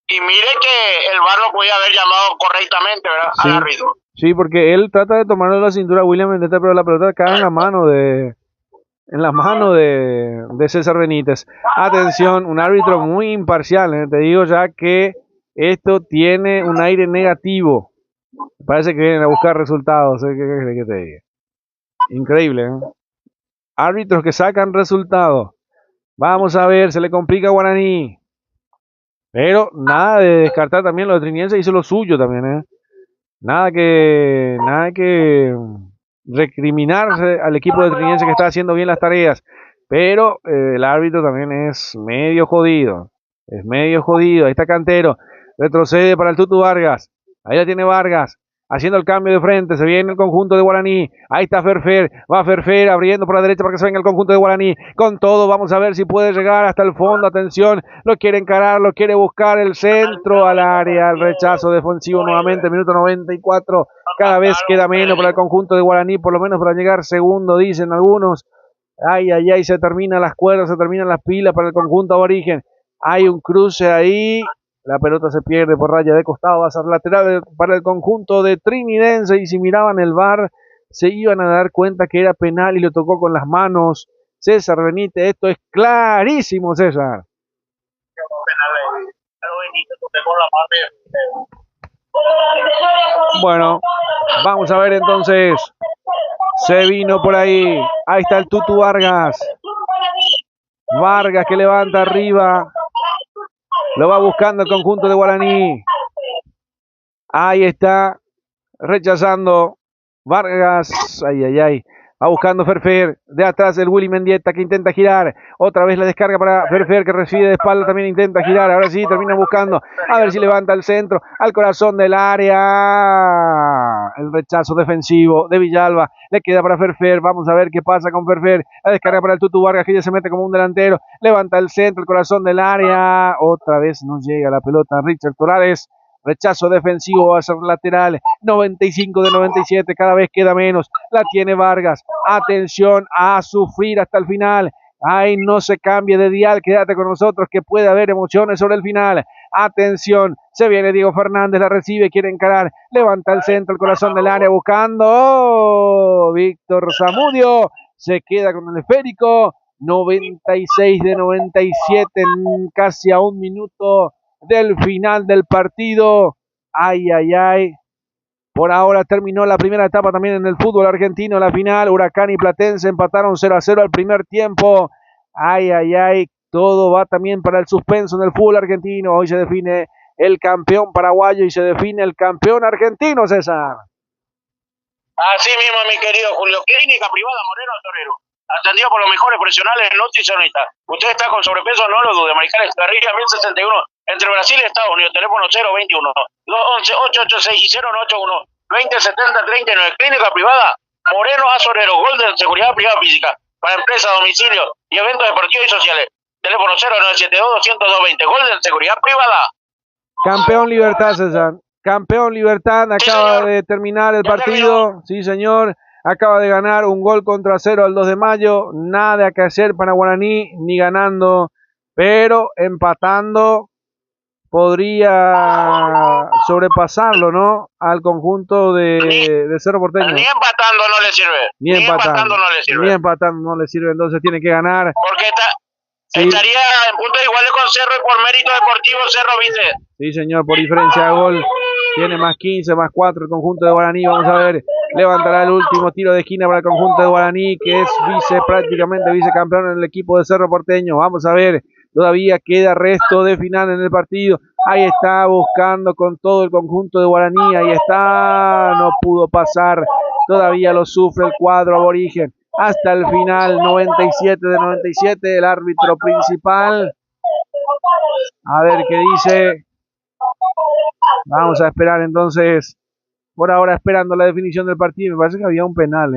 Y mire que el VAR lo podía haber llamado correctamente, ¿verdad? Sí, al árbitro. Sí, porque él trata de tomarle la cintura a William Mendieta, pero la pelota cae en la mano de César Benítez. Atención, un árbitro muy imparcial, ¿eh? Te digo ya que esto tiene un aire negativo. Parece que vienen a buscar resultados, ¿eh? ¿Qué te diga? Increíble, ¿eh? Árbitros que sacan resultados. Vamos a ver, se le complica a Guaraní. Pero nada de descartar también, lo de Triniense hizo lo suyo también, ¿eh? Nada que recriminarse al equipo de Triniense que está haciendo bien las tareas. Pero el árbitro también es medio jodido. Es medio jodido. Ahí está Cantero. Retrocede para el Tutu Vargas. Ahí la tiene Vargas. Haciendo el cambio de frente. Se viene el conjunto de Guaraní. Ahí está Ferfer. Va Ferfer abriendo por la derecha para que se venga el conjunto de Guaraní. Con todo, vamos a ver si puede llegar hasta el fondo. Atención. Lo quiere encarar. Lo quiere buscar. El centro al área. El rechazo defensivo nuevamente. Minuto 94. Cada vez queda menos para el conjunto de Guaraní. Por lo menos para llegar segundo, dicen algunos. Ay, ay, ay, se terminan las cuerdas, se terminan las pilas para el conjunto aborigen. Hay un cruce ahí, la pelota se pierde por raya de costado, va a ser lateral para el conjunto de Trinidense. Y si miraban el VAR, se iban a dar cuenta que era penal y lo tocó con las manos César Benítez. Esto es clarísimo, César. Bueno, vamos a ver entonces. Se vino por ahí. Ahí está el Tutu Vargas. Vargas que levanta arriba. Lo va buscando el conjunto de Guaraní. Ahí está. Rechazando. Vargas. Ay, ay, ay. Va buscando Ferfer. De atrás el Willy Mendieta que intenta girar. Otra vez la descarga para Ferfer que recibe de espalda. También intenta girar. Ahora sí, termina buscando. A ver si levanta el centro. Al corazón del área. El rechazo defensivo de Villalba. Le queda para Ferfer. Vamos a ver qué pasa con Ferfer. La descarga para el Tutu Vargas que ya se mete como un delantero. Levanta el centro. El corazón del área. Otra vez no llega la pelota. Richard Torales. Rechazo defensivo, va a ser lateral. 95 de 97, cada vez queda menos. La tiene Vargas. Atención a sufrir hasta el final. Ay, no se cambie de dial. Quédate con nosotros que puede haber emociones sobre el final. Atención, se viene Diego Fernández, la recibe, quiere encarar. Levanta el centro, el corazón del área buscando. Oh, Víctor Zamudio se queda con el esférico. 96 de 97, casi a un minuto del final del partido. Ay, ay, ay. Por ahora terminó la primera etapa también en el fútbol argentino. La final, Huracán y Platense empataron 0-0 al primer tiempo. Ay, ay, ay. Todo va también para el suspenso en el fútbol argentino. Hoy se define el campeón paraguayo y se define el campeón argentino, César. Así mismo, mi querido Julio. Clínica privada Moreno Torero. atendido por los mejores profesionales nutricionistas. Usted está con sobrepeso, no lo dude. Mariscal Escarrilla, 1061, entre Brasil y Estados Unidos. Teléfono 021 211 886 y 0981 2070 39. Clínica privada Moreno Azorero, Golden Seguridad Privada Física, para empresas, domicilio y eventos deportivos y sociales. Teléfono 0972-200-220. Golden Seguridad Privada. Campeón Libertad, César. Campeón Libertad, acaba de terminar el partido. Sí, señor. Acaba de ganar un gol contra 0 al 2 de mayo. Nada que hacer para Guaraní, ni ganando, pero empatando podría sobrepasarlo, ¿no? Al conjunto de Cerro Porteño. Ni empatando no le sirve. Ni empatando no le sirve. Ni empatando no le sirve, entonces tiene que ganar. Porque estaría en puntos iguales con Cerro y por mérito deportivo Cerro, ¿viste? Sí, señor, por diferencia de gol. Tiene más 15, más 4 el conjunto de Guaraní. Vamos a ver, levantará el último tiro de esquina para el conjunto de Guaraní, que es prácticamente vicecampeón en el equipo de Cerro Porteño. Vamos a ver, todavía queda resto de final en el partido. Ahí está buscando con todo el conjunto de Guaraní. Ahí está, no pudo pasar. Todavía lo sufre el cuadro aborigen. Hasta el final, 97 de 97, el árbitro principal. A ver qué dice. Vamos a esperar entonces. Por ahora esperando la definición del partido. Me parece que había un penal,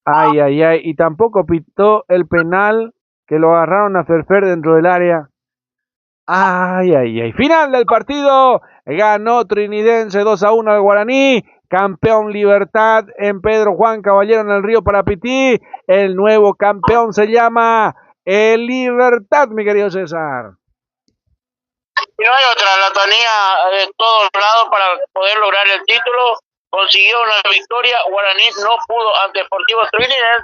Ay, ay, ay. Y tampoco pitó el penal que lo agarraron a Ferfer dentro del área. Ay, ay, ay. Final del partido. Ganó Trinidense 2-1 al Guaraní. Campeón Libertad en Pedro Juan Caballero en el Río Parapití. El nuevo campeón se llama el Libertad, mi querido César. Y no hay otra, la tenía de todos lados para poder lograr el título. Consiguió una victoria. Guaraní no pudo ante Deportivo Trinidad.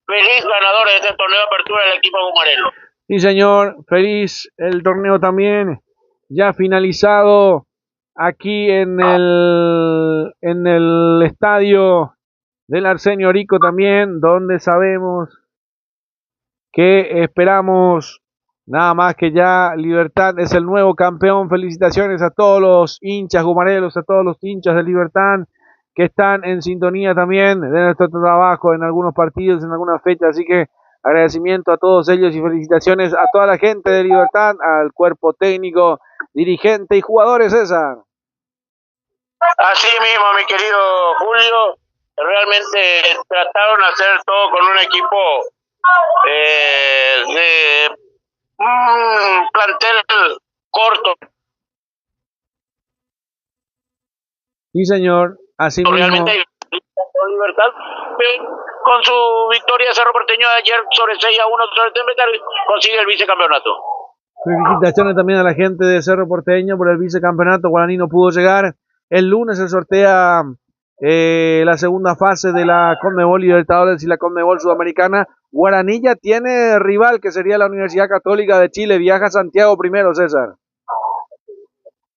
Feliz ganador de este torneo de apertura del equipo gumarelo. Sí, señor, feliz el torneo también. Ya finalizado aquí en el estadio del Arsenio Orico también, donde sabemos que esperamos nada más que ya Libertad es el nuevo campeón. Felicitaciones a todos los hinchas gumarelos, a todos los hinchas de Libertad que están en sintonía también de nuestro trabajo en algunos partidos, en algunas fechas, así que agradecimiento a todos ellos y felicitaciones a toda la gente de Libertad, al cuerpo técnico, dirigente y jugadores, César. Así mismo, mi querido Julio, realmente trataron de hacer todo con un equipo de plantel corto. Sí, señor, así mismo. Libertad, con su victoria Cerro Porteño de ayer sobre 6-1 sobre el Tempetar, consigue el vicecampeonato. Felicitaciones también a la gente de Cerro Porteño por el vicecampeonato. Guaraní no pudo llegar. El lunes se sortea la segunda fase de la Conmebol Libertadores y la Conmebol Sudamericana. Guaraní ya tiene rival, que sería la Universidad Católica de Chile. Viaja a Santiago primero, César.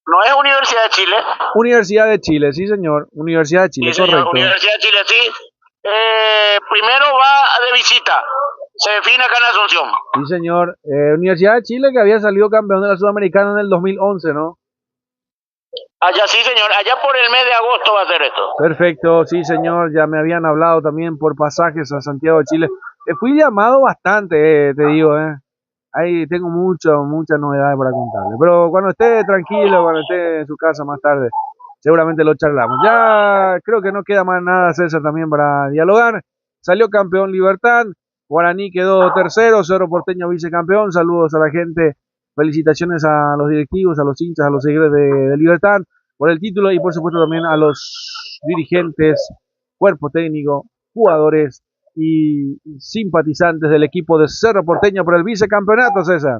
¿No es Universidad de Chile? Universidad de Chile, sí, señor. Universidad de Chile, sí, señor, correcto. Universidad de Chile, sí. Primero va de visita. Se define acá en Asunción. Sí, señor. Universidad de Chile, que había salido campeón de la Sudamericana en el 2011, ¿no? Allá sí, señor. Allá por el mes de agosto va a ser esto. Perfecto, sí, señor. Ya me habían hablado también por pasajes a Santiago de Chile. Fui llamado bastante, te digo, Ahí tengo muchas novedades para contarle. Pero cuando esté tranquilo, cuando esté en su casa más tarde, seguramente lo charlamos. Ya creo que no queda más nada, César, también para dialogar. Salió campeón Libertad. Guaraní quedó tercero, Cerro Porteño vicecampeón. Saludos a la gente. Felicitaciones a los directivos, a los hinchas, a los seguidores de Libertad por el título y por supuesto también a los dirigentes, cuerpo técnico, jugadores y simpatizantes del equipo de Cerro Porteño por el vicecampeonato, César.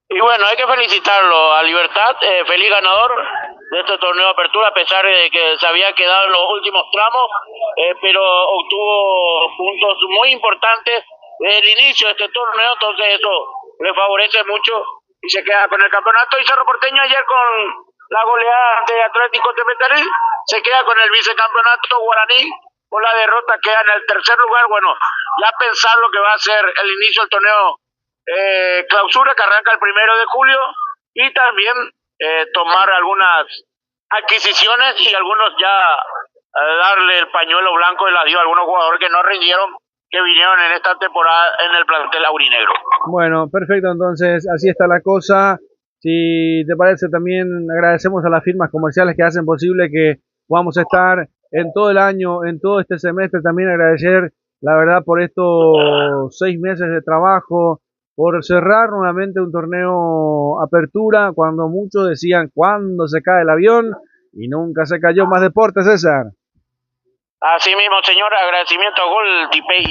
Y bueno, hay que felicitarlo a Libertad, feliz ganador de este torneo de apertura, a pesar de que se había quedado en los últimos tramos, pero obtuvo puntos muy importantes desde el inicio de este torneo, entonces eso le favorece mucho y se queda con el campeonato. Y Cerro Porteño ayer con la goleada de Atlético Temetarí se queda con el vicecampeonato. Guaraní con la derrota queda en el tercer lugar. Bueno, ya pensar lo que va a ser el inicio del torneo clausura, que arranca el 1 de julio, y también tomar algunas adquisiciones y algunos ya darle el pañuelo blanco del adiós a algunos jugadores que no rindieron, que vinieron en esta temporada en el plantel aurinegro. Bueno, perfecto, entonces así está la cosa. Si te parece, también agradecemos a las firmas comerciales que hacen posible que podamos estar en todo el año, en todo este semestre. También agradecer, la verdad, por estos 6 meses de trabajo, por cerrar nuevamente un torneo Apertura, cuando muchos decían cuándo se cae el avión, y nunca se cayó. Más deporte, César. Así mismo, señor, agradecimiento a Gol Tipei,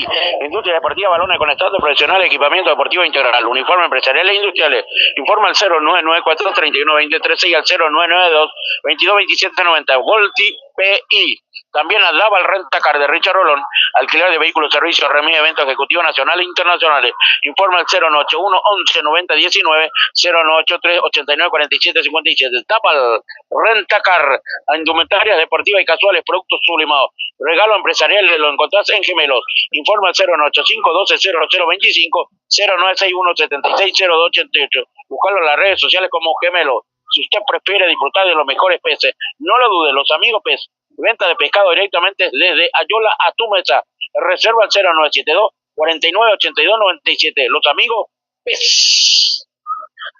Industria Deportiva, balones conectados profesionales, equipamiento deportivo integral, uniforme empresariales e industriales. Informa al 0994-312013 y al 0992-222790. Gol Tipei. También al Laval Rentacar de Richard Rolón, alquiler de vehículos, servicios, remis, eventos ejecutivos nacionales e internacionales. Informa al 0981 11 90 19 0983 89 47 57. Tapal Rentacar, indumentarias deportivas y casuales, productos sublimados. Regalo empresarial, lo encontrás en Gemelos. Informa al 0985 12 0025 0961 76 0288. Buscalo en las redes sociales como Gemelos. Si usted prefiere disfrutar de los mejores peces, no lo dude, los amigos peces. Venta de pescado directamente desde Ayola a tu mesa. Reserva al 0972 49 82 97. Los amigos pez.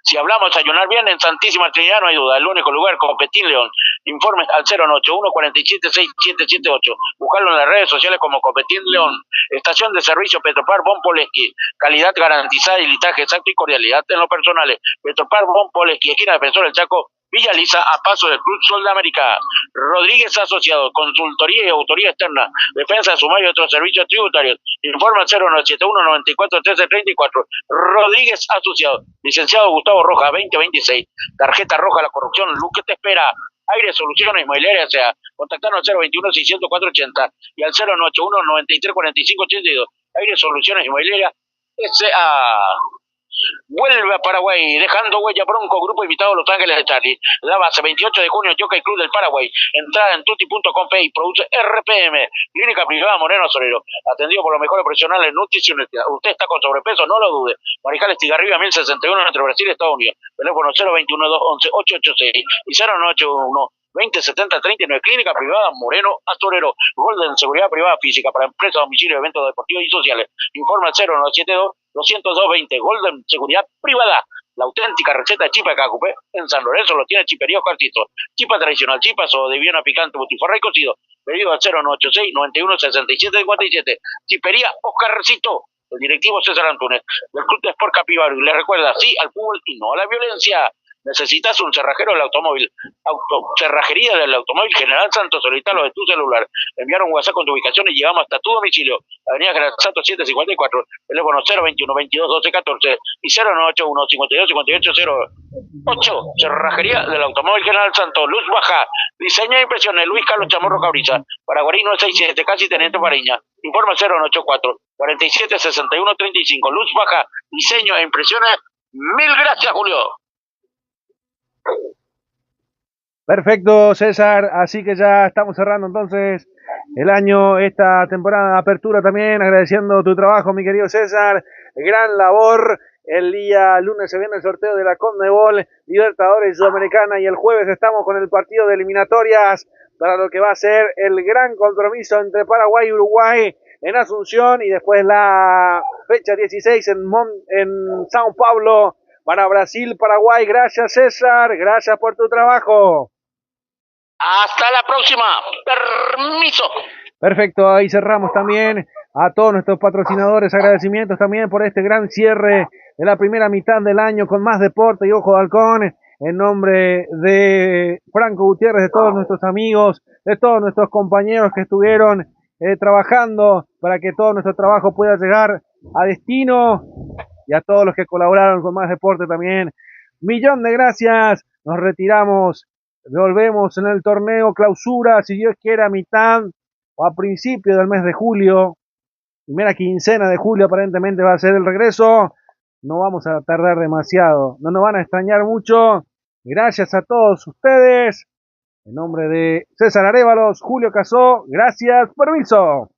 Si hablamos de ayunar bien, en Santísima Trinidad no hay duda. El único lugar, Copetín León. Informes al 0981 47 6778. Buscarlo en las redes sociales como Copetín León. Estación de servicio Petropar Bon Poleski. Calidad garantizada y litaje exacto y cordialidad en lo personales. Petropar Bon Poleski, esquina Defensor del Chaco, Villa Lisa, a paso del Club Sol de América. Rodríguez Asociados, consultoría y autoría externa, defensa de sumario y otros servicios tributarios. Informa al 0971 94 13 34. Rodríguez Asociados, licenciado Gustavo Roja, 2026. Tarjeta roja a la corrupción, Luz que te espera. Aire Soluciones Inmobiliarias, sea, contactarnos al 021 600 480 y al 0981 93 45 82. Aire Soluciones Inmobiliarias, S.A. Vuelve a Paraguay, dejando huella Bronco, grupo invitado Los Ángeles de Charlie. La base, 28 de junio, Jockey Club del Paraguay. Entrada en tuti.com y produce RPM. Clínica Privada Moreno Solero. Atendido por los mejores profesionales en nutricionista. Usted está con sobrepeso, no lo dude. Mariscal Estigarribia, 1061, entre Brasil y Estados Unidos. Teléfono 021 211 886 y 0981 2070 39. Clínica Privada Moreno Astorero. Golden Seguridad Privada Física para empresas, domicilio, eventos deportivos y sociales. Informa al 0972 20220. Golden Seguridad Privada. La auténtica receta de chipa de cacupé en San Lorenzo lo tiene Chipería Oscarcito. Chipa tradicional, chipas o de viena picante, butifarra y cocido. Pedido al 0986 91 67 57. Chipería Oscarcito. El directivo César Antunes del Club de Sport Capibaru le recuerda sí al fútbol y no a la violencia. Necesitas un cerrajero del automóvil. Cerrajería del automóvil General Santos, solicítalo de tu celular. Enviar un WhatsApp con tu ubicación y llegamos hasta tu domicilio. Avenida General Santos 754, teléfono 021 22 12 14 y 0981 52 58 08. Cerrajería del automóvil General Santos, luz baja, diseño e impresiones, Luis Carlos Chamorro Cabriza, Paraguarí 967, casi Teniente Pariña. Informa 0984 47 61 35, luz baja, diseño e impresiones. Mil gracias, Julio. Perfecto, César, así que ya estamos cerrando entonces el año, esta temporada de apertura también, agradeciendo tu trabajo, mi querido César, gran labor. El día lunes se viene el sorteo de la Conmebol Libertadores Sudamericana y el jueves estamos con el partido de eliminatorias para lo que va a ser el gran compromiso entre Paraguay y Uruguay en Asunción, y después la fecha 16 en Sao Paulo para Brasil, Paraguay. Gracias, César, gracias por tu trabajo. Hasta la próxima. Permiso. Perfecto, ahí cerramos también a todos nuestros patrocinadores. Agradecimientos también por este gran cierre de la primera mitad del año con más deporte y Ojo de Halcón. En nombre de Franco Gutiérrez, de todos nuestros amigos, de todos nuestros compañeros que estuvieron trabajando para que todo nuestro trabajo pueda llegar a destino, y a todos los que colaboraron con Más Deporte también, millón de gracias. Nos retiramos, volvemos en el torneo clausura, si Dios quiere, a mitad o a principio del mes de julio, primera quincena de julio aparentemente va a ser el regreso. No vamos a tardar demasiado, no nos van a extrañar mucho. Gracias a todos ustedes, en nombre de César Arévalos, Julio Casó, gracias, permiso.